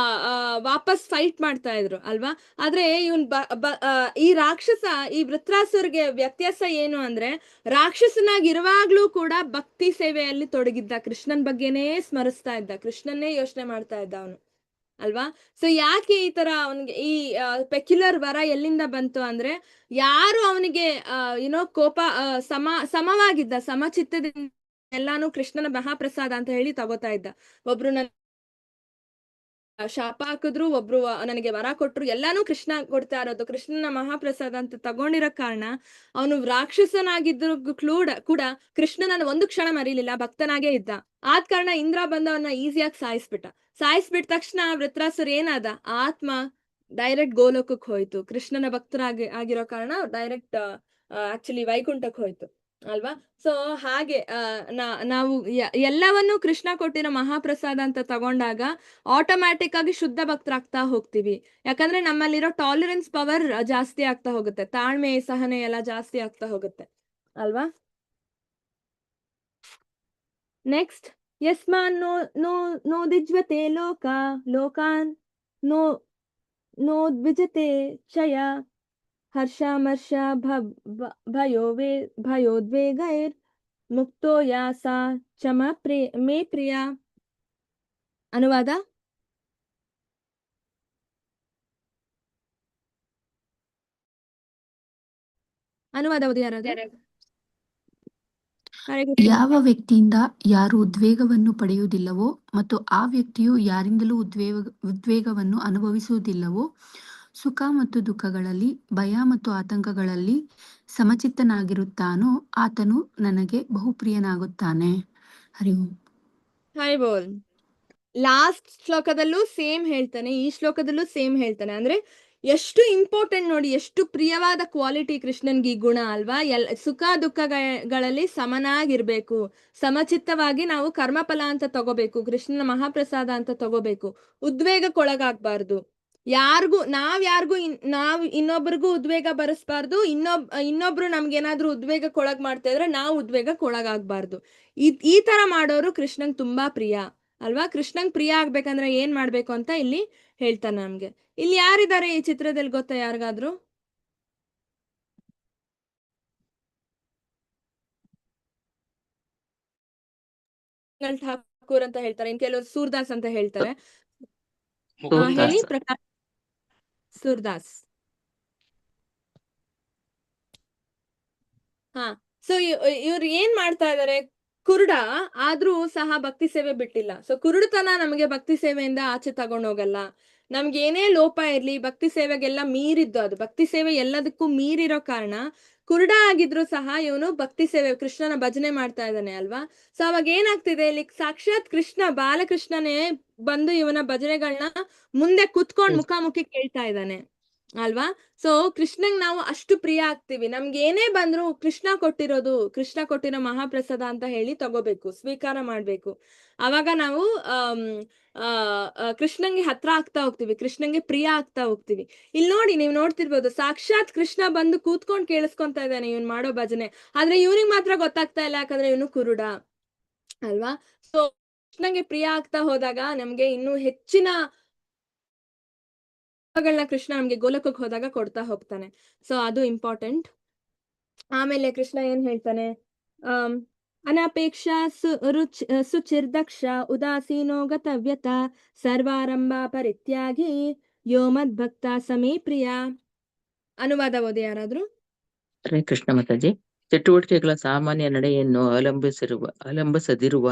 ವಾಪಸ್ ಫೈಟ್ ಮಾಡ್ತಾ ಇದ್ರು ಅಲ್ವಾ. ಆದ್ರೆ ಇವನ್ ಈ ವೃತ್ರಾಸುರ್ಗೆ ವ್ಯತ್ಯಾಸ ಏನು ಅಂದ್ರೆ, ರಾಕ್ಷಸನಾಗಿರುವಾಗ್ಲೂ ಕೂಡ ಭಕ್ತಿ ಸೇವೆಯಲ್ಲಿ ತೊಡಗಿದ್ದ, ಕೃಷ್ಣನ್ ಬಗ್ಗೆನೇ ಸ್ಮರಿಸ್ತಾ ಇದ್ದ, ಕೃಷ್ಣನ್ನೇ ಯೋಚನೆ ಮಾಡ್ತಾ ಇದ್ದ ಅವನು ಅಲ್ವಾ. ಸೊ ಯಾಕೆ ಈ ತರ ಅವನಿಗೆ ಈ ಪೆಕ್ಯುಲರ್ ವರ ಎಲ್ಲಿಂದ ಬಂತು ಅಂದ್ರೆ, ಯಾರು ಅವನಿಗೆ ಕೋಪ ಸಮವಾಗಿದ್ದ, ಸಮಚಿತ್ತದಿಂದ ಎಲ್ಲಾನು ಕೃಷ್ಣನ ಮಹಾಪ್ರಸಾದ ಅಂತ ಹೇಳಿ ತಗೋತಾ ಇದ್ದ. ಒಬ್ರು ಶಾಪ ಹಾಕಿದ್ರು, ಒಬ್ರು ನನಗೆ ವರ ಕೊಟ್ರು, ಎಲ್ಲಾನು ಕೃಷ್ಣ ಕೊಡ್ತಾ ಇರೋದು. ಕೃಷ್ಣನ ಮಹಾಪ್ರಸಾದ ಅಂತ ತಗೊಂಡಿರೋ ಕಾರಣ ಅವನು ರಾಕ್ಷಸನಾಗಿದ್ರು ಕೂಡ ಕೃಷ್ಣನನ್ನ ಒಂದು ಕ್ಷಣ ಮರೀಲಿಲ್ಲ, ಭಕ್ತನಾಗೇ ಇದ್ದ. ಆದ ಕಾರಣ ಇಂದ್ರ ಬಂದು ಅವನ್ನ ಈಸಿಯಾಗಿ ಸಾಯಿಸ್ಬಿಟ್ಟ ತಕ್ಷಣ ವೃತ್ರಾಸುರ ಏನಾದ, ಆತ್ಮ ಡೈರೆಕ್ಟ್ ಗೋಲೋಕಕ್ಕೆ ಹೋಯ್ತು. ಕೃಷ್ಣನ ಆಗಿರೋ ಕಾರಣ ಡೈರೆಕ್ಟ್ ಆಕ್ಚುಲಿ ವೈಕುಂಠಕ್ಕೆ ಹೋಯ್ತು ಅಲ್ವಾ. ಸೊ ಹಾಗೆ ನಾವು ಎಲ್ಲವನ್ನೂ ಕೃಷ್ಣ ಕೊಟ್ಟಿರೋ ಮಹಾಪ್ರಸಾದ ಅಂತ ತಗೊಂಡಾಗ ಆಟೋಮ್ಯಾಟಿಕ್ ಆಗಿ ಶುದ್ಧ ಭಕ್ತರಾಗ್ತಾ ಹೋಗ್ತೀವಿ. ಯಾಕಂದ್ರೆ ನಮ್ಮಲ್ಲಿರೋ ಟಾಲರೆನ್ಸ್ ಪವರ್ ಜಾಸ್ತಿ ಆಗ್ತಾ ಹೋಗುತ್ತೆ, ತಾಳ್ಮೆ ಸಹನೆ ಎಲ್ಲ ಜಾಸ್ತಿ ಆಗ್ತಾ ಹೋಗುತ್ತೆ ಅಲ್ವಾ. ನೆಕ್ಸ್ಟ್, ಯಸ್ಮಾನ್ ನೋದಿಜ್ವತೆ ಲೋಕಾನ್ ನೋದ್ವಿಜತೆ ಕ್ಷಯ ಹರ್ಷಾಮರ್ಷ ಭಯೋದ್ವೇಗೈರ್ ಮುಕ್ತೋ ಯಾಸಾ ಚಮ ಮೇ ಪ್ರಿಯ. ಅನುವಾದ. ಓದಿ ಯಾರಾದ್ರೂ? ಯಾವ ವ್ಯಕ್ತಿಯಿಂದ ಯಾರು ಉದ್ವೇಗವನ್ನು ಪಡೆಯುವುದಿಲ್ಲವೋ ಮತ್ತು ಆ ವ್ಯಕ್ತಿಯು ಯಾರಿಂದಲೂ ಉದ್ವೇಗವನ್ನು ಅನುಭವಿಸುವುದಿಲ್ಲವೋ, ಸುಖ ಮತ್ತು ದುಃಖಗಳಲ್ಲಿ, ಭಯ ಮತ್ತು ಆತಂಕಗಳಲ್ಲಿ ಸಮಚಿತ್ತನಾಗಿರುತ್ತಾನೋ ಆತನು ನನಗೆ ಬಹುಪ್ರಿಯನಾಗುತ್ತಾನೆ. ಹರಿ ಓಂ. ಹರಿ ಬೋಲ್. ಲಾಸ್ಟ್ ಶ್ಲೋಕದಲ್ಲೂ ಸೇಮ್ ಹೇಳ್ತಾನೆ, ಈ ಶ್ಲೋಕದಲ್ಲೂ ಸೇಮ್ ಹೇಳ್ತಾನೆ. ಅಂದ್ರೆ ಎಷ್ಟು ಇಂಪಾರ್ಟೆಂಟ್ ನೋಡಿ, ಎಷ್ಟು ಪ್ರಿಯವಾದ ಕ್ವಾಲಿಟಿ ಕೃಷ್ಣನ್ಗೆ ಈ ಗುಣ ಅಲ್ವಾ. ಸುಖ ದುಃಖಗಳಲ್ಲಿ ಸಮನಾಗಿರ್ಬೇಕು, ಸಮಚಿತ್ತವಾಗಿ ನಾವು ಕರ್ಮಫಲ ಅಂತ ತಗೋಬೇಕು, ಕೃಷ್ಣನ ಮಹಾಪ್ರಸಾದ ಅಂತ ತಗೋಬೇಕು, ಉದ್ವೇಗಕ್ಕೊಳಗಾಗ್ಬಾರ್ದು. ನಾವು ಇನ್ನೊಬ್ರಿಗೂ ಉದ್ವೇಗ ಬರೆಸ್ಬಾರ್ದು, ಇನ್ನೊಬ್ರು ನಮ್ಗೇನಾದ್ರೂ ಉದ್ವೇಗಕ್ಕೊಳಗ್ ಮಾಡ್ತಾ ಇದ್ರೆ ನಾವು ಉದ್ವೇಗಕ್ಕೊಳಗಾಗ್ಬಾರ್ದು. ಈ ತರ ಮಾಡೋರು ಕೃಷ್ಣಂಗ್ ತುಂಬಾ ಪ್ರಿಯ ಅಲ್ವಾ. ಕೃಷ್ಣಂಗ್ ಪ್ರಿಯ ಆಗ್ಬೇಕಂದ್ರೆ ಏನ್ ಮಾಡ್ಬೇಕು ಅಂತ ಇಲ್ಲಿ ಹೇಳ್ತಾನೆ ನಮ್ಗೆ. ಇಲ್ಲಿ ಯಾರಿದ್ದಾರೆ ಈ ಚಿತ್ರದಲ್ಲಿ ಗೊತ್ತಾ ಯಾರಿಗಾದ್ರು? ಠಾಕೂರ್ ಅಂತ ಹೇಳ್ತಾರೆ, ಇನ್ ಕೆಲವರು ಸೂರ್ದಾಸ್ ಅಂತ ಹೇಳ್ತಾರೆ. ಹೇಳಿ ಪ್ರಕಾಶ್. ಸೂರ್ದಾಸ್. ಸೊ ಇವ್ರು ಏನ್ ಮಾಡ್ತಾ ಇದಾರೆ, ಕುರುಡ ಆದ್ರೂ ಸಹ ಭಕ್ತಿ ಸೇವೆ ಬಿಟ್ಟಿಲ್ಲ. ಸೊ ಕುರುಡುತನ ನಮಗೆ ಭಕ್ತಿ ಸೇವೆಯಿಂದ ಆಚೆ ತಗೊಂಡೋಗಲ್ಲ. ನಮ್ಗೆ ಏನೇ ಲೋಪ ಇರ್ಲಿ, ಭಕ್ತಿ ಸೇವೆಗೆಲ್ಲ ಮೀರಿದ್ದು ಅದು. ಭಕ್ತಿ ಸೇವೆ ಎಲ್ಲದಕ್ಕೂ ಮೀರಿರೋ ಕಾರಣ ಕುರುಡ ಆಗಿದ್ರು ಸಹ ಇವನು ಭಕ್ತಿ ಸೇವೆ, ಕೃಷ್ಣನ ಭಜನೆ ಮಾಡ್ತಾ ಇದ್ದಾನೆ ಅಲ್ವಾ. ಸೊ ಅವಾಗ ಏನಾಗ್ತಿದೆ, ಇಲ್ಲಿ ಸಾಕ್ಷಾತ್ ಕೃಷ್ಣ, ಬಾಲಕೃಷ್ಣನೇ ಬಂದು ಇವನ ಭಜನೆಗಳನ್ನ ಮುಂದೆ ಕುತ್ಕೊಂಡ್ ಮುಖಾಮುಖಿ ಕೇಳ್ತಾ ಇದ್ದಾನೆ ಅಲ್ವಾ. ಸೊ ಕೃಷ್ಣಂಗ್ ನಾವು ಅಷ್ಟು ಪ್ರಿಯ ಆಗ್ತೀವಿ. ನಮ್ಗೆ ಏನೇ ಬಂದ್ರು ಕೃಷ್ಣ ಕೊಟ್ಟಿರೋ ಮಹಾಪ್ರಸಾದ ಅಂತ ಹೇಳಿ ತಗೋಬೇಕು, ಸ್ವೀಕಾರ ಮಾಡ್ಬೇಕು. ಅವಾಗ ನಾವು ಕೃಷ್ಣಂಗೆ ಹತ್ರ ಆಗ್ತಾ ಹೋಗ್ತೀವಿ, ಕೃಷ್ಣಂಗೆ ಪ್ರಿಯ ಆಗ್ತಾ ಹೋಗ್ತೀವಿ. ಇಲ್ಲಿ ನೋಡಿ, ನೀವು ನೋಡ್ತಿರ್ಬೋದು, ಸಾಕ್ಷಾತ್ ಕೃಷ್ಣ ಬಂದು ಕೂತ್ಕೊಂಡ್ ಕೇಳಿಸ್ಕೊಂತ ಇದ್ದಾನೆ ಇವನ್ ಮಾಡೋ ಭಜನೆ. ಆದ್ರೆ ಇವನಿಗೆ ಮಾತ್ರ ಗೊತ್ತಾಗ್ತಾ ಇಲ್ಲ, ಯಾಕಂದ್ರೆ ಇವನು ಕುರುಡ ಅಲ್ವಾ. ಸೊ ಕೃಷ್ಣಂಗೆ ಪ್ರಿಯ ಆಗ್ತಾ ಹೋದಾಗ ನಮ್ಗೆ ಇನ್ನೂ ಹೆಚ್ಚಿನ ಕೃಷ್ಣ ನಮ್ಗೆ ಗೋಲಕಕ್ಕೆ ಹೋದಾಗ ಕೊಡ್ತಾ ಹೋಗ್ತಾನೆ. ಸೊ ಅದು ಇಂಪಾರ್ಟೆಂಟ್. ಆಮೇಲೆ ಕೃಷ್ಣ ಏನ್ ಹೇಳ್ತಾನೆ, ಅನಪೇಕ್ಷ ಸುಚಿರ್ದಕ್ಷ ಉದಾಸೀನೋ ಗತವ್ಯತ ಸರ್ವಾರಂಭ ಪರಿತ್ಯಾಗಿ ಯೋ ಮದ್ಭಕ್ತ ಸಮೇ ಪ್ರಿಯ. ಅನುವಾದ ಓದಿ ಯಾರಾದ್ರೂ? ಹರೇ ಕೃಷ್ಣ ಮಾತಾಜಿ. ಚಟುವಟಿಕೆಗಳ ಸಾಮಾನ್ಯ ನಡೆಯನ್ನು ಅವಲಂಬಿಸದಿರುವ,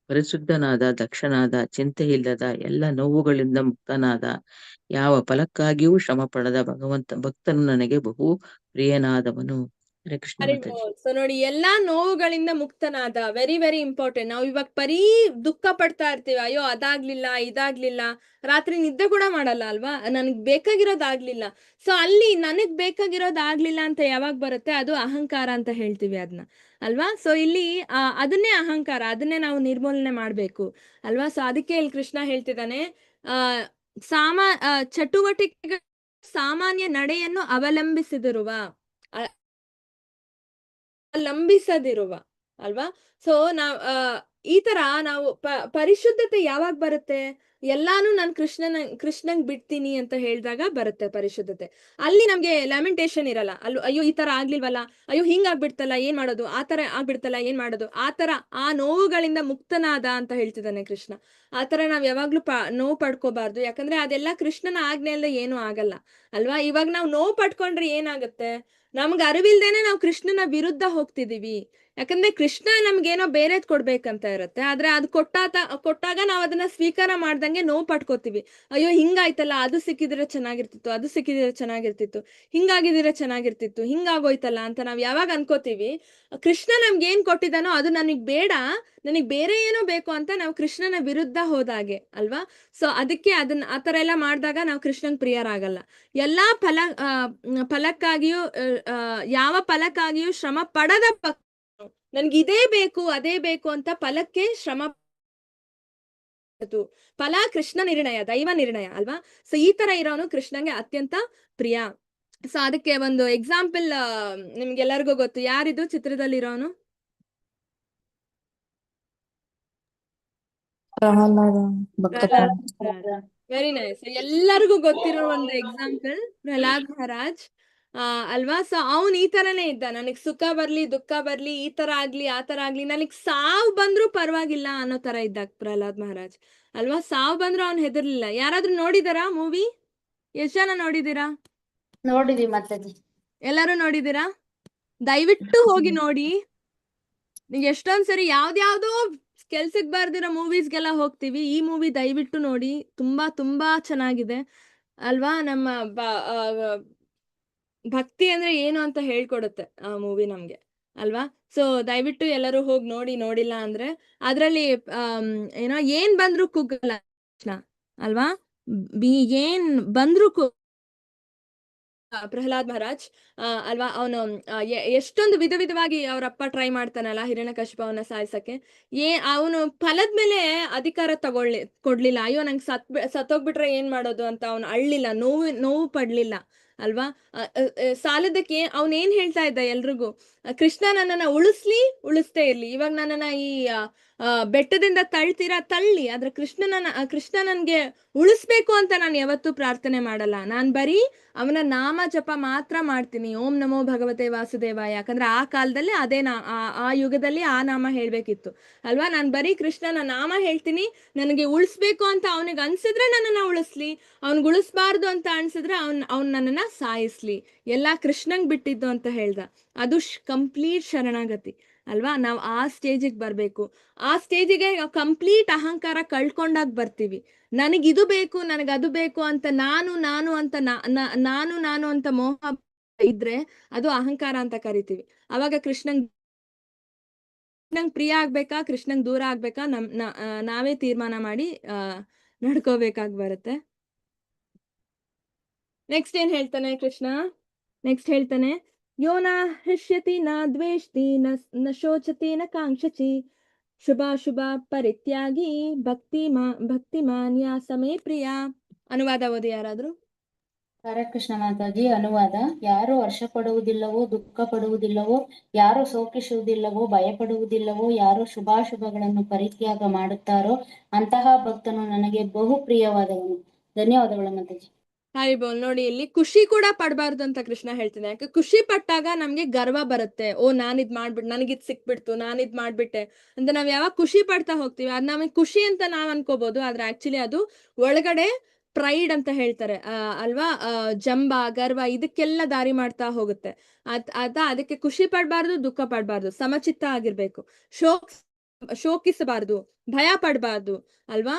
ಪರಿಶುದ್ಧನಾದ, ದಕ್ಷನಾದ, ಚಿಂತೆಯಿಲ್ಲದ, ಎಲ್ಲ ನೋವುಗಳಿಂದ ಮುಕ್ತನಾದ, ಯಾವ ಫಲಕ್ಕಾಗಿಯೂ ಶ್ರಮ ಪಡದ ಭಕ್ತನು ನನಗೆ ಬಹು ಪ್ರಿಯನಾದವನು. ಹರೇ ಕೃಷ್ಣ ಮಾತಾಜಿ. ಸೊ ನೋಡಿ, ಎಲ್ಲಾ ನೋವುಗಳಿಂದ ಮುಕ್ತನಾದ, ವೆರಿ ವೆರಿ ಇಂಪಾರ್ಟೆಂಟ್. ನಾವು ಇವಾಗ ಬರೀ ದುಃಖ ಪಡ್ತಾ ಇರ್ತೀವಿ, ಅಯ್ಯೋ ಅದಾಗ್ಲಿಲ್ಲ ಇದಾಗ್ಲಿಲ್ಲ, ರಾತ್ರಿ ನಿದ್ದೆ ಕೂಡ ಮಾಡಲ್ಲ ಅಲ್ವಾ, ನನ್ಗ್ ಬೇಕಾಗಿರೋದಾಗ್ಲಿಲ್ಲ. ಸೊ ಅಲ್ಲಿ ನನಗ್ ಬೇಕಾಗಿರೋದಾಗ್ಲಿಲ್ಲ ಅಂತ ಯಾವಾಗ ಬರುತ್ತೆ, ಅದು ಅಹಂಕಾರ ಅಂತ ಹೇಳ್ತೀವಿ ಅದನ್ನ ಅಲ್ವಾ. ಸೊ ಇಲ್ಲಿ ಅದನ್ನೇ ಅಹಂಕಾರ, ಅದನ್ನೇ ನಾವು ನಿರ್ಮೂಲನೆ ಮಾಡ್ಬೇಕು ಅಲ್ವಾ. ಸೊ ಅದಕ್ಕೆ ಇಲ್ಲಿ ಕೃಷ್ಣ ಹೇಳ್ತಿದ್ದಾನೆ, ಚಟುವಟಿಕೆಗಳ ಸಾಮಾನ್ಯ ನಡೆಯನ್ನು ಅವಲಂಬಿಸದಿರುವ ಅಲ್ವಾ. ಸೊ ಈ ತರ ನಾವು ಪರಿಶುದ್ಧತೆ ಯಾವಾಗ ಬರುತ್ತೆ, ಎಲ್ಲಾನು ನಾನು ಕೃಷ್ಣಂಗ್ ಬಿಡ್ತೀನಿ ಅಂತ ಹೇಳಿದಾಗ ಬರುತ್ತೆ ಪರಿಶುದ್ಧತೆ. ಅಲ್ಲಿ ನಮ್ಗೆ ಲ್ಯಾಮೆಂಟೇಶನ್ ಇರಲ್ಲ, ಅಯ್ಯೋ ಈ ತರ ಆಗ್ಲಿಲ್ವಲ್ಲ, ಅಯ್ಯೋ ಹಿಂಗ್ ಆಗ್ಬಿಡ್ತಲ್ಲ ಏನ್ ಮಾಡೋದು, ಆ ತರ ಆಗ್ಬಿಡ್ತಲ್ಲ ಏನ್ ಮಾಡೋದು, ಆ ತರ ಆ ನೋವುಗಳಿಂದ ಮುಕ್ತನಾದ ಅಂತ ಹೇಳ್ತಿದ್ದಾನೆ ಕೃಷ್ಣ. ಆ ತರ ನಾವ್ ಯಾವಾಗ್ಲೂ ನೋವು ಪಡ್ಕೋಬಾರ್ದು, ಯಾಕಂದ್ರೆ ಅದೆಲ್ಲ ಕೃಷ್ಣನ ಆಜ್ಞೆಯಲ್ಲೇ ಏನೂ ಆಗಲ್ಲ ಅಲ್ವಾ. ಇವಾಗ ನಾವು ನೋವು ಪಡ್ಕೊಂಡ್ರೆ ಏನಾಗುತ್ತೆ, ನಮ್ಗೆ ಅರಿವಿಲ್ದೇನೆ ನಾವು ಕೃಷ್ಣನ ವಿರುದ್ಧ ಹೋಗ್ತಿದೀವಿ. ಯಾಕಂದ್ರೆ ಕೃಷ್ಣ ನಮ್ಗೇನೋ ಬೇರೆದ್ ಕೊಡ್ಬೇಕಂತ ಇರುತ್ತೆ, ಆದ್ರೆ ಅದು ಕೊಟ್ಟಾಗ ನಾವ್ ಅದನ್ನ ಸ್ವೀಕಾರ ಮಾಡ್ದಂಗೆ ನೋವು ಪಡ್ಕೋತೀವಿ. ಅಯ್ಯೋ ಹಿಂಗಾಯ್ತಲ್ಲ, ಅದು ಸಿಕ್ಕಿದ್ರೆ ಚೆನ್ನಾಗಿರ್ತಿತ್ತು, ಅದು ಸಿಕ್ಕಿದ್ರೆ ಚೆನ್ನಾಗಿರ್ತಿತ್ತು, ಹಿಂಗಾಗಿದ್ರೆ ಚೆನ್ನಾಗಿರ್ತಿತ್ತು, ಹಿಂಗಾಗೋಯ್ತಲ್ಲ ಅಂತ ನಾವ್ ಯಾವಾಗ ಅನ್ಕೋತೀವಿ, ಕೃಷ್ಣ ನಮ್ಗೆ ಏನ್ ಕೊಟ್ಟಿದ್ದಾನೋ ಅದು ನನಗ್ ಬೇಡ, ನನಗ್ ಬೇರೆ ಏನೋ ಬೇಕು ಅಂತ ನಾವು ಕೃಷ್ಣನ ವಿರುದ್ಧ ಹೋದಾಗೆ ಅಲ್ವಾ. ಸೊ ಅದಕ್ಕೆ ಅದನ್ನ ಆತರ ಎಲ್ಲ ಮಾಡಿದಾಗ ನಾವು ಕೃಷ್ಣನ್ ಪ್ರಿಯರಾಗಲ್ಲ. ಎಲ್ಲಾ ಫಲಕ್ಕಾಗಿಯೂ ಯಾವ ಫಲಕ್ಕಾಗಿಯೂ ಶ್ರಮ ಪಡದ ನನ್ಗೆ ಇದೇ ಬೇಕು ಅದೇ ಬೇಕು ಅಂತ ಫಲಕ್ಕೆ ಶ್ರಮ ಫಲ ಕೃಷ್ಣ ನಿರ್ಣಯ, ದೈವ ನಿರ್ಣಯ ಅಲ್ವಾ. ಸೊ ಈ ತರ ಇರೋನು ಕೃಷ್ಣಂಗೆ ಅತ್ಯಂತ ಪ್ರಿಯ. ಸೊ ಅದಕ್ಕೆ ಒಂದು ಎಕ್ಸಾಂಪಲ್ ನಿಮ್ಗೆಲ್ಲರಿಗೂ ಗೊತ್ತು, ಯಾರಿದು ಚಿತ್ರದಲ್ಲಿರೋನು? ಪ್ರಹ್ಲಾದ ಭಕ್ತ ವೆರಿ ನೈಸ್. ಎಲ್ಲರಿಗೂ ಗೊತ್ತಿರೋ ಒಂದು ಎಕ್ಸಾಂಪಲ್ ಪ್ರಹ್ಲಾದ್ ಮಹಾರಾಜ್ ಅಲ್ವಾ. ಸೊ ಅವ್ನ್ ಈ ತರನೇ ಇದ್ದ, ನನಗ್ ಸುಖ ಬರ್ಲಿ ದುಃಖ ಬರ್ಲಿ, ಈ ತರ ಆಗ್ಲಿ ಆ ತರ ಆಗ್ಲಿ, ನನಗ್ ಸಾವು ಬಂದ್ರು ಪರವಾಗಿಲ್ಲ ಅನ್ನೋ ತರ ಇದ್ದ ಪ್ರಹ್ಲಾದ್ ಮಹಾರಾಜ್ ಅಲ್ವಾ. ಸಾವು ಬಂದ್ರು ಅವ್ನ್ ಹೆದರ್ಲಿಲ್ಲ. ಯಾರಾದ್ರೂ ನೋಡಿದಾರಾ ಮೂವಿ? ಎಷ್ಟ್ ಜನ ನೋಡಿದೀರಾ? ನೋಡಿದ್ವಿ ಮಾತಾಜಿ. ಎಲ್ಲರೂ ನೋಡಿದೀರಾ? ದಯವಿಟ್ಟು ಹೋಗಿ ನೋಡಿ. ಎಷ್ಟೊಂದ್ಸರಿ ಯಾವ್ದ್ಯಾವ್ದೋ ಕೆಲ್ಸಕ್ ಬರ್ದಿರೋ ಮೂವೀಸ್ಗೆಲ್ಲ ಹೋಗ್ತೀವಿ, ಈ ಮೂವಿ ದಯವಿಟ್ಟು ನೋಡಿ, ತುಂಬಾ ತುಂಬಾ ಚೆನ್ನಾಗಿದೆ ಅಲ್ವಾ. ನಮ್ಮ ಭಕ್ತಿ ಅಂದ್ರೆ ಏನು ಅಂತ ಹೇಳ್ಕೊಡುತ್ತೆ ಆ ಮೂವಿ ನಮ್ಗೆ ಅಲ್ವಾ. ಸೊ ದಯವಿಟ್ಟು ಎಲ್ಲರೂ ಹೋಗಿ ನೋಡಿ, ನೋಡಿಲ್ಲ ಅಂದ್ರೆ. ಅದ್ರಲ್ಲಿ ಏನೋ ಏನ್ ಬಂದ್ರು ಕುಗ್ಗಲ್ಲ ಕೃಷ್ಣ ಅಲ್ವಾ. ಏನ್ ಬಂದ್ರು ಪ್ರಹ್ಲಾದ್ ಮಹಾರಾಜ್ ಅಲ್ವಾ. ಅವನು ಎಷ್ಟೊಂದು ವಿಧವಾಗಿ ಅವರಪ್ಪ ಟ್ರೈ ಮಾಡ್ತಾನಲ್ಲ ಹಿರಣ್ಯಕಶಿಪವನ್ನ ಸಾಯಿಸಕ್ಕೆ. ಅವನು ಫಲದ ಮೇಲೆ ಅಧಿಕಾರ ಕೊಡ್ಲಿಲ್ಲ. ಅಯ್ಯೋ ನಂಗೆ ಸತ್ತೋಗ್ಬಿಟ್ರೆ ಏನ್ ಮಾಡೋದು ಅಂತ ಅವನು ಅಳ್ಳಿಲ್ಲ, ನೋವು ಪಡ್ಲಿಲ್ಲ ಅಲ್ವಾ. ಸಾಲದಕ್ಕೆ ಅವನೇನ್ ಹೇಳ್ತಾ ಇದ್ದ ಎಲ್ರಿಗೂ, ಕೃಷ್ಣ ನನ್ನನ್ನ ಉಳಿಸ್ತೇ ಇರ್ಲಿ, ಇವಾಗ ನನ್ನನ್ನ ಈ ಬೆಟ್ಟದಿಂದ ತಳ್ಳಿ, ಆದ್ರೆ ಕೃಷ್ಣ ನನ್ಗೆ ಉಳಿಸ್ಬೇಕು ಅಂತ ನಾನು ಯಾವತ್ತೂ ಪ್ರಾರ್ಥನೆ ಮಾಡಲ್ಲ. ನಾನ್ ಬರೀ ಅವನ ನಾಮ ಜಪ ಮಾತ್ರ ಮಾಡ್ತೀನಿ, ಓಂ ನಮೋ ಭಗವತೆ ವಾಸುದೇವಾಯ. ಯಾಕಂದ್ರೆ ಆ ಕಾಲದಲ್ಲಿ ಅದೇ ಆ ಯುಗದಲ್ಲಿ ಆ ನಾಮ ಹೇಳ್ಬೇಕಿತ್ತು ಅಲ್ವಾ. ನಾನ್ ಬರೀ ಕೃಷ್ಣನ ನಾಮ ಹೇಳ್ತೀನಿ, ನನಗೆ ಉಳಿಸ್ಬೇಕು ಅಂತ ಅವನಿಗೆ ಅನ್ಸಿದ್ರೆ ನನ್ನನ್ನ ಉಳಿಸ್ಲಿ, ಅವ್ನಿಗೆ ಉಳಿಸ್ಬಾರ್ದು ಅಂತ ಅನ್ಸಿದ್ರೆ ಅವ್ನ್ ನನ್ನನ್ನ ಸಾಯಿಸ್ಲಿ, ಎಲ್ಲಾ ಕೃಷ್ಣಂಗ್ ಬಿಟ್ಟಿದ್ದು ಅಂತ ಹೇಳ್ದ. ಅದು ಕಂಪ್ಲೀಟ್ ಶರಣಾಗತಿ ಅಲ್ವಾ. ನಾವ್ ಆ ಸ್ಟೇಜಿಗೆ ಬರ್ಬೇಕು. ಆ ಸ್ಟೇಜಿಗೆ ಕಂಪ್ಲೀಟ್ ಅಹಂಕಾರ ಕಳ್ಕೊಂಡಾಗ ಬರ್ತೀವಿ. ನನಗಿದು ಬೇಕು, ನನಗದು ಬೇಕು ಅಂತ ನಾನು ಅಂತ ಮೋಹ ಇದ್ರೆ ಅದು ಅಹಂಕಾರ ಅಂತ ಕರಿತೀವಿ. ಅವಾಗ ಕೃಷ್ಣಂಗ್ ಪ್ರಿಯ ಆಗ್ಬೇಕಾ, ಕೃಷ್ಣಂಗ್ ದೂರ ಆಗ್ಬೇಕಾ, ನಾವೇ ತೀರ್ಮಾನ ಮಾಡಿ ನಡ್ಕೋಬೇಕಾಗಿ ಬರುತ್ತೆ. ನೆಕ್ಸ್ಟ್ ಏನ್ ಹೇಳ್ತಾನೆ ಕೃಷ್ಣ? ನೆಕ್ಸ್ಟ್ ಹೇಳ್ತಾನೆ, ಯೋ ನ ಹೃಷ್ಯತಿ ನ ದ್ವೇಷ್ಟಿ ನ ಶೋಚತಿ ನ ಕಾಂಕ್ಷತಿ ಶುಭ ಪರಿತ್ಯಾಗಿ ಭಕ್ತಿಮಾನ್ ಯಾ ಸಮೇ ಪ್ರಿಯ. ಅನುವಾದ ಓದಿ ಯಾರಾದ್ರೂ. ಹರೇ ಕೃಷ್ಣ ಮಾತಾಜಿ. ಅನುವಾದ: ಯಾರು ಹರ್ಷ ಪಡುವುದಿಲ್ಲವೋ, ದುಃಖ ಪಡುವುದಿಲ್ಲವೋ, ಯಾರು ಶೋಕಿಸುವುದಿಲ್ಲವೋ, ಭಯಪಡುವುದಿಲ್ಲವೋ, ಯಾರು ಶುಭಾಶುಭಗಳನ್ನು ಪರಿತ್ಯಾಗ ಮಾಡುತ್ತಾರೋ ಅಂತಹ ಭಕ್ತನು ನನಗೆ ಬಹು ಪ್ರಿಯವಾದವನು. ಧನ್ಯವಾದಗಳು ಮಾತಾಜಿ. ಹರಿಬೋಲ್. ನೋಡಿ, ಇಲ್ಲಿ ಖುಷಿ ಕೂಡ ಪಡಬಾರ್ದು ಅಂತ ಕೃಷ್ಣ ಹೇಳ್ತಾನೆ. ಯಾಕೆ ಖುಷಿ ಪಟ್ಟಾಗ ನಮ್ಗೆ ಗರ್ವ ಬರುತ್ತೆ. ಓ ನಾನಿದ್ ಮಾಡ್ಬಿಟ್ಟು, ನನಗಿದ್ ಸಿಕ್ಬಿಡ್ತು, ನಾನಿದ್ ಮಾಡ್ಬಿಟ್ಟೆ ಅಂತ ನಾವ್ ಯಾವಾಗ ಖುಷಿ ಪಡ್ತಾ ಹೋಗ್ತೀವಿ, ಅದ್ ನಮಗೆ ಖುಷಿ ಅಂತ ನಾವ್ ಅನ್ಕೋಬಹುದು. ಆದ್ರೆ ಆಕ್ಚುಲಿ ಅದು ಒಳಗಡೆ ಪ್ರೈಡ್ ಅಂತ ಹೇಳ್ತಾರೆ ಅಲ್ವಾ. ಜಂಬ, ಗರ್ವ ಇದಕ್ಕೆಲ್ಲ ದಾರಿ ಮಾಡ್ತಾ ಹೋಗುತ್ತೆ. ಅದಕ್ಕೆ ಖುಷಿ ಪಡ್ಬಾರ್ದು, ದುಃಖ ಪಡ್ಬಾರ್ದು, ಸಮಚಿತ್ತ ಆಗಿರ್ಬೇಕು, ಶೋಕಿಸಬಾರ್ದು, ಭಯ ಪಡ್ಬಾರ್ದು ಅಲ್ವಾ.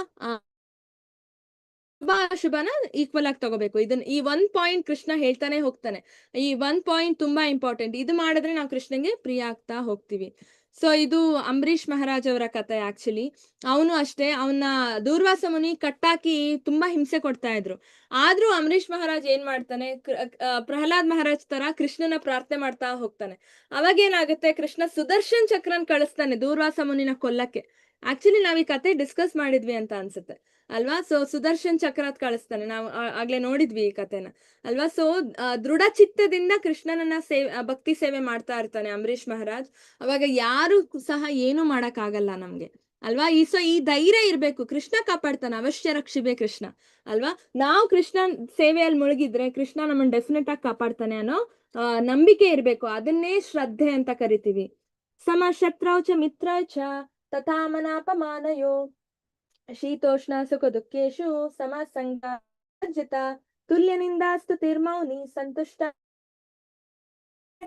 ಶುಭನ ಈಕ್ವಲ್ ಆಗಿ ತಗೋಬೇಕು. ಈ 1 ಪಾಯಿಂಟ್ ಕೃಷ್ಣ ಹೇಳ್ತಾನೆ ಹೋಗ್ತಾನೆ. ಈ 1 ಪಾಯಿಂಟ್ ತುಂಬಾ ಇಂಪಾರ್ಟೆಂಟ್. ಇದು ಮಾಡಿದ್ರೆ ನಾವು ಕೃಷ್ಣಂಗೆ ಪ್ರಿಯ ಆಗ್ತಾ ಹೋಗ್ತೀವಿ. ಸೊ ಇದು ಅಂಬರೀಷ್ ಮಹಾರಾಜ್ ಅವರ ಕಥೆ. ಆಕ್ಚುಲಿ ಅವನು ಅಷ್ಟೇ, ಅವನ್ನ ದೂರ್ವಾಸ ಮುನಿ ಕಟ್ಟಾಕಿ ತುಂಬಾ ಹಿಂಸೆ ಕೊಡ್ತಾ ಇದ್ರು. ಆದ್ರೂ ಅಂಬರೀಷ್ ಮಹಾರಾಜ್ ಏನ್ ಮಾಡ್ತಾನೆ, ಪ್ರಹ್ಲಾದ್ ಮಹಾರಾಜ್ ತರ ಕೃಷ್ಣನ ಪ್ರಾರ್ಥನೆ ಮಾಡ್ತಾ ಹೋಗ್ತಾನೆ. ಅವಾಗ ಏನಾಗುತ್ತೆ, ಕೃಷ್ಣ ಸುದರ್ಶನ್ ಚಕ್ರನ್ ಕಳಿಸ್ತಾನೆ ದೂರ್ವಾಸ ಮುನಿನ ಕೊಲ್ಲಕ್ಕೆ. ಆಕ್ಚುಲಿ ನಾವ್ ಈ ಕತೆ ಡಿಸ್ಕಸ್ ಮಾಡಿದ್ವಿ ಅಂತ ಅನ್ಸುತ್ತೆ ಅಲ್ವಾ. ಸೊ ಸುದರ್ಶನ್ ಚಕ್ರತ್ ಕಳಿಸ್ತಾನೆ, ನಾವು ಆಗ್ಲೇ ನೋಡಿದ್ವಿ ಈ ಕಥೆನ ಅಲ್ವಾ. ಸೊ ದೃಢ ಚಿತ್ತದಿಂದ ಕೃಷ್ಣನನ್ನ ಭಕ್ತಿ ಸೇವೆ ಮಾಡ್ತಾ ಇರ್ತಾನೆ ಅಂಬರೀಷ್ ಮಹಾರಾಜ್. ಅವಾಗ ಯಾರು ಸಹ ಏನು ಮಾಡಕ್ ಆಗಲ್ಲ ನಮ್ಗೆ ಅಲ್ವಾ. ಈ ಧೈರ್ಯ ಇರ್ಬೇಕು, ಕೃಷ್ಣ ಕಾಪಾಡ್ತಾನೆ, ಅವಶ್ಯ ರಕ್ಷಿಬೆ ಕೃಷ್ಣ ಅಲ್ವಾ. ನಾವು ಕೃಷ್ಣ ಸೇವೆಯಲ್ಲಿ ಮುಳುಗಿದ್ರೆ ಕೃಷ್ಣ ನಮ್ಮನ್ನ ಡೆಫಿನೆಟ್ ಆಗಿ ಕಾಪಾಡ್ತಾನೆ ಅನ್ನೋ ನಂಬಿಕೆ ಇರ್ಬೇಕು. ಅದನ್ನೇ ಶ್ರದ್ಧೆ ಅಂತ ಕರಿತೀವಿ. ಸಮಶತ್ರೌ ಚ ಮಿತ್ರೌ ಚ ತಥಾ ಮನಾಪಮಾನಯೋ ಶೀತೋಷ್ಣ ಸುಖ ದುಃಖೇಶು ಸಮಸಂಗ ತುಲ್ಯನಿಂದಾಸ್ತು ತಿರ್ಮೌನಿ ಸಂತುಷ್ಟ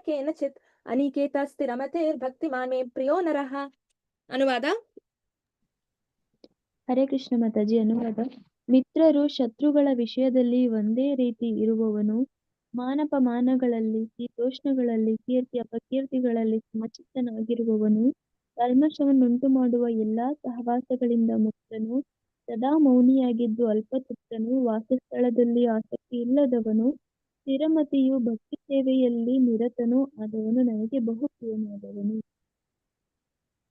ಕೇನಚಿತ್ ಅನಿಕೇತ ಸ್ಥಿರಮತೇರ್ಭಕ್ತಿಮಾನ್ ಮೇ ಪ್ರಿಯೋ ನರಃ. ಅನುವಾದ. ಹರೇ ಕೃಷ್ಣ ಮಾತಾಜಿ. ಅನುವಾದ. ಮಿತ್ರರು ಶತ್ರುಗಳ ವಿಷಯದಲ್ಲಿ ಒಂದೇ ರೀತಿ ಇರುವವನು, ಮಾನಪಮಾನಗಳಲ್ಲಿ, ಶೀತೋಷ್ಣಗಳಲ್ಲಿ, ಕೀರ್ತಿ ಅಪಕೀರ್ತಿಗಳಲ್ಲಿ ಸಮಚಿತ್ತನಾಗಿರುವವನು, ಕಲ್ಮಶವನ್ನುಂಟು ಮಾಡುವ ಎಲ್ಲಾ ಸಹವಾಸಗಳಿಂದ ಮುಕ್ತನು, ಸದಾ ಮೌನಿಯಾಗಿದ್ದು ಅಲ್ಪತೃಪ್ತನು, ವಾಸಸ್ಥಳದಲ್ಲಿ ಆಸಕ್ತಿ ಇಲ್ಲದವನು, ಸ್ಥಿರಮತಿಯು, ಭಕ್ತಿ ಸೇವೆಯಲ್ಲಿ ನಿರತನೂ ಆದವನು ನನಗೆ ಬಹು ಪ್ರಿಯನಾದವನು.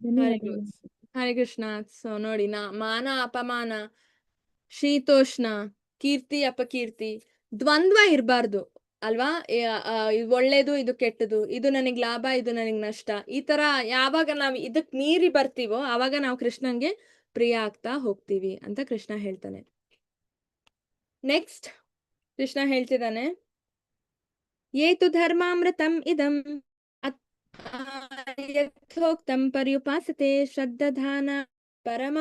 ಧನ್ಯವಾದಗಳು. ಹರೇ ಕೃಷ್ಣ. ಸೊ ನೋಡಿ, ಮಾನ ಅಪಮಾನ, ಶೀತೋಷ್ಣ, ಕೀರ್ತಿ ಅಪಕೀರ್ತಿ, ದ್ವಂದ್ವ ಇರಬಾರ್ದು ಅಲ್ವಾ. ಇದು ಒಳ್ಳೇದು, ಇದು ಕೆಟ್ಟದು, ಇದು ನನಗ್ ಲಾಭ, ಇದು ನನಗ್ ನಷ್ಟ, ಈ ತರ ಯಾವಾಗ ನಾವ್ ಇದಕ್ ಮೀರಿ ಬರ್ತೀವೋ ಆವಾಗ ನಾವು ಕೃಷ್ಣನ್ಗೆ ಪ್ರಿಯ ಆಗ್ತಾ ಹೋಗ್ತೀವಿ ಅಂತ ಕೃಷ್ಣ ಹೇಳ್ತಾನೆ. ನೆಕ್ಸ್ಟ್ ಕೃಷ್ಣ ಹೇಳ್ತಿದ್ದಾನೆ, ಏತು ಧರ್ಮಾಮೃತಂ ಇದಂ ಯಥೋಕ್ತಂ ಪರ್ಯುಪಾಸತೆ ಶ್ರದ್ಧಾನ ಪರಮ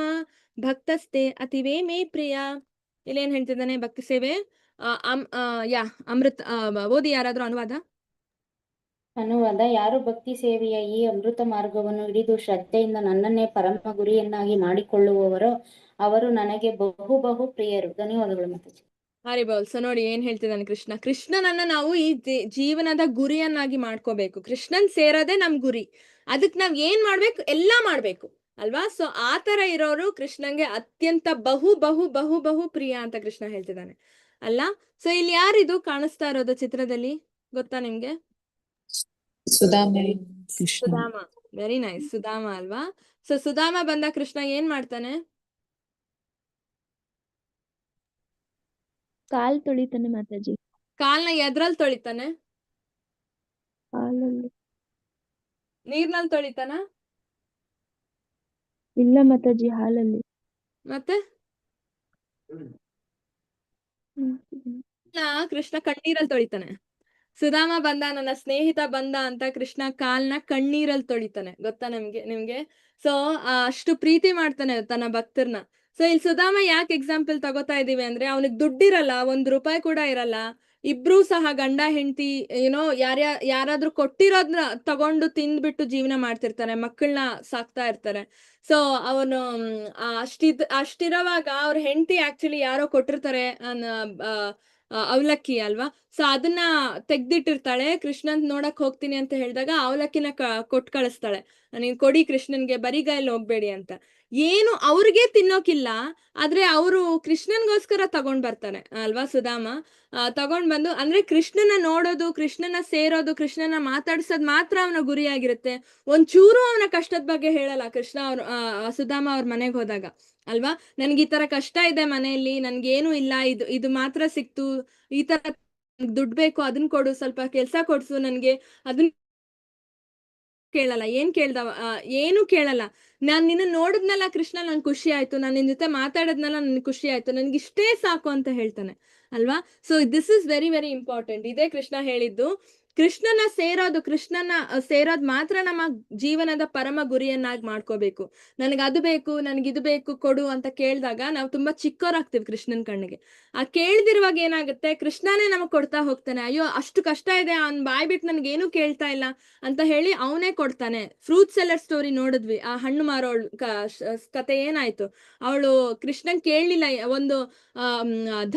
ಭಕ್ತಸ್ತೆ ಅತಿವೇ ಮೇ ಪ್ರಿಯ. ಇಲ್ಲೇನ್ ಹೇಳ್ತಿದ್ದಾನೆ? ಭಕ್ತಿ ಸೇವೆ ಅಮೃತ. ಓದಿ ಯಾರಾದ್ರೂ ಅನುವಾದ. ಅನುವಾದ. ಯಾರು ಭಕ್ತಿ ಸೇವೆಯ ಈ ಅಮೃತ ಮಾರ್ಗವನ್ನು ಹಿಡಿದು ಶ್ರದ್ಧೆಯಿಂದ ನನ್ನನ್ನೇ ಪರಮ ಗುರಿಯನ್ನಾಗಿ ಮಾಡಿಕೊಳ್ಳುವವರೋ ಅವರು ನನಗೆ ಬಹು ಬಹು ಪ್ರಿಯರು. ಧನ್ಯವಾದಗಳು ಮಾತಾಜಿ. ಹರಿ ಬೋಲ್. ಸೊ ನೋಡಿ ಏನ್ ಹೇಳ್ತಿದ್ದಾನೆ ಕೃಷ್ಣ. ಕೃಷ್ಣನನ್ನ ನಾವು ಈ ಜೀವನದ ಗುರಿಯನ್ನಾಗಿ ಮಾಡ್ಕೋಬೇಕು. ಕೃಷ್ಣನ್ ಸೇರೋದೇ ನಮ್ ಗುರಿ. ಅದಕ್ ನಾವ್ ಏನ್ ಮಾಡ್ಬೇಕು? ಎಲ್ಲಾ ಮಾಡ್ಬೇಕು ಅಲ್ವಾ. ಸೊ ಆ ತರ ಇರೋರು ಕೃಷ್ಣಂಗೆ ಅತ್ಯಂತ ಬಹು ಬಹು ಬಹು ಬಹು ಪ್ರಿಯ ಅಂತ ಕೃಷ್ಣ ಹೇಳ್ತಿದ್ದಾನೆ ಅಲ್ಲ. ಸೊ ಇಲ್ಲಿ ಯಾರಿದು ಕಾಣಿಸ್ತಾ ಇರೋದು ಚಿತ್ರದಲ್ಲಿ, ಗೊತ್ತಾ ನಿಮ್ಗೆ? ಸುಧಾಮ. ವೆರಿ ನೈಸ್, ಸುಧಾಮ ಅಲ್ವಾ. ಸೊ ಸುಧಾಮ ಬಂದ ಕೃಷ್ಣ ಏನ್ ಮಾಡ್ತಾನೆ? ಕಾಲ್ ತೊಳಿತಾನೆ ಮಾತಾಜಿ. ಕಾಲ್ನ ಎದ್ರಲ್ಲಿ ತೊಳಿತಾನೆ? ಹಾಲಲ್ಲಿ. ನೀರ್ನಲ್ಲಿ ತೊಳಿತಾನ? ಇಲ್ಲ ಮಾತಾಜಿ, ಹಾಲಲ್ಲಿ. ಮತ್ತೆ ಕೃಷ್ಣ ಕಣ್ಣೀರಲ್ಲಿ ತೊಳಿತಾನೆ. ಸುಧಾಮ ಬಂದ, ನನ್ನ ಸ್ನೇಹಿತ ಬಂದ ಅಂತ ಕೃಷ್ಣ ಕಾಲ್ನ ಕಣ್ಣೀರಲ್ಲಿ ತೊಳಿತಾನೆ, ಗೊತ್ತಾ ನಿಮ್ಗೆ? ಸೊ ಅಷ್ಟು ಪ್ರೀತಿ ಮಾಡ್ತಾನೆ ತನ್ನ ಭಕ್ತರ್ನ. ಸೊ ಇಲ್ಲಿ ಸುಧಾಮ ಯಾಕೆ ಎಕ್ಸಾಂಪಲ್ ತಗೋತಾ ಇದೀವಿ ಅಂದ್ರೆ, ಅವನಿಗೆ ದುಡ್ಡಿರಲ್ಲ, ₹1 ಕೂಡ ಇರಲ್ಲ. ಇಬ್ರು ಸಹ ಗಂಡ ಹೆಂಡತಿ ಯಾರಾದ್ರೂ ಕೊಟ್ಟಿರೋದ್ನ ತಗೊಂಡು ತಿಂದ್ಬಿಟ್ಟು ಜೀವನ ಮಾಡ್ತಿರ್ತಾರೆ, ಮಕ್ಕಳನ್ನ ಸಾಕ್ತಾ ಇರ್ತಾರೆ. ಸೊ ಅವನು ಅಷ್ಟಿರೋವಾಗ ಅವ್ರ ಹೆಂಡತಿ ಆಕ್ಚುಲಿ ಯಾರೋ ಕೊಟ್ಟಿರ್ತಾರೆ ಅವಲಕ್ಕಿ ಅಲ್ವಾ. ಸೊ ಅದನ್ನ ತೆಗ್ದಿಟ್ಟಿರ್ತಾಳೆ. ಕೃಷ್ಣನ್ ನೋಡಕ್ ಹೋಗ್ತೀನಿ ಅಂತ ಹೇಳಿದಾಗ ಅವಲಕ್ಕಿನ ಕೊಟ್ ಕಳಿಸ್ತಾಳೆ, ನೀನ್ ಕೊಡಿ ಕೃಷ್ಣನ್ಗೆ, ಬರಿಗೈಯಲ್ಲಿ ಹೋಗ್ಬೇಡಿ ಅಂತ. ಏನು ಅವ್ರಿಗೆ ತಿನ್ನೋಕಿಲ್ಲ, ಆದ್ರೆ ಅವರು ಕೃಷ್ಣನ್ಗೋಸ್ಕರ ತಗೊಂಡ್ ಬರ್ತಾನೆ ಅಲ್ವಾ ಸುಧಾಮ. ತಗೊಂಡ್ ಬಂದು, ಅಂದ್ರೆ ಕೃಷ್ಣನ ನೋಡೋದು, ಕೃಷ್ಣನ ಸೇರೋದು, ಕೃಷ್ಣನ ಮಾತಾಡ್ಸೋದ್ ಮಾತ್ರ ಅವನ ಗುರಿಯಾಗಿರುತ್ತೆ. ಒಂಚೂರು ಅವನ ಕಷ್ಟದ ಬಗ್ಗೆ ಹೇಳಲ್ಲ ಕೃಷ್ಣ ಸುಧಾಮ ಅವ್ರ ಮನೆಗೆ ಹೋದಾಗ ಅಲ್ವಾ. ನನ್ಗೆ ಈ ತರ ಕಷ್ಟ ಇದೆ ಮನೆಯಲ್ಲಿ, ನನ್ಗೇನು ಇಲ್ಲ, ಇದು ಮಾತ್ರ ಸಿಕ್ತು, ಈ ತರ ದುಡ್ಡು ಬೇಕು, ಅದನ್ನ ಕೊಡು, ಸ್ವಲ್ಪ ಕೆಲ್ಸ ಕೊಡ್ಸು ನನ್ಗೆ, ಅದನ್ನ ಕೇಳಲ್ಲ. ಏನು ಕೇಳಲ್ಲ. ನಾನ್ ನಿನ್ನ ನೋಡಿದ್ನಲ್ಲ ಕೃಷ್ಣ, ನನ್ ಖುಷಿ ಆಯ್ತು, ನಾನ್ ನಿನ್ ಜೊತೆ ಮಾತಾಡದ್ನಲ್ಲ ನನ್ ಖುಷಿ ಆಯ್ತು, ನನ್ಗೆ ಇಷ್ಟೇ ಸಾಕು ಅಂತ ಹೇಳ್ತಾನೆ ಅಲ್ವಾ. So this is very very important. ಇದೇ ಕೃಷ್ಣ ಹೇಳಿದ್ದು, ಕೃಷ್ಣನ ಸೇರೋದ್ ಮಾತ್ರ ನಮ್ಮ ಜೀವನದ ಪರಮ ಗುರಿಯನ್ನಾಗಿ ಮಾಡ್ಕೋಬೇಕು. ಅದು ಬೇಕು, ಇದು ಬೇಕು ಕೊಡು ಅಂತ ಕೇಳಿದಾಗ ನಾವು ತುಂಬಾ ಚಿಕ್ಕವರಾಗ್ತೀವಿ ಕೃಷ್ಣನ್ ಕಣ್ಣಿಗೆ. ಆ ಕೇಳ್ದಿರುವಾಗ ಏನಾಗುತ್ತೆ, ಕೃಷ್ಣನೇ ನಮಗ್ ಕೊಡ್ತಾ ಹೋಗ್ತಾನೆ. ಅಯ್ಯೋ ಅಷ್ಟು ಕಷ್ಟ ಇದೆ, ಅವ್ನ್ ಬಾಯ್ಬಿಟ್ಟು ನನ್ಗೇನು ಕೇಳ್ತಾ ಇಲ್ಲ ಅಂತ ಹೇಳಿ ಅವನೇ ಕೊಡ್ತಾನೆ. ಫ್ರೂಟ್ ಸೆಲ್ಲರ್ ಸ್ಟೋರಿ ನೋಡಿದ್ವಿ, ಆ ಹಣ್ಣು ಮಾರೋಳ್ ಕತೆ ಏನಾಯ್ತು. ಅವಳು ಕೃಷ್ಣನ್ ಕೇಳಲಿಲ್ಲ, ಒಂದು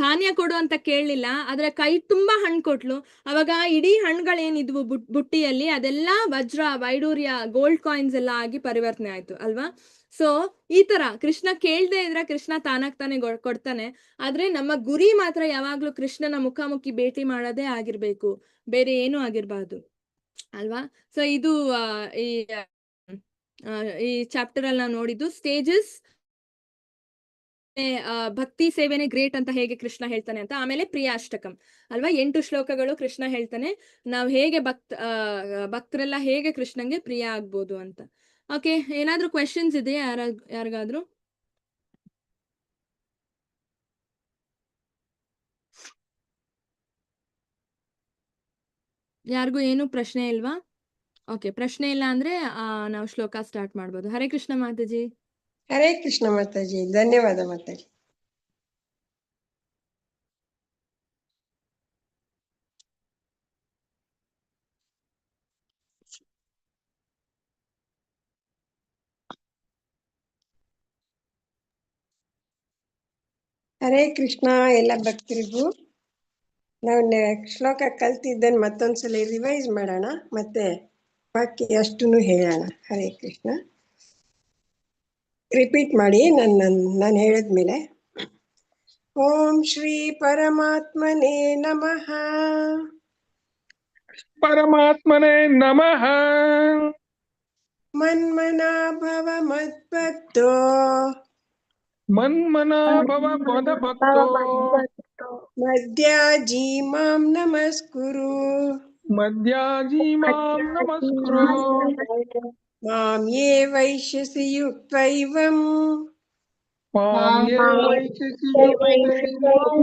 ಧಾನ್ಯ ಕೊಡು ಅಂತ ಕೇಳಲಿಲ್ಲ, ಆದ್ರೆ ಕೈ ತುಂಬಾ ಹಣ್ಣು ಕೊಟ್ಲು. ಅವಾಗ ಇಡೀ ಹಣ್ಣುಗಳೇನಿದ್ವು ಬುಟ್ಟಿಯಲ್ಲಿ ಅದೆಲ್ಲ ವಜ್ರ, ವೈಡೂರ್ಯ, ಗೋಲ್ಡ್ ಕಾಯಿನ್ಸ್ ಎಲ್ಲ ಆಗಿ ಪರಿವರ್ತನೆ ಆಯ್ತು ಅಲ್ವಾ. ಸೊ ಈ ತರ ಕೃಷ್ಣ ಕೇಳ್ದೆ ಇದ್ರೆ ಕೃಷ್ಣ ತಾನಾಗ್ತಾನೆ ಕೊಡ್ತಾನೆ. ಆದ್ರೆ ನಮ್ಮ ಗುರಿ ಮಾತ್ರ ಯಾವಾಗ್ಲೂ ಕೃಷ್ಣನ ಮುಖಾಮುಖಿ ಭೇಟಿ ಮಾಡೋದೇ ಆಗಿರ್ಬೇಕು, ಬೇರೆ ಏನೂ ಆಗಿರ್ಬಾರ್ದು ಅಲ್ವಾ. ಸೊ ಇದು ಈ ಚಾಪ್ಟರ್ ಅಲ್ಲಿ ನಾವು ನೋಡಿದ್ದು ಸ್ಟೇಜಸ್. ಭಕ್ತಿ ಸೇವೆನೆ ಗ್ರೇಟ್ ಅಂತ ಹೇಗೆ ಕೃಷ್ಣ ಹೇಳ್ತಾನೆ ಅಂತ. ಆಮೇಲೆ ಪ್ರಿಯಾಷ್ಟಕಂ ಅಲ್ವಾ, 8 ಶ್ಲೋಕಗಳು ಕೃಷ್ಣ ಹೇಳ್ತಾನೆ ನಾವ್ ಹೇಗೆ ಭಕ್ತರೆಲ್ಲ ಹೇಗೆ ಕೃಷ್ಣಂಗೆ ಪ್ರಿಯ ಆಗ್ಬೋದು ಅಂತ. ಓಕೆ, ಏನಾದ್ರೂ ಕ್ವೆಶನ್ಸ್ ಇದೆಯಾ ಯಾರಿಗಾದ್ರೂ? ಯಾರಿಗೂ ಏನು ಪ್ರಶ್ನೆ ಇಲ್ವಾ? ಓಕೆ, ಪ್ರಶ್ನೆ ಇಲ್ಲ ಅಂದ್ರೆ ನಾವು ಶ್ಲೋಕ ಸ್ಟಾರ್ಟ್ ಮಾಡ್ಬೋದು. ಹರೇ ಕೃಷ್ಣ ಮಾತಾಜಿ. ಹರೇ ಕೃಷ್ಣ ಮಾತಾಜಿ, ಧನ್ಯವಾದ ಮಾತಾಜಿ. ಹರೇ ಕೃಷ್ಣ ಎಲ್ಲ ಭಕ್ತರಿಗೂ. ನಾವು ಶ್ಲೋಕ ಕಲ್ತಿದ್ದನ್ನು ಮತ್ತೊಂದ್ಸಲ ರಿವೈಸ್ ಮಾಡೋಣ, ಮತ್ತೆ ಬಾಕಿ ಅಷ್ಟನ್ನು ಹೇಳೋಣ. ಹರೇ ಕೃಷ್ಣ. ರಿಪೀಟ್ ಮಾಡಿ ನಾನು ಹೇಳಿದ್ಮೇಲೆ. ಓಂ ಶ್ರೀ ಪರಮಾತ್ಮನೇ ನಮಃ. ಪರಮಾತ್ಮನೇ ನಮಃ. ಮನ್ಮನಾ ಭವ ಮದ್ಭಕ್ತೋ ಮನ್ಮನಾ ಭವ ಮದಭಕ್ತೋ ಮದ್ಯಾಜೀ ಮಾಂ ನಮಸ್ಕುರು. ಮದ್ಯಾಜೀ ಮಾಂ ನಮಸ್ಕುರು. ಮಾಂ ಯೇ ವೈಶ್ಯಸಿ ಯುಕ್ತೈವಂ ಮಾಂ ಯೇ ವೈಶ್ಯಸಿ ಯುಕ್ತೈವಂ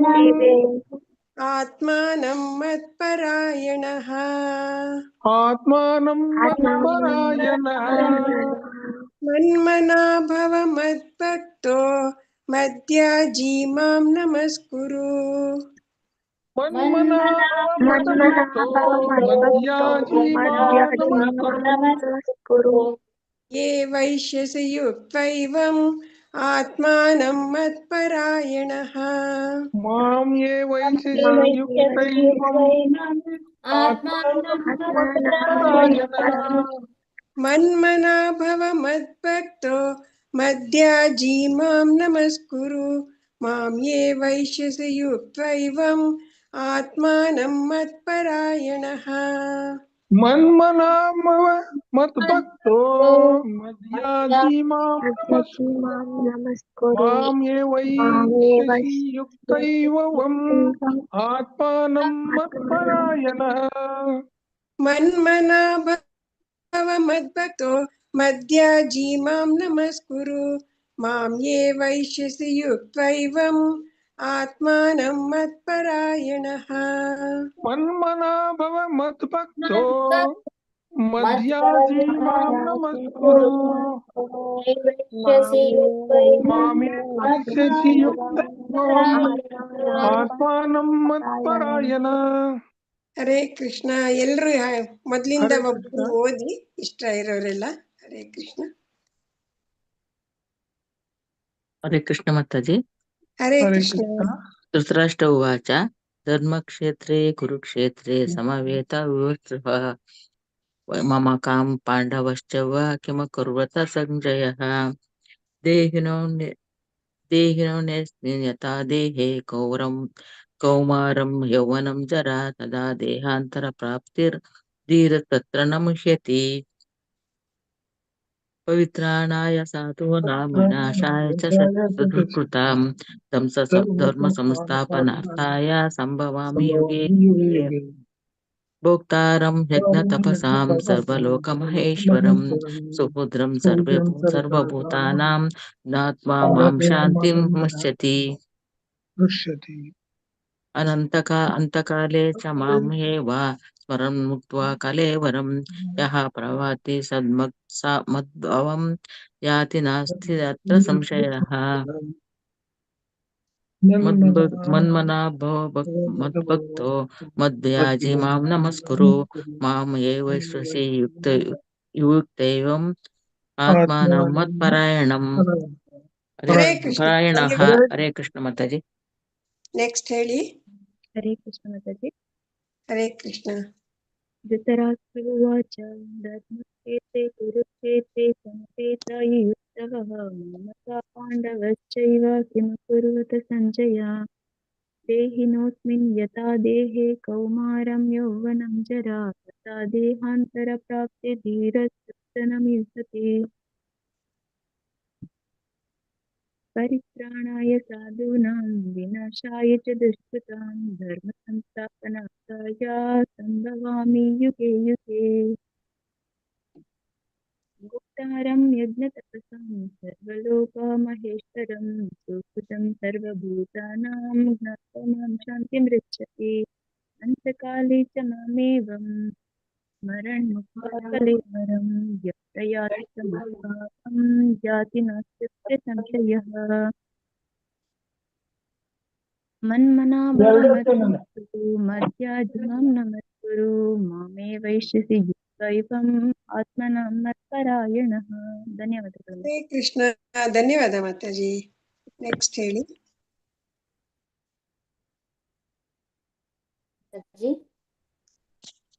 ಆತ್ಮಾನಂ ಮತ್ಪರಾಯಣಃ. ಆತ್ಮಾನಂ ಮತ್ಪರಾಯಣಃ. ಮನ್ಮನಾ ಭವ ಮದ್ಭಕ್ತೋ ಮದ್ಯಾಜೀ ಮಾಂ ನಮಸ್ಕುರು. ಮನ್ಮನಾ ಭವ ಮದಭಕ್ತೋ ಮದ್ಯಾಜೀ ಮಾಂ ನಮಸ್ಕುರು. ಯೇ ವೈಶ್ಯಸಿ ಯುಕ್ತೈವಂ ಆತ್ಮಾನಂ ಮತ್ಪರಾಯಣಃ. ಮಾಂ ಯೇ ವೈಶ್ಯಸಿ ಯುಕ್ತೈವಂ ಆತ್ಮಾನಂ ಮತ್ಪರಾಯಣಃ. ಮನ್ಮನಾ ಭವ ಮದ್ಭಕ್ತೋ ಮದ್ಯಾಜೀ ಮಾಂ ನಮಸ್ಕುರು. ಮಾಂ ಯೇ ವೈಶ್ಯಸಿ ಯುಕ್ತೈವಂ ಆತ್ಮಾನಂ ಮತ್ಪರಾಯಣಃ. ಮನ್ಮನಾ ಭವ ಮದ್ಭಕ್ತೋ ಮದ್ಯಾಜೀ ಮಾಂ ನಮಸ್ಕುರು. ಮಾಂ ಯೇ ವೈಶ್ಯಸಿ ಯುಕ್ತೈವಂ ಆತ್ಮಾನಂ ಮತ್ಪರಾಯಣಃ. ಮನ್ಮನಾ ಭವ ಮದ್ಭಕ್ತೋ ಮದ್ಯಾಜೀ ಮಾಂ ನಮಸ್ಕುರು. ಮಾಂ ಯೇ ವೈಶ್ಯಸಿ ಯುಕ್ತೈವಂ ಆತ್ಮಾನಂ ಮತ್ಪರಾಯಣಃ. ಮನ್ಮನಾ ಭವ ಮದ್ಭಕ್ತೋ ಮದ್ಯಾಜೀ ಮಾಂ ನಮಸ್ಕುರು. ಮಾಂ ಯೇ ವೈಶ್ಯಸಿ ಯುಕ್ತೈವಂ ಆತ್ಮಾನಂ ಮತ್ಪರಾಯಣಃ. ಹರೇ ಕೃಷ್ಣ. ಎಲ್ರು ಮೊದ್ಲಿಂದ ಒಬ್ರು ಓದಿ ಇಷ್ಟ ಇರೋರೆಲ್ಲ. ಹರೇ ಕೃಷ್ಣ. ಹರೇ ಕೃಷ್ಣ ಮಾತಾಜಿ. ಹರೇ ಹರೇ ಕೃಷ್ಣ. ಕೃಷ್ಣ. ಧೃತರಾಷ್ಟ್ರ ಉವಾಚ ಧರ್ಮಕ್ಷೇತ್ರೇ ಕುರುಕ್ಷೇತ್ರೇ ಸಮವೇತ ವಿವೃತ್ರಃ ಮಮ ಕಾಂ ಪಾಂಡವಶ್ಚ ವಾ ಕಿಮಕುರ್ವತ ಸಂಜಯಃ. ದೇಹಿನೋ ನೆಸ್ಮಿನ್ ಯಥಾ ದೇಹೇ ಕೌಮಾರಂ ಯೌವನಂ ಜರಾ ತದಾ ದೇಹಾಂತರ ಪ್ರಾಪ್ತಿರ್ ಧೀರ ತತ್ರ ನ ಮುಹ್ಯತಿ. ಪವಿತ್ರಾಣಾಯ ಸಾಧೂನಾಂ ವಿನಾಶಾಯ ಚ ದುಷ್ಕೃತಾಂ ಧರ್ಮ ಸಂಸ್ಥಾಪನಾರ್ಥಾಯ ಸಂಭವಾಮಿ ಯುಗೆ ಯುಗೆ. ಭೋಕ್ತಾರಂ ಯಜ್ಞ ತಪಸಾಂ ಸರ್ವಲೋಕಮಹೇಶ್ವರಂ ಸುಭದ್ರಂ ಸರ್ವಭೂತಾನಾಂ ಜ್ಞಾತ್ವಾ ಮಾಂ ಶಾಂತಿಂ ಮುಚ್ಯತಿ. ಅಂತಕಾಲೇ ಚ ಮಾಮೇವ ಸ್ಮರನ್ ಮುಕ್ತ್ವಾ ಕಲೇವರಂ ಯಃ ಪ್ರವಾತಿ ಮದ್ಭವಂ ಯಾತಿ ನಾಸ್ತಿ ಅತ್ರ ಸಂಶಯಃ. ಮನ್ಮನಾ ಭವ ಮದ್ಭಕ್ತೋ ಮದ್ಯಾಜೀ ಮಾಂ ನಮಸ್ಕುರು. ಮಾಂ ಯೇ ವೈಶ್ಯಸಿ ಯುಕ್ತೈವಂ ಆತ್ಮಾನಂ ಮತ್ಪರಾಯಣಂ. ಹರೇ ಕೃಷ್ಣ. ಪರಾಯಣಃ. ಹರೇ ಕೃಷ್ಣ ಮಾತಾಜಿ. ನೆಕ್ಸ್ಟ್ ಹೇಳಿ. ಹರೇ ಕೃಷ್ಣ ಮಾತಾಜಿ. ಹರೇ ಕೃಷ್ಣ. ಧೃತರಾಷ್ಟ್ರ ಉವಾಚ ಧರ್ಮಕ್ಷೇತ್ರೇ ಕುರುಕ್ಷೇತ್ರೇ ಸಮವೇತಾಯುಸ್ತವಃ ಮಮತಾ ಪಾಂಡವಶ್ಚೈವ ಕಿಮಕುರ್ವತ ಸಂಜಯ. ದೇಹಿನೋऽಸ್ಮಿನ್ ಯಥಾ ದೇಹೇ ಕೌಮಾರಂ ಯೌವನಂ ಜರಾ ತಥಾ ದೇಹಾಂತರ ಪ್ರಾಪ್ತೆ ಧೀರಸ್ತತ್ರ ನ ಮುಹ್ಯತಿ. ಪರಿತ್ರಾಣಾಯ ಸಾಧೂನಾಂ ವಿನಾಶಾಯ ಚ ದುಷ್ಕೃತಾಂ ಧರ್ಮ ಸಂಸ್ಥಾಪನಾರ್ಥಾಯ ಸಂಭವಾಮಿ ಯುಗೆ ಯುಗೆ. ಗುಪ್ತಾರಂ ಯಜ್ಞತಪಸಾಂ ಸರ್ವಲೋಕಮಹೇಶ್ವರಂ ಸುಕೃತಂ ಸರ್ವಭೂತಾನಾಂ ಜ್ಞಾತ್ವಾ ಮಾಂ ಶಾಂತಿಮೃಚ್ಛತಿ. ಅಂತಕಾಲೇ ಚ ಮಾಮೇವಂ ಸ್ಮರನ್ ಮುಕ್ತ್ವಾ ಕಲೇವರಂ ಯತ್ರ ಯಾತಿ ಸಮಸ್ತಾಪಂ ಯಾತಿ ನಾಸ್ತ್ಯತ್ರ ಸಂಶಯಃ. ಮನ್ಮನಾ ಭವ ಮದ್ಭಕ್ತೋ ಮದ್ಯಾಜೀ ಮಾಂ ನಮಸ್ಕುರು. ಮಾಮೇ ವೈಶ್ಯಸಿ ಯುಕ್ತೈವಂ ಆತ್ಮನಾಂ ಮತ್ಪರಾಯಣಃ. ಧನ್ಯವಾದಗಳು. ಹರೇ ಕೃಷ್ಣ. ಧನ್ಯವಾದ ಮಾತಾಜಿ. ನೆಕ್ಸ್ಟ್ ಹೇಳಿ. ಮಾತಾಜಿ.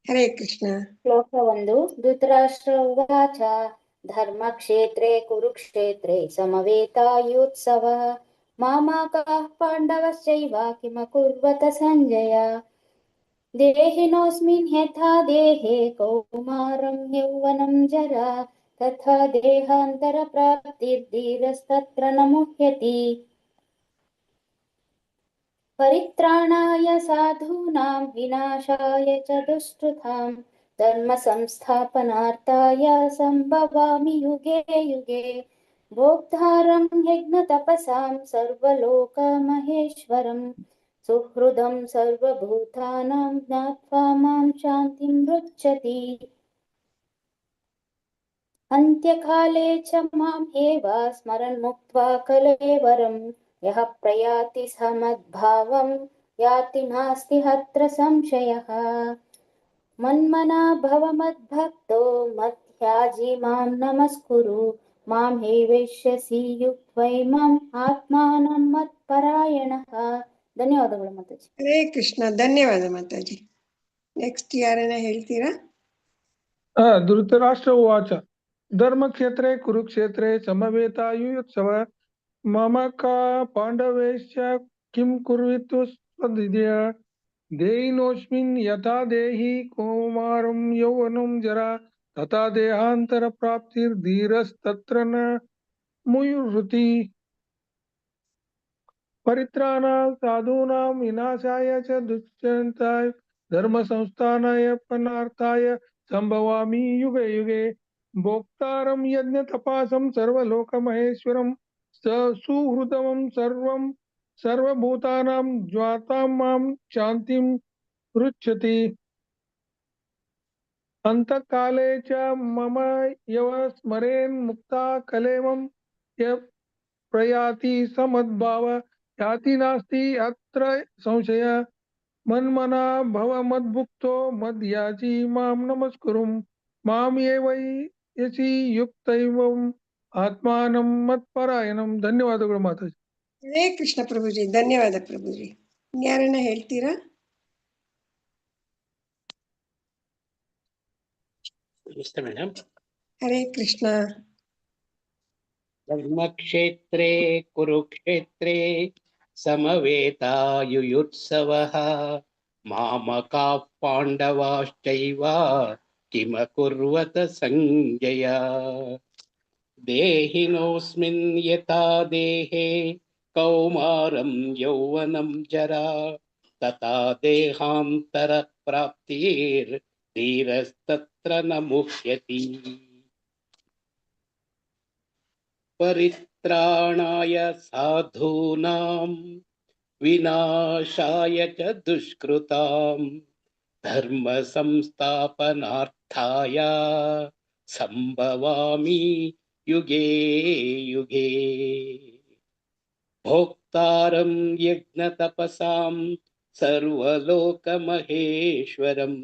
ಹರೇ ಕೃಷ್ಣ. ಶ್ಲೋಕ 1. ಧೃತರಾಷ್ಟ್ರ ಉವಾಚ ಧರ್ಮಕ್ಷೇತ್ರೇ ಕುರುಕ್ಷೇತ್ರೇ ಸಮವೇತಾಯುತ್ಸವಃ ಮಾಮಾಕಾಃ ಪಾಂಡವಶ್ಚೈವ ಕಿಮಕುರ್ವತ ಸಂಜಯ. ದೇಹಿನೋऽಸ್ಮಿನ್ ಯಥಾ ದೇಹೇ ಕೌಮಾರಂ ಯೌವನಂ ಜರಾ ತಥಾ ದೇಹಾಂತರ ಪ್ರಾಪ್ತಿರ್ಧೀರಸ್ತತ್ರ ನ ಮುಹ್ಯತಿ. ಪರಿತ್ರಾಣಾಯ ಸಾಧೂನಾಂ ವಿನಾಶಾಯ ಚ ದುಷ್ಕೃತಾಂ ಧರ್ಮ ಸಂಸ್ಥಾಪನಾರ್ಥಾಯ ಸಂಭವಾಮಿ ಯುಗೆ ಯುಗೆ. ಭೋಕ್ತಾರಂ ಯಜ್ಞ ತಪಸಾಂ ಸರ್ವಲೋಕ ಮಹೇಶ್ವರಂ ಸುಹೃದಂ ಸರ್ವಭೂತಾನಾಂ ಜ್ಞಾತ್ವಾ ಮಾಂ ಶಾಂತಿಂ ಪೃಚ್ಛತಿ. ಅಂತ್ಯಕಾಲೇ ಚ ಮಾಂ ಏವ ಸ್ಮರನ್ ಮುಕ್ತ್ವಾ ಕಲೇವರಂ ಯಃ ಪ್ರಯಾತಿ ಸಮದ್ಭಾವಂ ಯಾತಿ ನಾಸ್ತಿ ಹತ್ರ ಸಂಶಯಃ. ಮನ್ಮನಾ ಭವ ಮದ್ಭಕ್ತೋ ಮಧ್ಯಾಜಿ ಮಾಂ ನಮಸ್ಕುರು ಮಾಂ ಹೈವೇಶ್ಯಸಿ ಯುಕ್ತೈಮಾಂ ಆತ್ಮಾನಂ ಮತ್ಪರಾಯಣಃ. ಧನ್ಯವಾದಗಳು ಮಾತಾಜಿ. ಹರೇ ಕೃಷ್ಣ. ಧನ್ಯವಾದ ಮಾತಾಜಿ. ನೆಕ್ಸ್ಟ್ ಯಾರನ್ನ ಹೇಳ್ತೀರಾ? ಧೃತರಾಷ್ಟ್ರ ಉವಾಚ ಧರ್ಮಕ್ಷೇತ್ರೇ ಕುರುಕ್ಷೇತ್ರೇ ಸಮವೇತಾಯುತ್ಸವ ಮಮ ಕಾ ಪಾಂಡವೇಶ್ಚ ಕಿಂ ಕುರ್ವಿತು ಸ್ವದಿದ್ಯ. ದೇಹಿನೋಸ್ಮಿನ್ ಯಥಾ ದೇಹಿ ಕೌಮಾರಂ ಯೌವನಂ ಜರಾ ತಥಾ ದೇಹಾಂತರ ಪ್ರಾಪ್ತಿರ್ಧೀರಸ್ತತ್ರ ನ ಮುಹ್ಯತಿ. ಪರಿತ್ರಾಣಾಯ ಸಾಧೂನಾಂ ವಿನಾಶಾಯ ಚ ದುಷ್ಕೃತಾಂ ಧರ್ಮ ಸಂಸ್ಥಾಪನಾಯ ಸಂಭವಾಮಿ ಯುಗೆ ಯುಗೆ. ಭೋಕ್ತಾರಂ ಯಜ್ಞ ತಪಸಾಂ ಸರ್ವಲೋಕ ಮಹೇಶ್ವರಂ ಸುಹೃದಂ ಸರ್ವಭೂತಾನಾಂ ಜ್ಞಾತ್ವಾ ಮಾಂ ಶಾಂತಿಂ ಪೃಚ್ಛತಿ. ಅಂತಃಕಾಲೇ ಚ ಮಮ ಯವ ಸ್ಮರೇನ್ ಮುಕ್ತಾ ಕಲೇವಂ ಯಃ ಪ್ರಯಾತಿ ಸಮದ್ಭಾವ ಯಾತಿ ನಾಸ್ತಿ ಅತ್ರ ಸಂಶಯ. ಮನ್ಮನಾ ಭವ ಮದ್ಭುಕ್ತೋ ಮದ್ಯಾಜಿ ಮಾಂ ನಮಸ್ಕುರುಂ ಮಾಂ ಯೇ ವೈ ಯಸಿ ಯುಕ್ತೈವಂ ಆತ್ಮಾನಂ ಮತ್ಪರಾಯಣಂ. ಧನ್ಯವಾದಗಳು ಮಾತಾಜಿ. ಹರೇ ಕೃಷ್ಣ ಪ್ರಭುಜಿ. ಧನ್ಯವಾದ ಪ್ರಭುಜಿ. ಯಾರನ್ನ ಹೇಳ್ತೀರಾ? ನಮಸ್ತೆ ಮೇಡಮ್. ಹರೇ ಕೃಷ್ಣ. ಧರ್ಮಕ್ಷೇತ್ರೇ ಕುರುಕ್ಷೇತ್ರೇ ಸಮವೇತಾಯುಯುತ್ಸವಃ ಮಾಮಕಾಃ ಪಾಂಡವಾಶ್ಚೈವ ಕಿಮಕುರ್ವತ ಸಂಜಯ. ದೇಹಿನೋಸ್ಮಿನ್ ಯಥಾ ದೇಹೇ ಕೌಮಾರಂ ಯೌವನಂ ಜರಾ ತಥಾ ದೇಹಾಂತರ ಪ್ರಾಪ್ತಿರ್ಧೀರಸ್ತತ್ರ ನ ಮುಹ್ಯತಿ. ಪರಿತ್ರಾಣಾಯ ಸಾಧೂನಾಂ ವಿನಾಶಾಯ ಚ ದುಷ್ಕೃತಾಂ ಧರ್ಮ ಸಂಸ್ಥಾಪನಾರ್ಥಾಯ ಸಂಭವಾಮಿ ಯುಗೆ ಯುಗೆ. ಭೋಕ್ತಾರಂ ಯಜ್ಞ ತಪಸಾಂ ಸರ್ವಲೋಕ ಮಹೇಶ್ವರಂ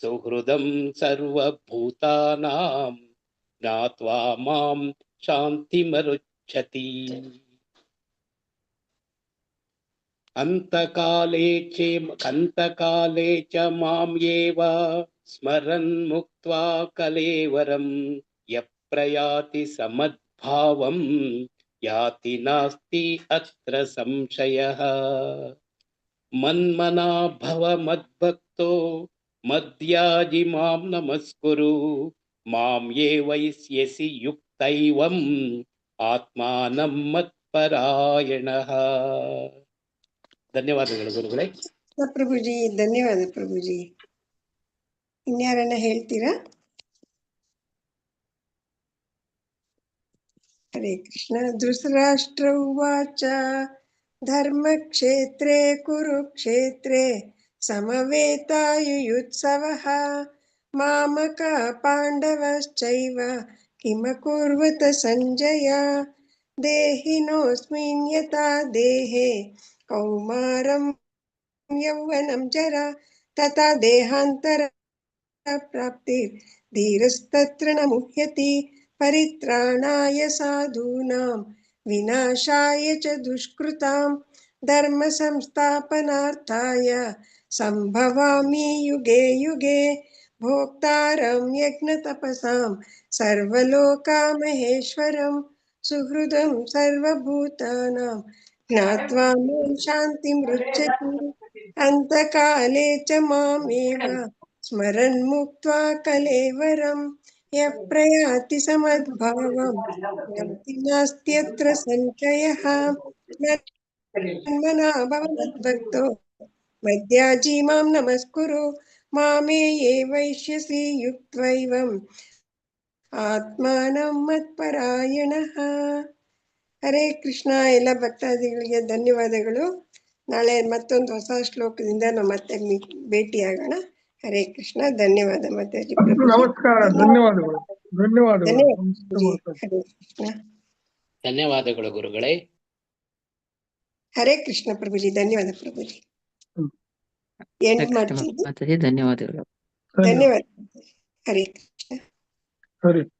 ಸುಹೃದಂ ಸರ್ವಭೂತಾನಾಂ ಜ್ಞಾತ್ವಾ ಮಾಂ ಶಾಂತಿಮರುಚ್ಛತಿ. ಅಂತಕಾಲೇ ಚ ಮಾಂ ಏವ ಸ್ಮರನ್ ಮುಕ್ತ್ವಾ ಕಲೇವರಂ ಯಃ ಪ್ರಯಾತಿ ಸಮದ್ಭಾವಂ ಯಾತಿ ನಾಸ್ತಿ ಅತ್ರ ಸಂಶಯಃ. ಮನ್ಮನಾ ಭವ ಮದ್ಭಕ್ತೋ ಮದ್ಯಾಜಿ ಮಾಂ ನಮಸ್ಕುರು ಮಾಂ ಯೇ ವೈಸ್ಯಸಿ ಯುಕ್ತೈವಂ ಆತ್ಮಾನಂ ಮತ್ಪರಾಯಣಃ. ಧನ್ಯವಾದಗಳು ಗುರುಗಳೇ. ಪ್ರಭುಜಿ. ಧನ್ಯವಾದ ಪ್ರಭುಜಿ. ಇನ್ಯಾರನ್ನ ಹೇಳ್ತೀರಾ? ಹರೇ ಕೃಷ್ಣ. ಧೃತರಾಷ್ಟ್ರ ಉವಾಚ ಧರ್ಮಕ್ಷೇತ್ರೇ ಕುರುಕ್ಷೇತ್ರೇ ಸಮವೇತಾಯುಯುತ್ಸವಃ ಮಾಮಕಾ ಪಾಂಡವಶ್ಚೈವ ಕಿಮಕುರ್ವತ ಸಂಜಯ. ದೇಹಿನೋಸ್ಮಿನ್ ಯಥಾ ದೇಹೇ ಕೌಮಾರಂ ಯೌವನಂ ಜರಾ ತಥಾ ದೇಹಾಂತರ ಪ್ರಾಪ್ತಿರ್ಧೀರಸ್ತತ್ರ ನ ಮುಹ್ಯತಿ. ಪರಿತ್ರಾಣಾಯ ಸಾಧೂನಾಂ ವಿನಾಶಾಯ ಚ ದುಷ್ಕೃತಾಂ ಧರ್ಮ ಸಂಸ್ಥಾಪನಾರ್ಥಾಯ ಸಂಭವಾಮಿ ಯುಗೆ ಯುಗೆ ಭೋಕ್ತಾರಂ ಯಜ್ಞತಪಸಾಂ ಸರ್ವಲೋಕಮಹೇಶ್ವರಂ ಸುಹೃದಂ ಸರ್ವಭೂತಾನಾಂ ಜ್ಞಾತ್ವಾ ಮಾಂ ಶಾಂತಿಮೃಚ್ಛತಿ ಅಂತಕಾಲೇ ಚ ಮಾಮೇವ ಸ್ಮರನ್ ಮುಕ್ತ್ವಾ ಕಲೇವರಂ ಯಃ ಪ್ರಯಾತಿ ಸಮದ್ಭಾವಂ ಯಾತಿ ನಾಸ್ತ್ಯತ್ರ ಸಂಶಯಃ ಮನ್ಮನಾ ಭವ ಮದ್ಭಕ್ತೋ ಮದ್ಯಾಜಿ ಮಾಂ ನಮಸ್ಕುರು ಮಾಮೇ ಯೇ ವೈಶ್ಯಸಿ ಯುಕ್ತೈವಂ ಆತ್ಮಾನಂ ಮತ್ಪರಾಯಣಃ. ಹರೇ ಕೃಷ್ಣ. ಎಲ್ಲ ಭಕ್ತಾದಿಗಳಿಗೆ ಧನ್ಯವಾದಗಳು. ನಾಳೆ ಮತ್ತೊಂದು ಹೊಸ ಶ್ಲೋಕದಿಂದ ನಾವು ಮತ್ತೆ ಭೇಟಿಯಾಗೋಣ. ಹರೇ ಕೃಷ್ಣ. ಧನ್ಯವಾದ ಮಾತಾಜಿ. ನಮಸ್ಕಾರ. ಧನ್ಯವಾದಗಳು. ಧನ್ಯವಾದಗಳು. ಹರೇ ಕೃಷ್ಣ. ಧನ್ಯವಾದಗಳು ಗುರುಗಳೇ. ಹರೇ ಕೃಷ್ಣ ಪ್ರಭುಜಿ. ಧನ್ಯವಾದ ಪ್ರಭುಜಿ. ಎಂಡ್ ಮಾಡ್ತೀನಿ. ಮಾತಾಜಿ ಧನ್ಯವಾದಗಳು. ಧನ್ಯವಾದ. ಹರೇ ಕೃಷ್ಣ. ಹರಿ